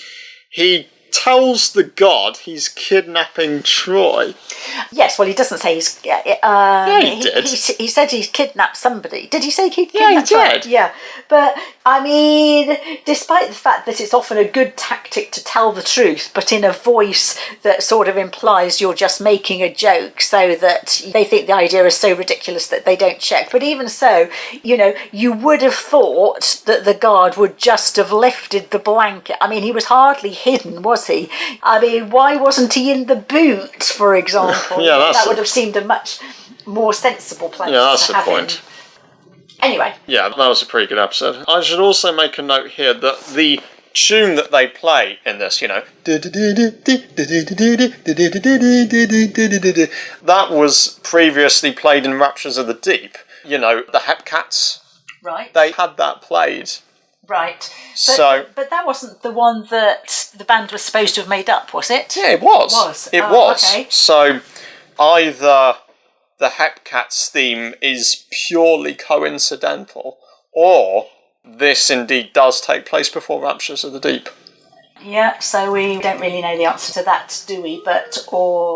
he tells the god he's kidnapping Troy. Yes, well, he doesn't say he's... he did. He said he's kidnapped somebody. Did he say he'd kidnapped he did. somebody? Yeah, but, I mean, despite the fact that it's often a good tactic to tell the truth, but in a voice that sort of implies you're just making a joke so that they think the idea is so ridiculous that they don't check. But even so, you would have thought that the guard would just have lifted the blanket. I mean, he was hardly hidden, was he? I mean, why wasn't he in the boot, for example? That would have seemed a much more sensible place. Yeah, that's the point. Him. Anyway. Yeah, that was a pretty good episode. I should also make a note here that the tune that they play in this, that was previously played in Raptures of the Deep. The Hepcats. Right. They had that played. Right. But that wasn't the one that the band was supposed to have made up, was it? Yeah, it was. It was. Okay. So either the Hepcats theme is purely coincidental, or this indeed does take place before Raptures of the Deep. Yeah, so we don't really know the answer to that, do we?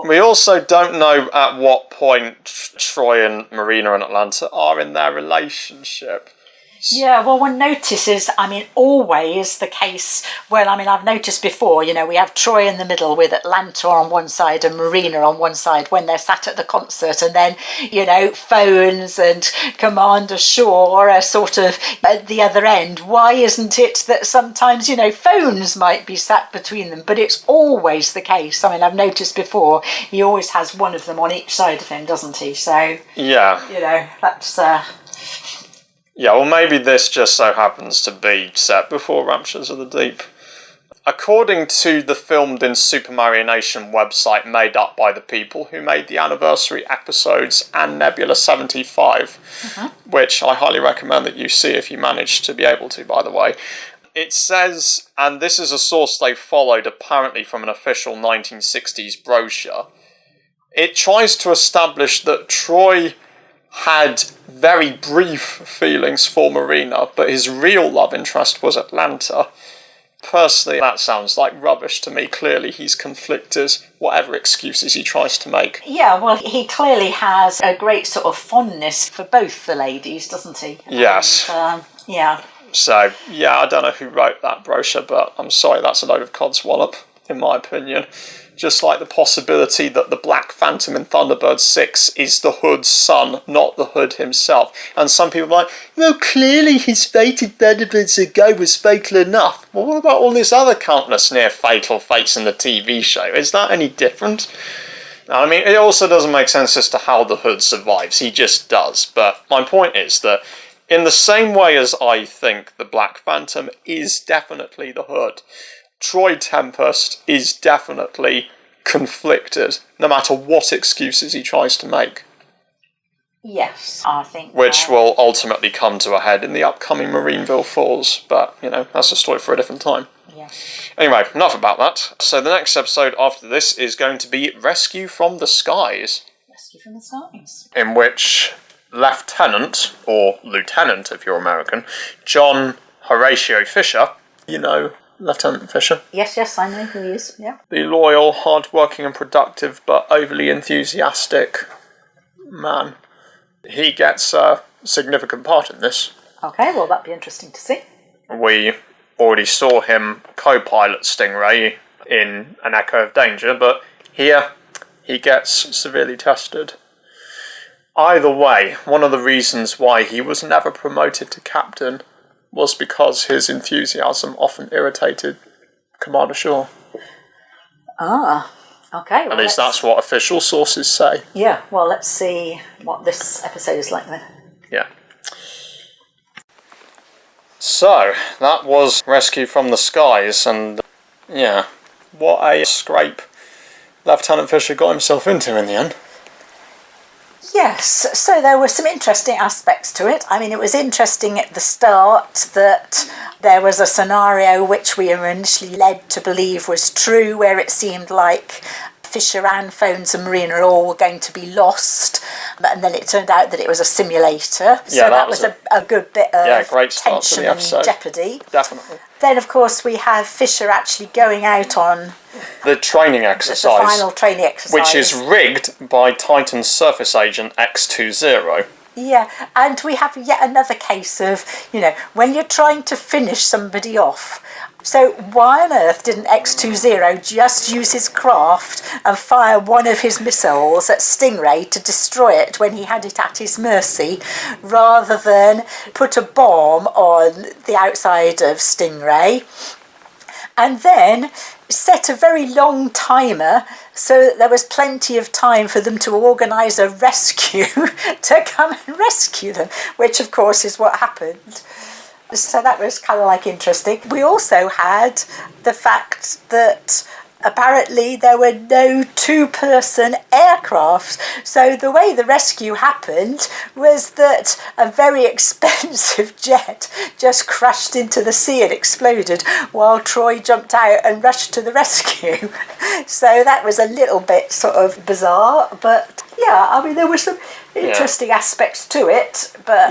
We also don't know at what point Troy and Marina and Atlanta are in their relationship. Yeah, well, one notices, always the case. Well, I've noticed before, we have Troy in the middle with Atlanta on one side and Marina on one side when they're sat at the concert, and then, phones and Commander Shaw are sort of at the other end. Why isn't it that sometimes, phones might be sat between them, but it's always the case. I've noticed before, he always has one of them on each side of him, doesn't he? So, yeah. That's... Yeah, well, maybe this just so happens to be set before Raptures of the Deep. According to the Filmed in Supermarionation website made up by the people who made the anniversary episodes and Nebula 75, which I highly recommend that you see if you manage to be able to, by the way, it says, and this is a source they followed apparently from an official 1960s brochure, it tries to establish that Troy had very brief feelings for Marina, but his real love interest was Atlanta. Personally, that sounds like rubbish to me. Clearly, he's conflicted, whatever excuses he tries to make. Yeah, well, he clearly has a great sort of fondness for both the ladies, doesn't he? Yes. And, yeah. So, yeah, I don't know who wrote that brochure, but I'm sorry, that's a load of codswallop, in my opinion. Just like the possibility that the Black Phantom in Thunderbird 6 is the Hood's son, not the Hood himself. And some people are like, well, clearly his fate in Thunderbirds ago was fatal enough. Well, what about all this other countless near-fatal fates in the TV show? Is that any different? It also doesn't make sense as to how the Hood survives. He just does. But my point is that in the same way as I think the Black Phantom is definitely the Hood, Troy Tempest is definitely conflicted, no matter what excuses he tries to make. Yes, I think. Which will ultimately come to a head in the upcoming Marineville Falls, but, that's a story for a different time. Yeah. Anyway, enough about that. So the next episode after this is going to be Rescue from the Skies. Rescue from the Skies. In which Lieutenant, or Lieutenant if you're American, John Horatio Fisher, Lieutenant Fisher. Yes, I know who he is, yeah. The loyal, hard-working and productive, but overly enthusiastic man. He gets a significant part in this. Okay, well, that'd be interesting to see. We already saw him co-pilot Stingray in An Echo of Danger, but here he gets severely tested. Either way, one of the reasons why he was never promoted to captain was because his enthusiasm often irritated Commander Shaw. Ah, okay. Well, at least that's what official sources say. Yeah, well, let's see what this episode is like then. Yeah. So, that was Rescue from the Skies, and what a scrape Lieutenant Fisher got himself into in the end. Yes, so there were some interesting aspects to it. It was interesting at the start that there was a scenario which we were initially led to believe was true, where it seemed like Fisher and Phones and Marina all were going to be lost, and then it turned out that it was a simulator. So that was a good bit of great start tension to the episode. and jeopardy. Definitely. Then, of course, we have Fisher actually going out on the training exercise. The final training exercise. Which is rigged by Titan's surface agent X-20. Yeah, and we have yet another case of, when you're trying to finish somebody off. So why on earth didn't X-20 just use his craft and fire one of his missiles at Stingray to destroy it when he had it at his mercy, rather than put a bomb on the outside of Stingray and then set a very long timer so that there was plenty of time for them to organise a rescue to come and rescue them, which of course is what happened. So that was kind of interesting. We also had the fact that apparently there were no two-person aircraft. So the way the rescue happened was that a very expensive jet just crashed into the sea and exploded while Troy jumped out and rushed to the rescue. So that was a little bit sort of bizarre, but there were some interesting aspects to it, but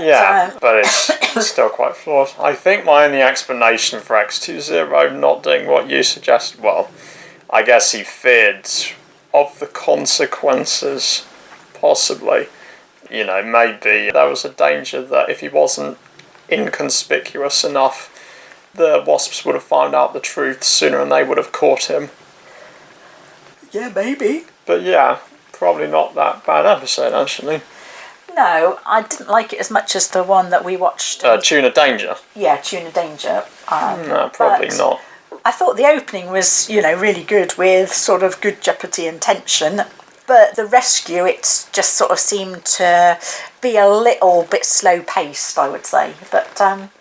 but it's still quite flawed. I think my only explanation for X-20 not doing what you suggest, I guess he feared of the consequences, possibly. Maybe there was a danger that if he wasn't inconspicuous enough, the wasps would have found out the truth sooner and they would have caught him. Yeah, maybe. But yeah, probably not that bad episode, actually. No, I didn't like it as much as the one that we watched. Tuna Danger? Yeah, Tuna Danger. No, probably not. I thought the opening was, really good with sort of good jeopardy and tension. But the rescue, it just sort of seemed to be a little bit slow-paced, I would say. But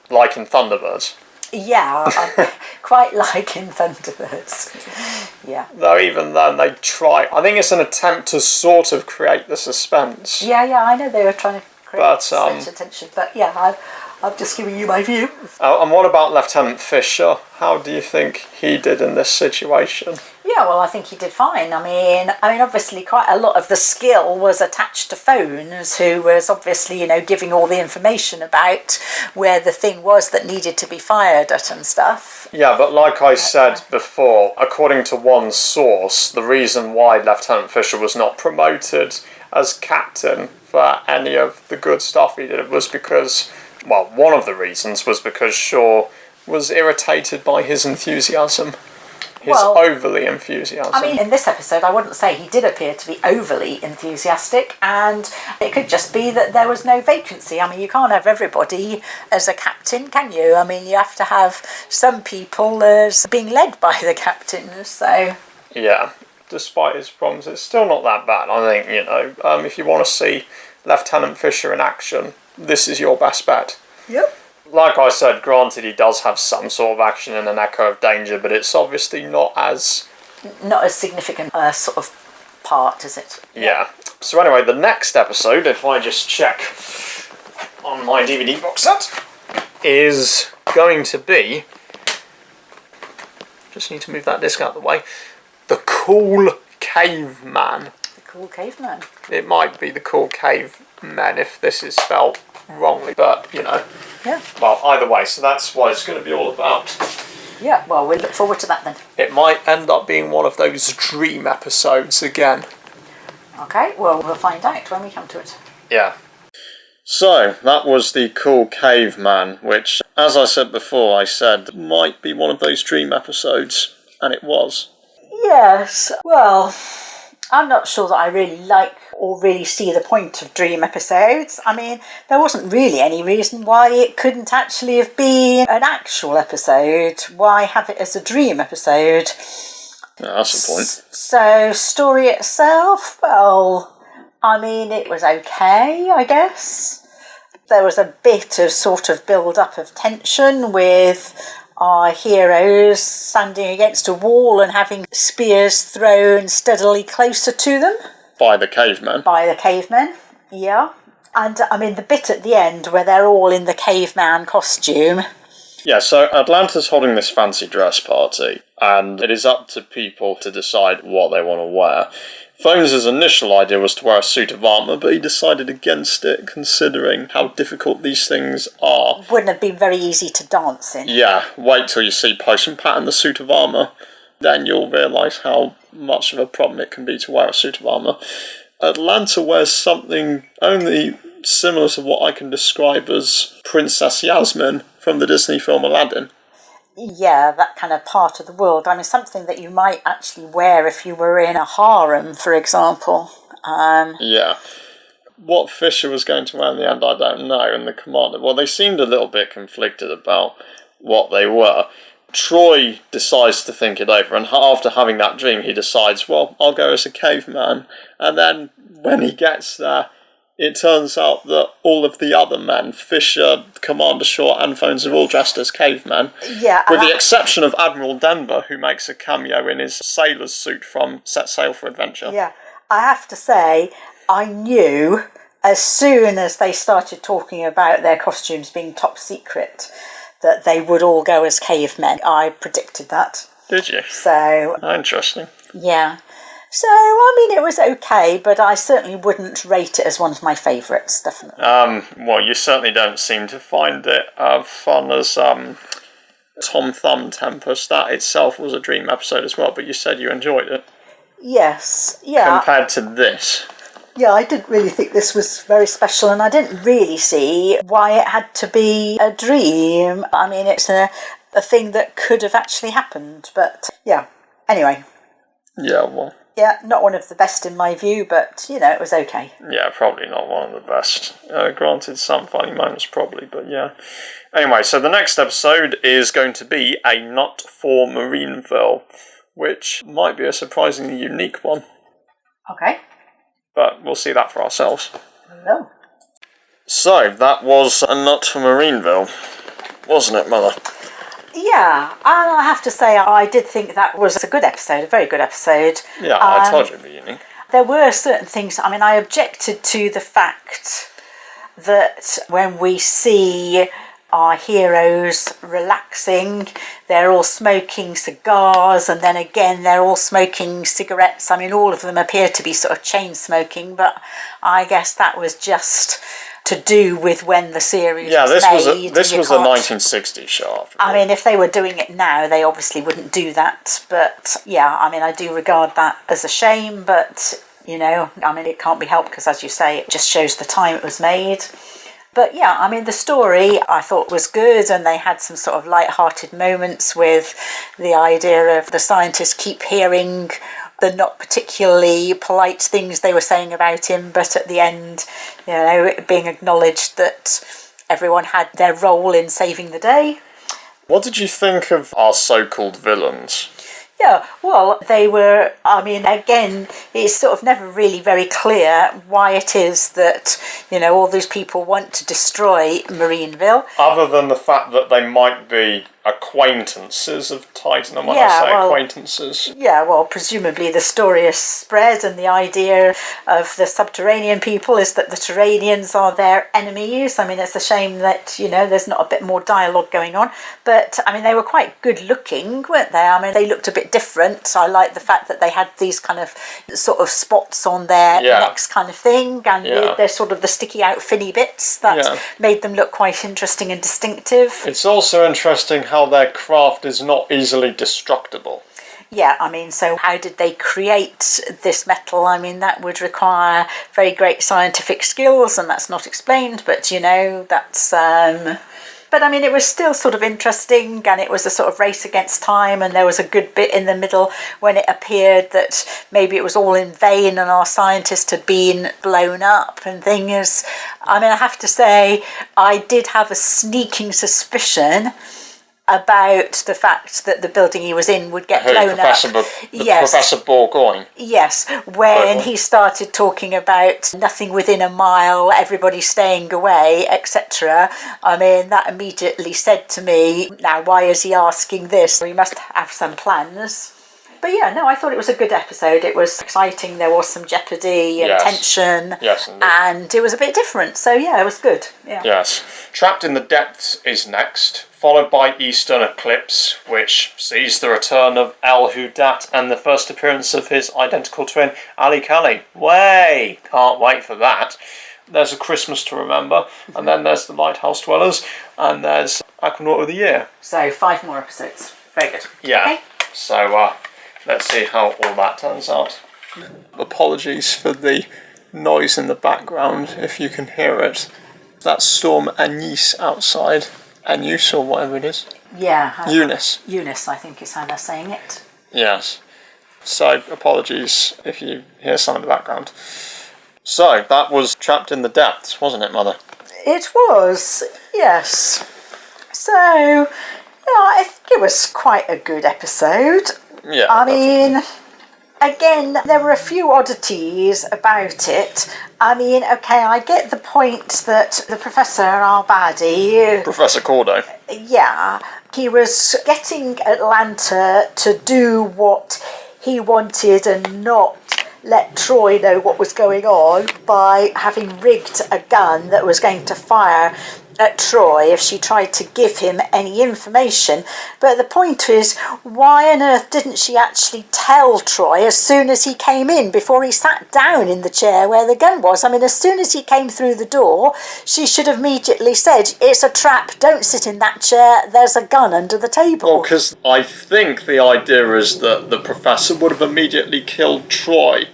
like in Thunderbirds? Yeah, I quite like in Thunderbirds. Yeah. Though even then they try. I think it's an attempt to sort of create the suspense. Yeah, I know they were trying to create suspense and tension. But yeah, I'm just giving you my view. And what about Lieutenant Fisher? How do you think he did in this situation? Yeah, well, I think he did fine. I mean, obviously quite a lot of the skill was attached to Phones, who was obviously, giving all the information about where the thing was that needed to be fired at and stuff. Yeah, but like I said before, according to one source, the reason why Lieutenant Fisher was not promoted as captain for any of the good stuff he did was because, well, one of the reasons was because Shaw was irritated by his enthusiasm. His overly enthusiasm. I mean, in this episode, I wouldn't say he did appear to be overly enthusiastic, and it could just be that there was no vacancy. I mean, you can't have everybody as a captain, can you? I mean, you have to have some people as being led by the captain, so... Yeah, despite his problems, it's still not that bad. I think, if you want to see Lieutenant Fisher in action, this is your best bet. Yep. Like I said, granted he does have some sort of action and an echo of danger, but it's obviously not as significant sort of part, is it? Yeah. So anyway, the next episode, if I just check on my DVD box set, is going to be... Just need to move that disc out of the way. The Cool Caveman. The Cool Caveman. It might be the Cool Caveman if this is spelled wrongly, but Yeah. Well, either way, so that's what it's going to be all about. Yeah, well, we'll look forward to that then. It might end up being one of those dream episodes again. Okay, well, we'll find out when we come to it. Yeah. So, that was the Cool Caveman, which, as I said before, I said might be one of those dream episodes, and it was. Yes, well... I'm not sure that I really like or really see the point of dream episodes. I mean, there wasn't really any reason why it couldn't actually have been an actual episode. Why have it as a dream episode? Yeah, that's the point. So, story itself, well, I mean, it was okay, I guess. There was a bit of sort of build-up of tension with... our heroes standing against a wall and having spears thrown steadily closer to them. By the cavemen. By the cavemen, yeah. And, I mean, the bit at the end where they're all in the caveman costume. Yeah, so Atlanta's holding this fancy dress party, and it is up to people to decide what they want to wear. Phones' initial idea was to wear a suit of armour, but he decided against it, considering how difficult these things are. Wouldn't have been very easy to dance in. Yeah, wait till you see Postman Pat in the suit of armour, then you'll realise how much of a problem it can be to wear a suit of armour. Atlanta wears something only similar to what I can describe as Princess Yasmin from the Disney film Aladdin. Yeah, that kind of part of the world. I mean, something that you might actually wear if you were in a harem, for example. Yeah. What Fisher was going to wear in the end, I don't know. And the commander, well, they seemed a little bit conflicted about what they were. Troy decides to think it over, and after having that dream, he decides, well, I'll go as a caveman. And then when he gets there, it turns out that all of the other men, Fisher, Commander Shaw, and Phones, are all dressed as cavemen. Yeah, with the exception of Admiral Denver, who makes a cameo in his sailor's suit from Set Sail for Adventure. Yeah, I have to say, I knew as soon as they started talking about their costumes being top secret that they would all go as cavemen. I predicted that. Did you? So... interesting. Yeah. So, I mean, it was okay, but I certainly wouldn't rate it as one of my favourites, definitely. Well, you certainly don't seem to find it fun as Thumb Tempest. That itself was a dream episode as well, but you said you enjoyed it. Yes, yeah. Compared to this. Yeah, I didn't really think this was very special, and I didn't really see why it had to be a dream. I mean, it's a thing that could have actually happened, but yeah. Anyway. Yeah, well. Yeah, not one of the best in my view, but, it was okay. Yeah, probably not one of the best. Granted, some funny moments probably, but yeah. Anyway, so the next episode is going to be A Nut for Marineville, which might be a surprisingly unique one. Okay. But we'll see that for ourselves. No. So, that was A Nut for Marineville, wasn't it, Mother? Yeah, and I have to say I did think that was a good episode, a very good episode. Yeah, I told you it'd be unique. There were certain things, I mean, I objected to the fact that when we see our heroes relaxing, they're all smoking cigars, and then again they're all smoking cigarettes. I mean, all of them appear to be sort of chain smoking, but I guess that was just to do with when the series was made. This was a 1960s show. I mean, if they were doing it now, they obviously wouldn't do that. But yeah, I mean, I do regard that as a shame, but I mean, it can't be helped because, as you say, it just shows the time it was made. But yeah, I mean, the story I thought was good, and they had some sort of light-hearted moments with the idea of the scientists keep hearing the not particularly polite things they were saying about him, but at the end, it being acknowledged that everyone had their role in saving the day. What did you think of our so-called villains? Yeah, well, they were, I mean, again, it's sort of never really very clear why it is that, all these people want to destroy Marineville. Other than the fact that they might be acquaintances of Titan, and when I say acquaintances. Yeah, well, presumably the story has spread, and the idea of the subterranean people is that the Terranians are their enemies. I mean, it's a shame that, there's not a bit more dialogue going on. But, I mean, they were quite good looking, weren't they? I mean, they looked a bit different. I like the fact that they had these kind of sort of spots on their necks kind of thing, and they're sort of the sticky out finny bits that made them look quite interesting and distinctive. It's also interesting how their craft is not easily destructible. Yeah, I mean, so how did they create this metal? I mean, that would require very great scientific skills, and that's not explained, but, that's... But, I mean, it was still sort of interesting, and it was a sort of race against time, and there was a good bit in the middle when it appeared that maybe it was all in vain and our scientist had been blown up and things. I mean, I have to say, I did have a sneaking suspicion about the fact that the building he was in would get blown up. Professor Bourgogne. Yes, when he started talking about nothing within a mile, everybody staying away, etc. I mean, that immediately said to me, now why is he asking this? He must have some plans. But yeah, no, I thought it was a good episode. It was exciting. There was some jeopardy and tension. Yes, indeed. And it was a bit different. So yeah, it was good. Yeah. Yes. Trapped in the Depths is next, followed by Eastern Eclipse, which sees the return of El Hudat and the first appearance of his identical twin, Ali Kali. Way! Can't wait for that. There's A Christmas to Remember, and then there's the Lighthouse Dwellers, and there's Aquanaut of the Year. So 5 more episodes. Very good. Yeah. Okay. So, let's see how all that turns out. Apologies for the noise in the background, if you can hear it. That's Storm Anise outside. Anus, or whatever it is. Yeah. Eunice. Eunice, I think is how they're saying it. Yes. So, apologies if you hear some in the background. So, that was Trapped in the Depths, wasn't it, Mother? It was, yes. So, yeah, I think it was quite a good episode. Yeah. I mean, again, there were a few oddities about it. I mean, okay, I get the point that the Professor, our baddie... Professor Cordo. Yeah, he was getting Atlanta to do what he wanted and not let Troy know what was going on by having rigged a gun that was going to fire at Troy if she tried to give him any information. But the point is, why on earth didn't she actually tell Troy as soon as he came in, before he sat down in the chair where the gun was? I mean, as soon as he came through the door, she should have immediately said, it's a trap, don't sit in that chair, there's a gun under the table. Well, because I think the idea is that the Professor would have immediately killed Troy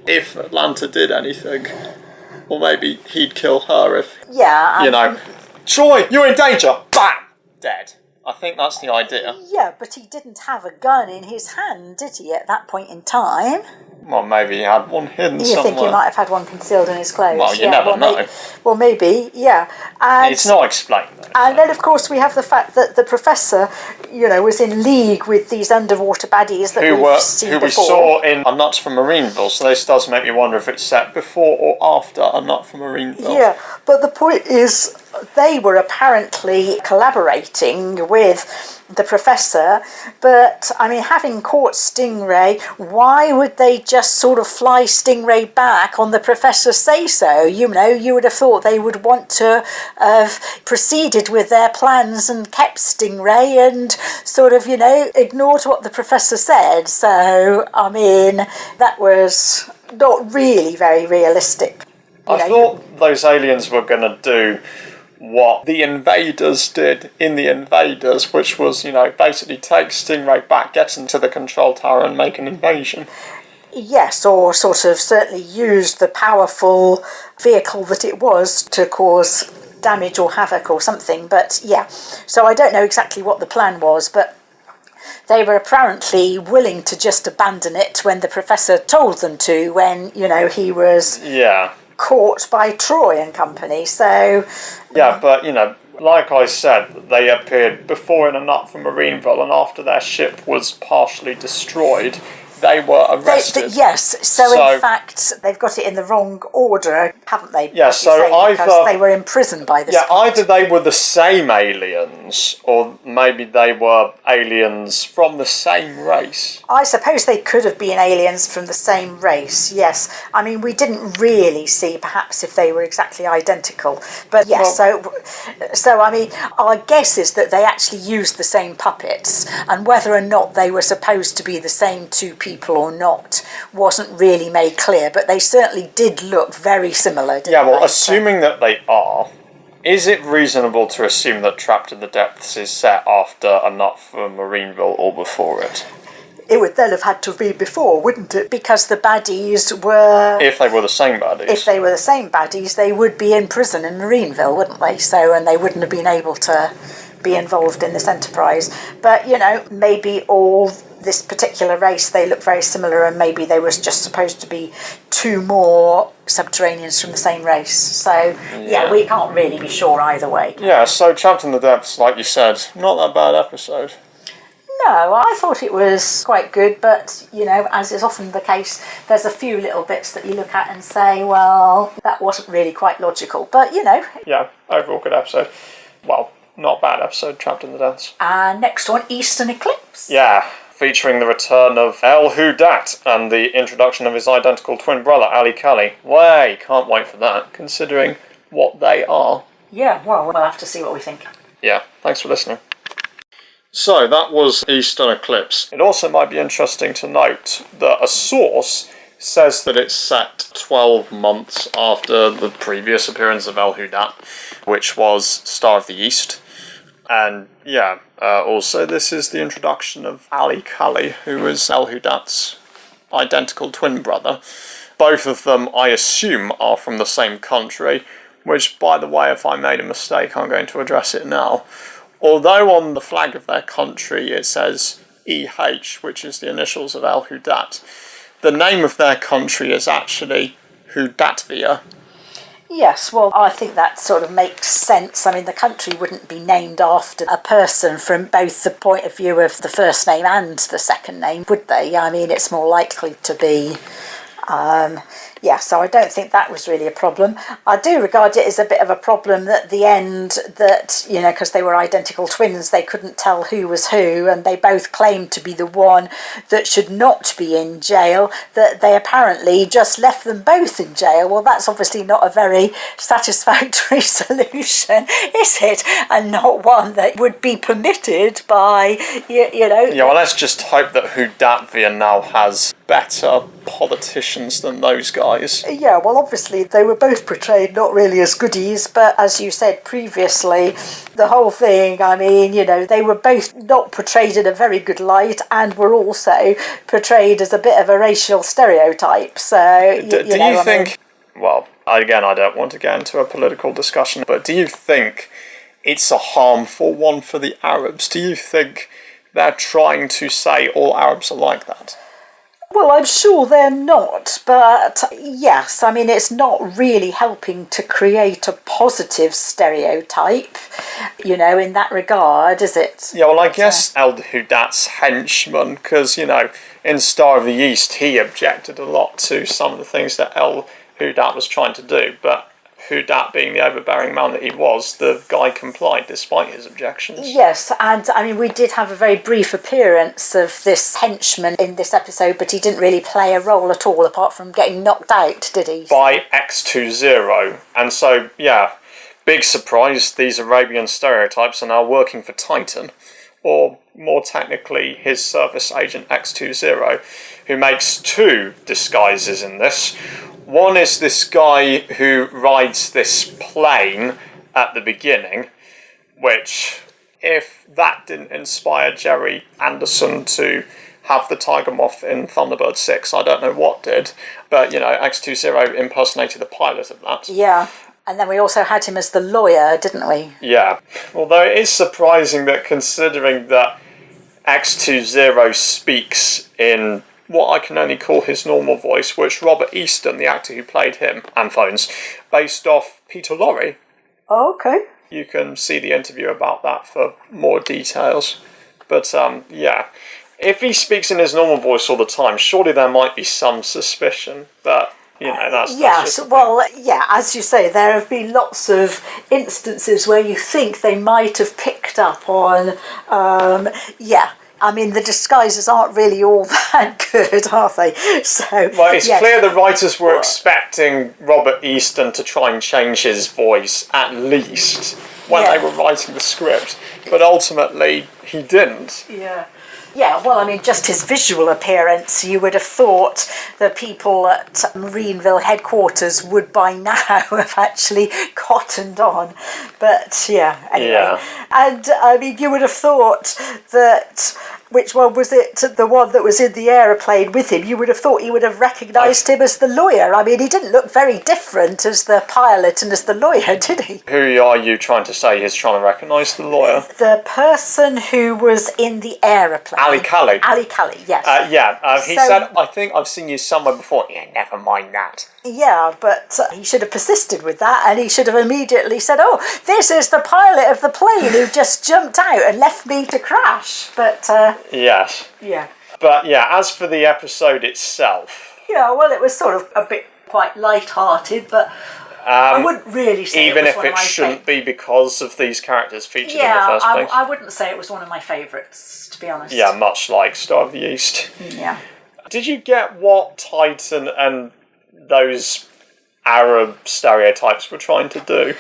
if Atlanta did anything. Or maybe he'd kill her if, Yeah. Troy, you're in danger! Bam! Dead. I think that's the idea. Yeah, but he didn't have a gun in his hand, did he, at that point in time? Well, maybe he had one hidden somewhere. You think he might have had one concealed in his clothes? Well, you never know. Maybe, yeah. And it's not explained, though. And then, of course, we have the fact that the Professor, was in league with these underwater baddies that we've seen before. Who we saw in A Nut from Marineville, so this does make me wonder if it's set before or after A Nut from Marineville. Yeah, but the point is, they were apparently collaborating with the Professor, but, having caught Stingray, why would they just sort of fly Stingray back on the Professor's say-so? You would have thought they would want to have proceeded with their plans and kept Stingray and sort of, ignored what the Professor said. So, that was not really very realistic. I thought those aliens were going to do what the Invaders did in the Invaders, which was, basically take Stingray back, get into the control tower and make an invasion. Yes, or sort of certainly use the powerful vehicle that it was to cause damage or havoc or something. But yeah, so I don't know exactly what the plan was, but they were apparently willing to just abandon it when the Professor told them to, when, he was caught by Troy and company. So yeah, but like I said, they appeared before in A Nut from Marineville, and after their ship was partially destroyed, they were arrested. So in fact, they've got it in the wrong order, haven't they? Yeah, because they were imprisoned by this point. Either they were the same aliens, or maybe they were aliens from the same race. I suppose they could have been aliens from the same race, yes. We didn't really see, perhaps, if they were exactly identical. But yes, our guess is that they actually used the same puppets, and whether or not they were supposed to be the same two people or not wasn't really made clear, but they certainly did look very similar, didn't they? Assuming that they are, is it reasonable to assume that Trapped in the Depths is set after A Nut from Marineville or before it? It would then have had to be before, wouldn't it? Because the baddies were... If they were the same baddies. If they were the same baddies, they would be in prison in Marineville, wouldn't they? And they wouldn't have been able to be involved in this enterprise. But, maybe all this particular race, they look very similar, and maybe there was just supposed to be two more Subterraneans from the same race. So, we can't really be sure either way. Yeah, so Trapped in the Depths, like you said, not that bad episode. No, I thought it was quite good, but, as is often the case, there's a few little bits that you look at and say, well, that wasn't really quite logical, but, Yeah, overall good episode. Well, not bad episode, Trapped in the Depths. And next one, Eastern Eclipse. Yeah, featuring the return of El Hudat and the introduction of his identical twin brother, Ali Kali. Way, can't wait for that, considering what they are. Yeah, well, we'll have to see what we think. Yeah, thanks for listening. So, that was Eastern Eclipse. It also might be interesting to note that a source says that it's set 12 months after the previous appearance of El Hudat, which was Star of the East. And also this is the introduction of Ali Kali, who is El Hudat's identical twin brother. Both of them, I assume, are from the same country, which, by the way, if I made a mistake, I'm going to address it now. Although on the flag of their country it says EH, which is the initials of El Hudat, the name of their country is actually Hudatvia. Yes, well, I think that sort of makes sense. The country wouldn't be named after a person from both the point of view of the first name and the second name, would they? It's more likely to be... so I don't think that was really a problem. I do regard it as a bit of a problem at the end that, because they were identical twins, they couldn't tell who was who, and they both claimed to be the one that should not be in jail, that they apparently just left them both in jail. Well, that's obviously not a very satisfactory solution, is it? And not one that would be permitted by, Yeah, well, let's just hope that Hudatvia now has better politicians than those guys. guys. Yeah, well, obviously they were both portrayed not really as goodies, but as you said previously, the whole thing, I mean, you know, they were both not portrayed in a very good light and were also portrayed as a bit of a racial stereotype. So, Do you think, well, again, I don't want to get into a political discussion, but do you think it's a harmful one for the Arabs? Do you think they're trying to say all Arabs are like that? Well, I'm sure they're not, but yes, I mean, it's not really helping to create a positive stereotype, you know, in that regard, is it? Yeah, well, I guess El Hudat's henchman, because, you know, in Star of the East, he objected a lot to some of the things that El Hudat was trying to do, but Hudat being the overbearing man that he was, the guy complied despite his objections. Yes, and I mean, we did have a very brief appearance of this henchman in this episode, but he didn't really play a role at all, apart from getting knocked out, did he? By X20. And so, yeah, big surprise, these Arabian stereotypes are now working for Titan, or more technically, his service agent X20, who makes two disguises in this. One is this guy who rides this plane at the beginning, which, if that didn't inspire Gerry Anderson to have the Tiger Moth in Thunderbird 6, I don't know what did. But, you know, X20 impersonated the pilot of that. Yeah, and then we also had him as the lawyer, didn't we? Yeah, although it is surprising that considering that X20 speaks in what I can only call his normal voice, which Robert Easton, the actor who played him, and phones, based off Peter Lorre. Oh, okay. You can see the interview about that for more details. But, yeah, if he speaks in his normal voice all the time, surely there might be some suspicion, but, you know, that's yes, well, yeah, as you say, there have been lots of instances where you think they might have picked up on, yeah, I mean, the disguises aren't really all that good, are they? So, well, it's clear the writers were expecting Robert Easton to try and change his voice, at least, when they were writing the script. But ultimately, he didn't. Yeah. Yeah, well, I mean, just his visual appearance, you would have thought the people at Marineville headquarters would by now have actually cottoned on. But, yeah, anyway. Yeah. And, I mean, you would have thought that, which one was it, the one that was in the aeroplane with him, you would have thought he would have recognised him as the lawyer. I mean, he didn't look very different as the pilot and as the lawyer, did he? Who are you trying to say is trying to recognise the lawyer? The person who was in the aeroplane. Ali Kali. Ali Kali, yes. He said, I think I've seen you somewhere before. Yeah, never mind that. Yeah, but he should have persisted with that, and he should have immediately said, oh, this is the pilot of the plane who just jumped out and left me to crash. But, yes. yeah. But, yeah, as for the episode itself... Yeah, well, it was sort of a bit quite light-hearted, but I wouldn't really say even it was if it shouldn't be because of these characters featured in the first place. I wouldn't say it was one of my favourites, to be honest. Yeah, much like Star of the East. Yeah. Did you get what Titan and those Arab stereotypes were trying to do?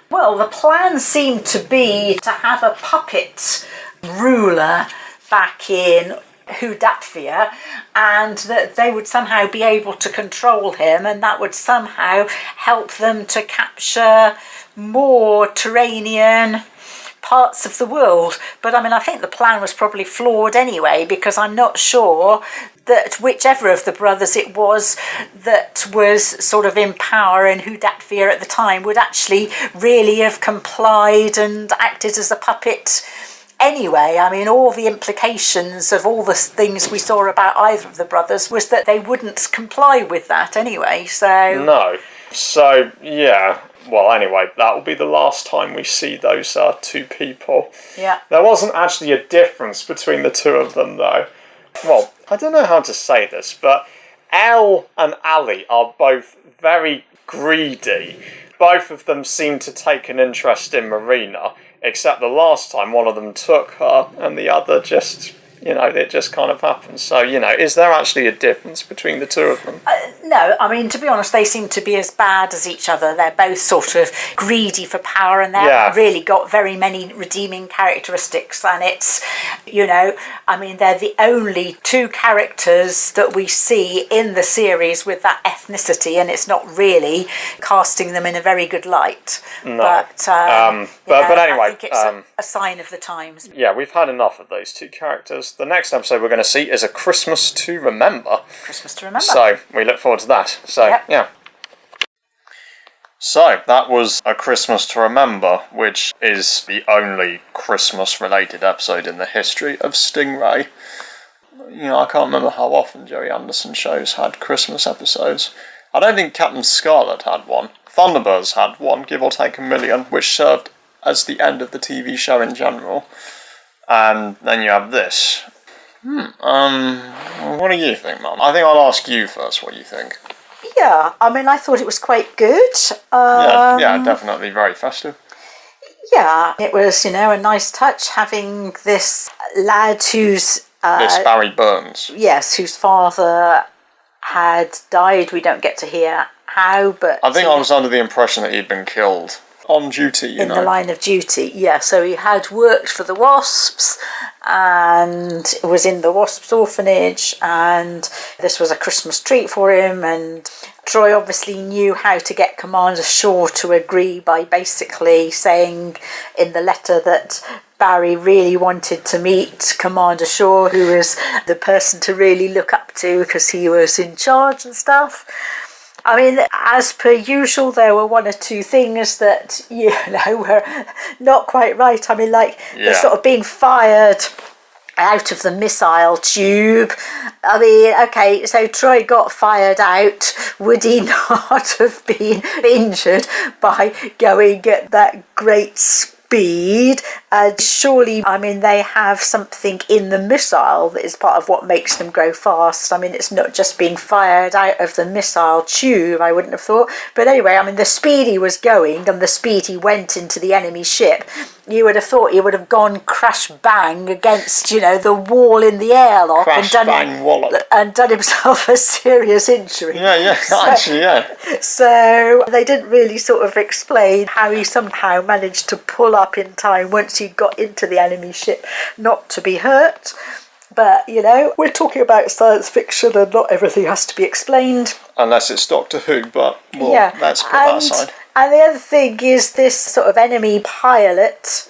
Well, the plan seemed to be to have a puppet ruler back in Hudatvia, and that they would somehow be able to control him, and that would somehow help them to capture more Turanian parts of the world. But I mean, I think the plan was probably flawed anyway, because I'm not sure that whichever of the brothers it was that was sort of in power in Hudatvia at the time would actually really have complied and acted as a puppet anyway. I mean, all the implications of all the things we saw about either of the brothers was that they wouldn't comply with that anyway, so... No. So, yeah. Well, anyway, that will be the last time we see those two people. Yeah. There wasn't actually a difference between the two of them, though. Well, I don't know how to say this, but El and Ali are both very greedy. Both of them seem to take an interest in Marina, except the last time one of them took her and the other just it just kind of happens. So, is there actually a difference between the two of them? No, I mean, to be honest, they seem to be as bad as each other. They're both sort of greedy for power, and they haven't really got very many redeeming characteristics. And it's, they're the only two characters that we see in the series with that ethnicity, and it's not really casting them in a very good light. No. But anyway, I think it's a sign of the times. Yeah, we've had enough of those two characters. The next episode we're going to see is A Christmas to Remember. Christmas to Remember. So, we look forward to that. So, yeah. So, that was A Christmas to Remember, which is the only Christmas-related episode in the history of Stingray. I can't remember how often Gerry Anderson shows had Christmas episodes. I don't think Captain Scarlet had one. Thunderbirds had one, give or take 1 million, which served as the end of the TV show in general. And then you have this. What do you think, Mum? I think I'll ask you first what you think. Yeah, I thought it was quite good. Yeah, definitely very festive. Yeah, it was, a nice touch having this lad who's... this Barry Burns. Yes, whose father had died. We don't get to hear how, but... I think I was under the impression that he'd been killed on duty, in the line of duty, yeah. So he had worked for the Wasps and was in the Wasps orphanage, and this was a Christmas treat for him, and Troy obviously knew how to get Commander Shaw to agree by basically saying in the letter that Barry really wanted to meet Commander Shaw, who was the person to really look up to because he was in charge and stuff. As per usual, there were one or two things that, were not quite right. They're sort of being fired out of the missile tube. Okay, so Troy got fired out. Would he not have been injured by going at that great speed? Surely, they have something in the missile that is part of what makes them go fast. It's not just being fired out of the missile tube, I wouldn't have thought. But anyway, the speed he was going and the speed he went into the enemy ship, you would have thought he would have gone crash bang against, the wall in the airlock and done himself a serious injury. Yeah, actually, yeah. So they didn't really sort of explain how he somehow managed to pull up in time once he got into the enemy ship not to be hurt. But, we're talking about science fiction and not everything has to be explained. Unless it's Doctor Who, but let's put that aside. And the other thing is this sort of enemy pilot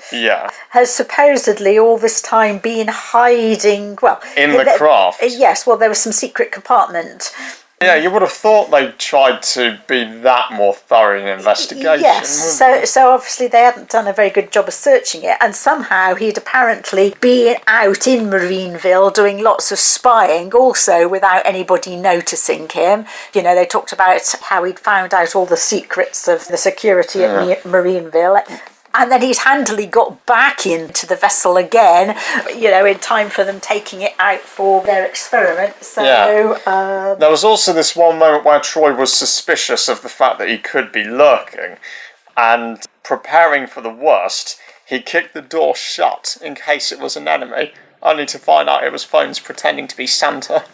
has supposedly all this time been hiding, in the craft. Yes, there was some secret compartment. Yeah, you would have thought they tried to be that more thorough in investigation. Yes, so obviously they hadn't done a very good job of searching it, and somehow he'd apparently been out in Marineville doing lots of spying also without anybody noticing him. They talked about how he'd found out all the secrets of the security at Marineville. And then he's handily got back into the vessel again, in time for them taking it out for their experiment. So there was also this one moment where Troy was suspicious of the fact that he could be lurking, and preparing for the worst, he kicked the door shut in case it was an enemy, only to find out it was Phones pretending to be Santa.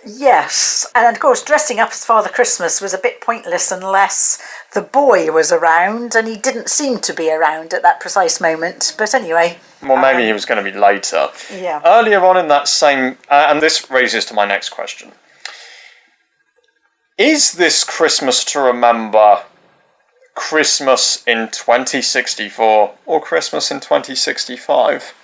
Yes, and of course dressing up as Father Christmas was a bit pointless unless the boy was around, and he didn't seem to be around at that precise moment. But anyway... Well, maybe he was going to be later. Yeah. Earlier on in that same... and this raises to my next question. Is this Christmas to Remember Christmas in 2064 or Christmas in 2065?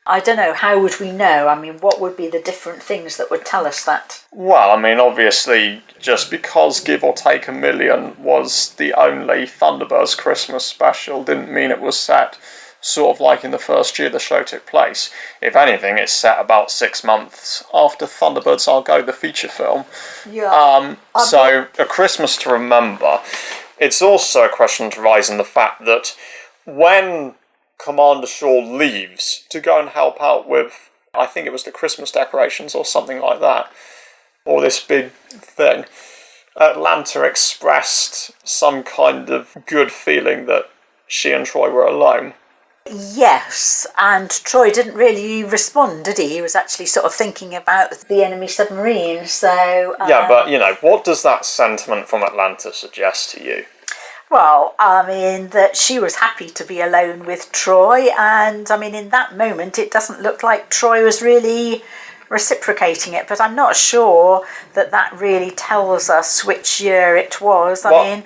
I don't know, how would we know? What would be the different things that would tell us that? Well, obviously, just because Give or Take 1 Million was the only Thunderbirds Christmas special didn't mean it was set sort of like in the first year the show took place. If anything, it's set about 6 months after Thunderbirds I'll Go, the feature film. Yeah. So, A Christmas to Remember, it's also a question to rise in the fact that when Commander Shaw leaves to go and help out with, I think it was the Christmas decorations or something like that, or this big thing, Atlanta expressed some kind of good feeling that she and Troy were alone. Yes, and Troy didn't really respond, did he? He was actually sort of thinking about the enemy submarine, so... Yeah, but, what does that sentiment from Atlanta suggest to you? Well, I mean, that she was happy to be alone with Troy, and, I mean, in that moment, it doesn't look like Troy was really reciprocating it, but I'm not sure that really tells us which year it was. I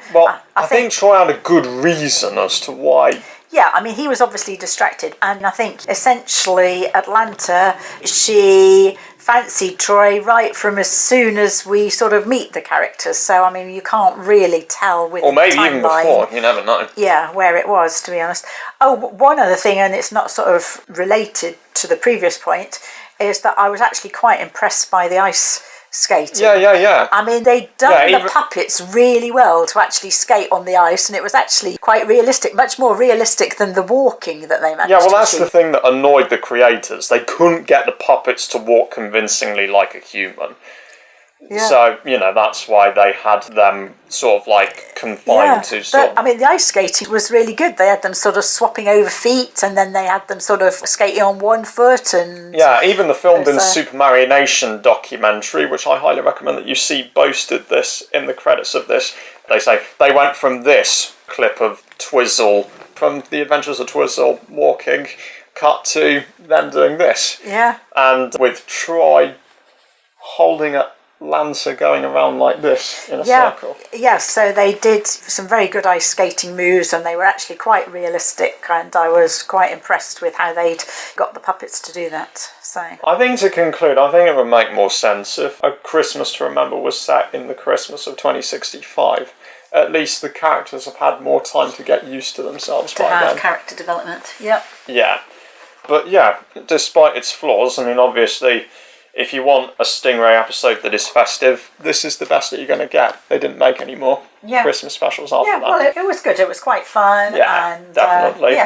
think Troy had a good reason as to why. Yeah, I mean, he was obviously distracted, and I think essentially Atlanta, she fancied Troy right from as soon as we sort of meet the characters. So, I mean, you can't really tell with the timeline. Or maybe even before, you never know. Yeah, where it was, to be honest. Oh, one other thing, and it's not sort of related to the previous point, is that I was actually quite impressed by the ice skating. Yeah. I mean, they'd done the puppets really well to actually skate on the ice, and it was actually quite realistic, much more realistic than the walking that they managed to achieve. That's the thing that annoyed the creators. They couldn't get the puppets to walk convincingly like a human. Yeah. So, that's why they had them sort of like confined to sort of... I mean, the ice skating was really good. They had them sort of swapping over feet, and then they had them sort of skating on one foot. And yeah, even the filmed in Super Marination documentary, which I highly recommend that you see, boasted this in the credits of this. They say they went from this clip of Twizzle, from The Adventures of Twizzle walking, cut to them doing this. Yeah. And with Troy holding a Lancer going around like this in a circle. Yeah, so they did some very good ice skating moves, and they were actually quite realistic, and I was quite impressed with how they'd got the puppets to do that. So I think to conclude, I think it would make more sense if A Christmas to Remember was set in the Christmas of 2065. At least the characters have had more time to get used to themselves by then. To have character development, yep. Yeah. But despite its flaws, I mean, obviously, if you want a Stingray episode that is festive, this is the best that you're going to get. They didn't make any more Christmas specials after that. Yeah, well, it was good. It was quite fun. Yeah, and, definitely.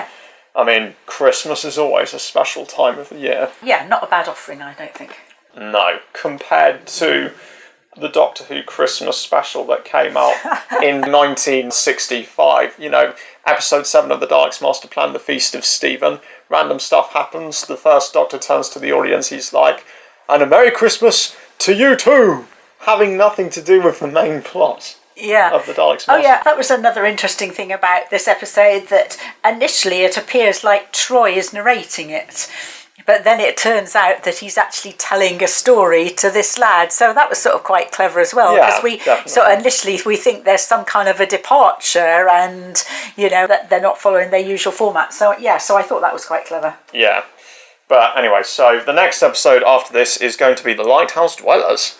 I mean, Christmas is always a special time of the year. Yeah, not a bad offering, I don't think. No, compared to the Doctor Who Christmas special that came out in 1965. Episode 7 of the Daleks' Master Plan, The Feast of Stephen. Random stuff happens. The first Doctor turns to the audience. He's like, "And a Merry Christmas to you too," having nothing to do with the main plot of the Daleks' Master. Oh yeah, that was another interesting thing about this episode, that initially it appears like Troy is narrating it, but then it turns out that he's actually telling a story to this lad. So that was sort of quite clever as well, because initially we think there's some kind of a departure, and that they're not following their usual format. So so I thought that was quite clever. Yeah. But anyway, so the next episode after this is going to be The Lighthouse Dwellers.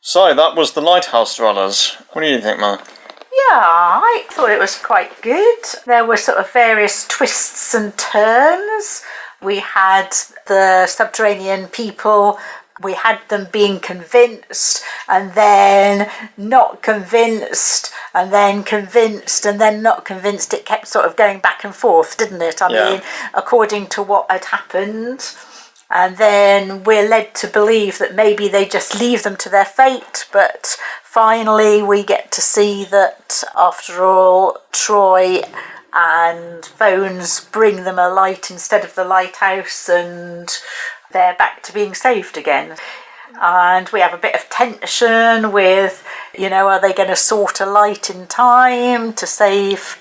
So that was The Lighthouse Dwellers. What do you think, Mark? Yeah, I thought it was quite good. There were sort of various twists and turns. We had the subterranean people, we had them being convinced, and then not convinced, and then convinced, and then not convinced. It kept sort of going back and forth, didn't it? I mean, according to what had happened. And then we're led to believe that maybe they just leave them to their fate, but finally we get to see that, after all, Troy and Phones bring them a light instead of the lighthouse, and they're back to being saved again. And we have a bit of tension with, are they going to sort a light in time to save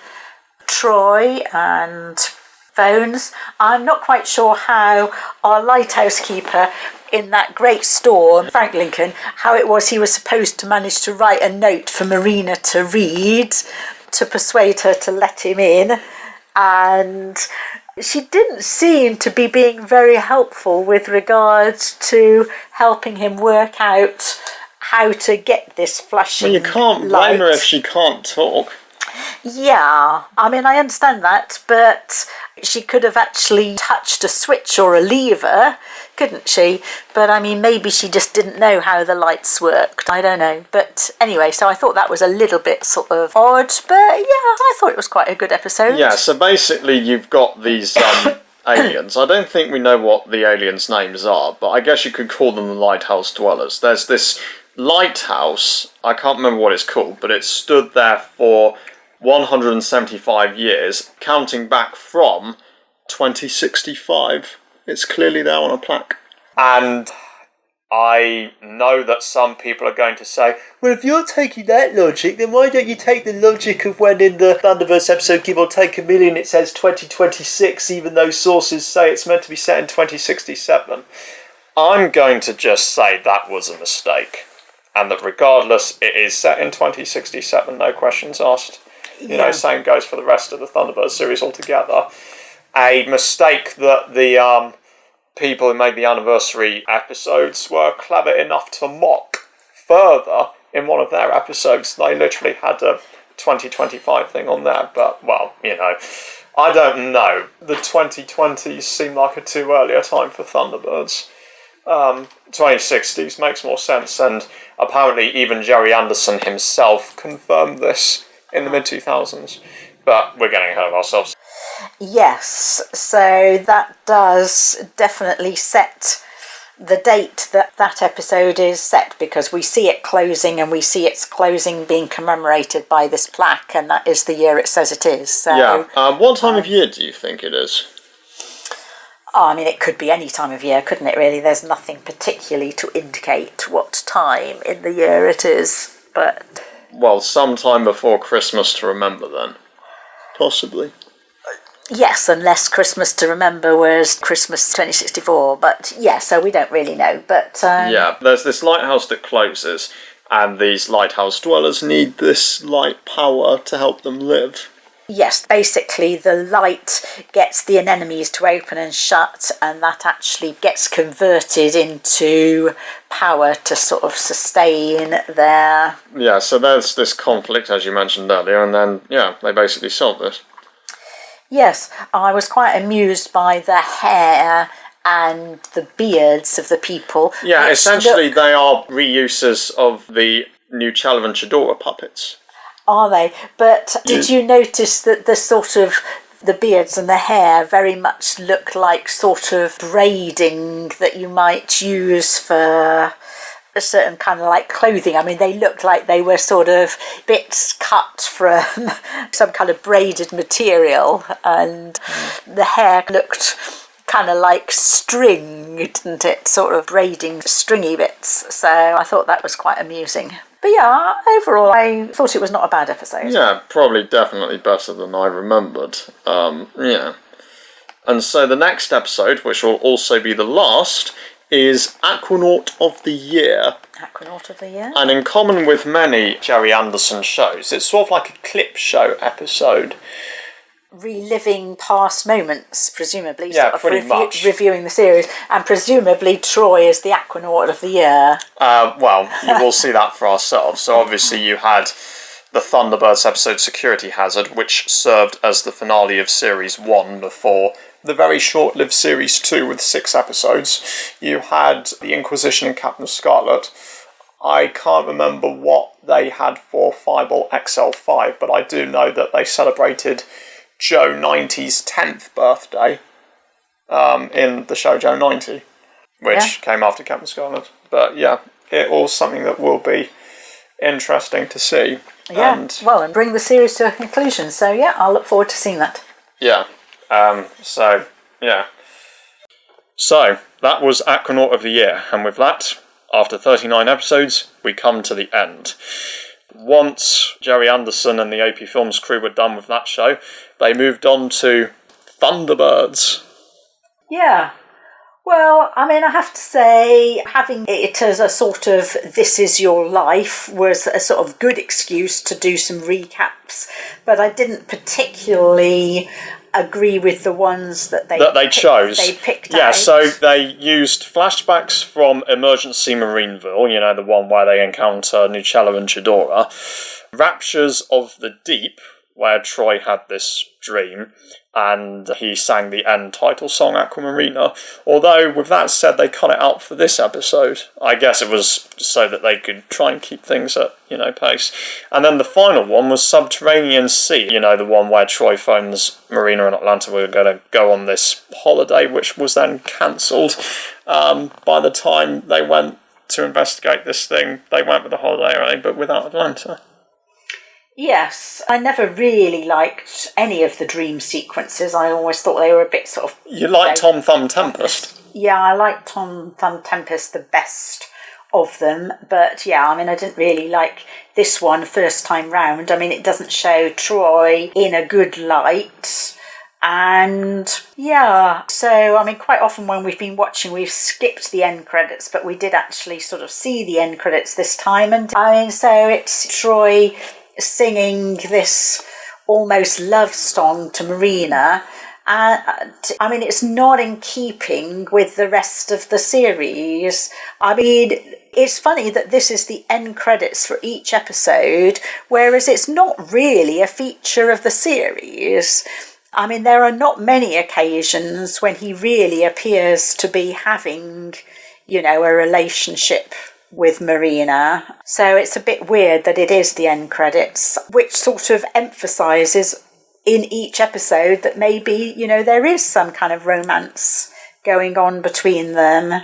Troy and Phones? I'm not quite sure how our lighthouse keeper in that great storm, Frank Lincoln, how it was he was supposed to manage to write a note for Marina to read to persuade her to let him in, and she didn't seem to be being very helpful with regards to helping him work out how to get this flashing light. Well, you can't blame her if she can't talk. Yeah, I mean, I understand that, but she could have actually touched a switch or a lever, couldn't she? But I mean, maybe she just didn't know how the lights worked. I don't know. But anyway, so I thought that was a little bit sort of odd, but yeah, I thought it was quite a good episode. Yeah, so basically you've got these aliens. I don't think we know what the aliens' names are, but I guess you could call them the Lighthouse Dwellers. There's this lighthouse, I can't remember what it's called, but it stood there for 175 years, counting back from 2065. It's clearly there on a plaque. And I know that some people are going to say, well, if you're taking that logic, then why don't you take the logic of when in the Thunderverse episode, give or take a million, it says 2026, even though sources say it's meant to be set in 2067. I'm going to just say that was a mistake, and that regardless, it is set in 2067, no questions asked. You know, same goes for the rest of the Thunderbird series altogether. A mistake that the people who made the anniversary episodes were clever enough to mock further in one of their episodes. They literally had a 2025 thing on there, but, well, you know, I don't know. The 2020s seem like a too early a time for Thunderbirds. 2060s makes more sense, and apparently even Gerry Anderson himself confirmed this in the mid-2000s. But we're getting ahead of ourselves. Yes, so that does definitely set the date that episode is set, because we see it closing, and we see its closing being commemorated by this plaque, and that is the year it says it is. So, yeah. What time of year do you think it is? Oh, I mean, it could be any time of year, couldn't it, really? There's nothing particularly to indicate what time in the year it is, but... Well, sometime before Christmas to remember, then. Possibly. Yes, unless Christmas to remember was Christmas 2064, but yeah, so we don't really know, but... Yeah, there's this lighthouse that closes, and these lighthouse dwellers need this light power to help them live. Yes, basically the light gets the anemones to open and shut, and that actually gets converted into power to sort of sustain their... Yeah, so there's this conflict, as you mentioned earlier, and then, yeah, they basically solve it. Yes, I was quite amused by the hair and the beards of the people. Yeah, essentially they are reuses of the new Challevan Chedora puppets. Are they? But did you notice that the sort of the beards and the hair very much look like sort of braiding that you might use for a certain kind of like clothing? I mean, they looked like they were sort of bits cut from some kind of braided material, and the hair looked kind of like string, didn't it? Sort of braiding stringy bits. So I thought that was quite amusing. But yeah, overall, I thought it was not a bad episode. Yeah, probably definitely better than I remembered. Yeah. And so the next episode, which will also be the last, is Aquanaut of the Year. Aquanaut of the Year? And in common with many Gerry Anderson shows, it's sort of like a clip show episode. Reliving past moments, presumably. Yeah, sort of pretty much. Reviewing the series, and presumably Troy is the Aquanaut of the Year. Well, you will see that for ourselves. So obviously you had the Thunderbirds episode Security Hazard, which served as the finale of Series 1 before the very short-lived Series 2 with 6 episodes. You had the Inquisition and Captain Scarlet. I can't remember what they had for Fireball XL5, but I do know that they celebrated Joe 90's 10th birthday in the show Joe 90, which came after Captain Scarlet. But yeah, it was something that will be interesting to see. Yeah, and bring the series to a conclusion. So yeah, I'll look forward to seeing that. Yeah, so yeah. So that was Aquanaut of the Year, and with that, after 39 episodes, we come to the end. Once Gerry Anderson and the AP Films crew were done with that show, they moved on to Thunderbirds. Yeah. Well, I mean, I have to say, having it as a sort of This Is Your Life was a sort of good excuse to do some recaps, but I didn't particularly agree with the ones that they chose. They picked out. Yeah, so they used flashbacks from Emergency Marineville, you know, the one where they encounter Nucella and Chedora, Raptures of the Deep, where Troy had this dream, and he sang the end title song, Aquamarina. Although, with that said, they cut it out for this episode. I guess it was so that they could try and keep things at, pace. And then the final one was Subterranean Sea, the one where Troy phones Marina and Atlanta were going to go on this holiday, which was then cancelled. By the time they went to investigate this thing, they went with the holiday early, but without Atlanta. Yes, I never really liked any of the dream sequences. I always thought they were a bit sort of... You like Thumb Tempest? Yeah, I liked Thumb Tempest the best of them, but yeah, I mean, I didn't really like this one first time round. I mean, it doesn't show Troy in a good light, and yeah, so I mean, quite often when we've been watching, we've skipped the end credits, but we did actually sort of see the end credits this time, and I mean, so it's Troy singing this almost love song to Marina. I mean, it's not in keeping with the rest of the series. I mean, it's funny that this is the end credits for each episode, whereas it's not really a feature of the series. I mean, there are not many occasions when he really appears to be having, you know, a relationship with Marina. So it's a bit weird that it is the end credits, which sort of emphasises in each episode that maybe, you know, there is some kind of romance going on between them.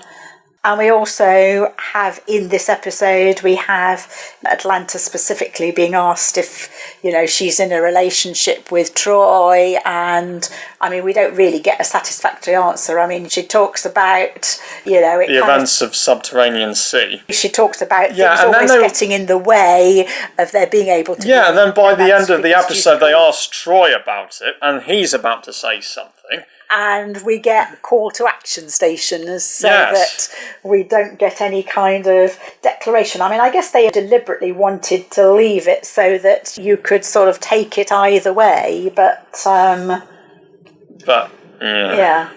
And we also have, in this episode, we have Atlanta specifically being asked if, you know, she's in a relationship with Troy. And, I mean, we don't really get a satisfactory answer. I mean, she talks about, you know... the events of Subterranean Sea. She talks about things always getting in the way of their being able to... Yeah, and then by the end of the episode, they ask Troy about it, and he's about to say something. And we get call to action stations so that we don't get any kind of declaration. I mean, I guess they deliberately wanted to leave it so that you could sort of take it either way, but yeah.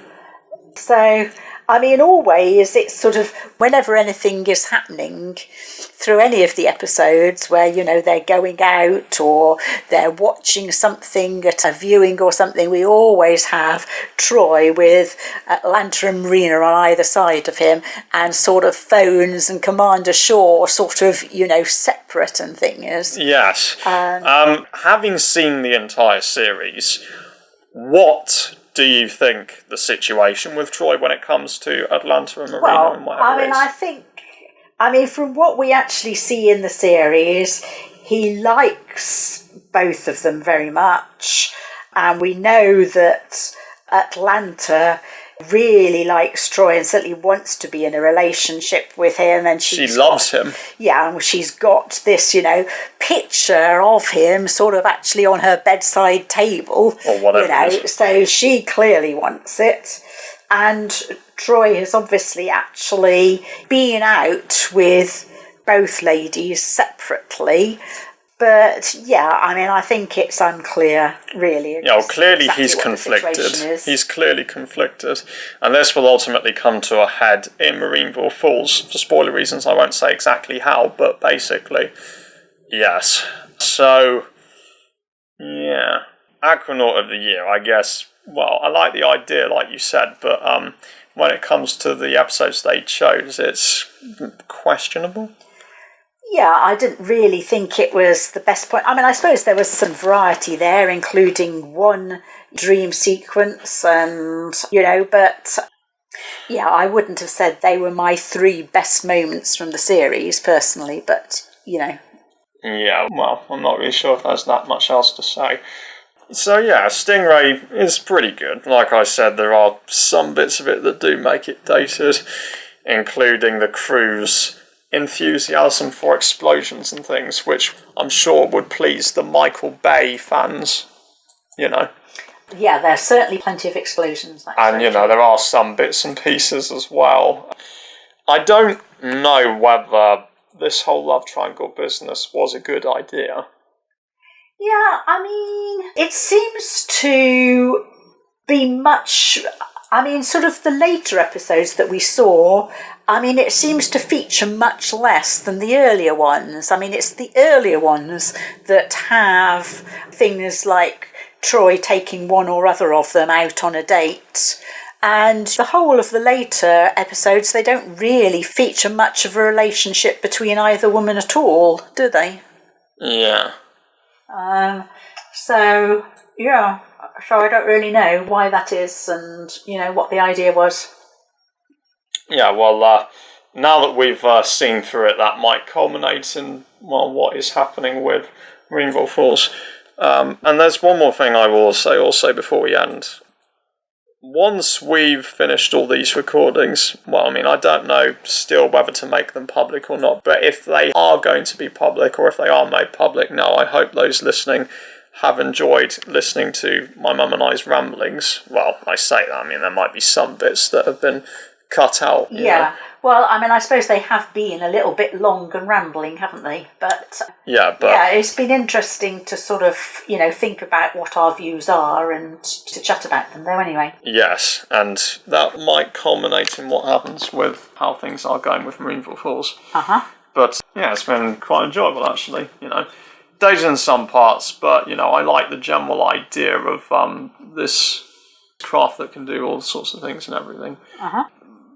So, I mean, always it's sort of whenever anything is happening through any of the episodes where, you know, they're going out or they're watching something at a viewing or something, we always have Troy with Atlanta and Marina on either side of him, and sort of phones and Commander Shaw sort of, you know, separate and things. Yes. Having seen the entire series, what do you think the situation with Troy when it comes to Atlanta and Marina and whatever I mean, from what we actually see in the series, he likes both of them very much. And we know that Atlanta really likes Troy and certainly wants to be in a relationship with him, and she loves him. Yeah, and she's got this, you know, picture of him sort of actually on her bedside table or whatever. You know, so she clearly wants it. And Troy has obviously actually been out with both ladies separately. But yeah, I mean, I think it's unclear, really. Yeah, well, clearly he's conflicted. He's clearly conflicted. And this will ultimately come to a head in Marineville Falls. For spoiler reasons, I won't say exactly how, but basically, yes. So, yeah. Aquanaut of the Year, I guess. Well, I like the idea, like you said, but when it comes to the episodes they chose, it's questionable. Yeah, I didn't really think it was the best point. I mean, I suppose there was some variety there, including one dream sequence and, you know, but yeah, I wouldn't have said they were my 3 best moments from the series, personally, but, you know. Yeah, well, I'm not really sure if there's that much else to say. So yeah, Stingray is pretty good. Like I said, there are some bits of it that do make it dated, including the crew's enthusiasm for explosions and things, which I'm sure would please the Michael Bay fans, you know. Yeah, there's certainly plenty of explosions. And, you know, there are some bits and pieces as well. I don't know whether this whole love triangle business was a good idea. Yeah, I mean, it seems to be much... I mean, sort of the later episodes that we saw, I mean, it seems to feature much less than the earlier ones. I mean, it's the earlier ones that have things like Troy taking one or other of them out on a date. And the whole of the later episodes, they don't really feature much of a relationship between either woman at all, do they? Yeah. So I don't really know why that is and, you know, what the idea was. Yeah, well, now that we've seen through it, that might culminate in, well, what is happening with Marineville Falls. And there's one more thing I will say also before we end. Once we've finished all these recordings, well, I mean, I don't know still whether to make them public or not, but if they are going to be public, or if they are made public now, I hope those listening have enjoyed listening to my mum and I's ramblings. Well, I say that, I mean, there might be some bits that have been cut out. Yeah. Well, I mean, I suppose they have been a little bit long and rambling, haven't they? But yeah, it's been interesting to sort of, think about what our views are and to chat about them, though. Anyway. Yes, and that might culminate in what happens with how things are going with Marineville Falls. But yeah, it's been quite enjoyable actually. Dated in some parts, but I like the general idea of this craft that can do all sorts of things and everything.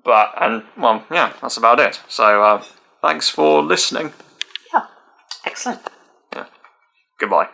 That's about it. So, thanks for listening. Yeah, excellent. Yeah. Goodbye.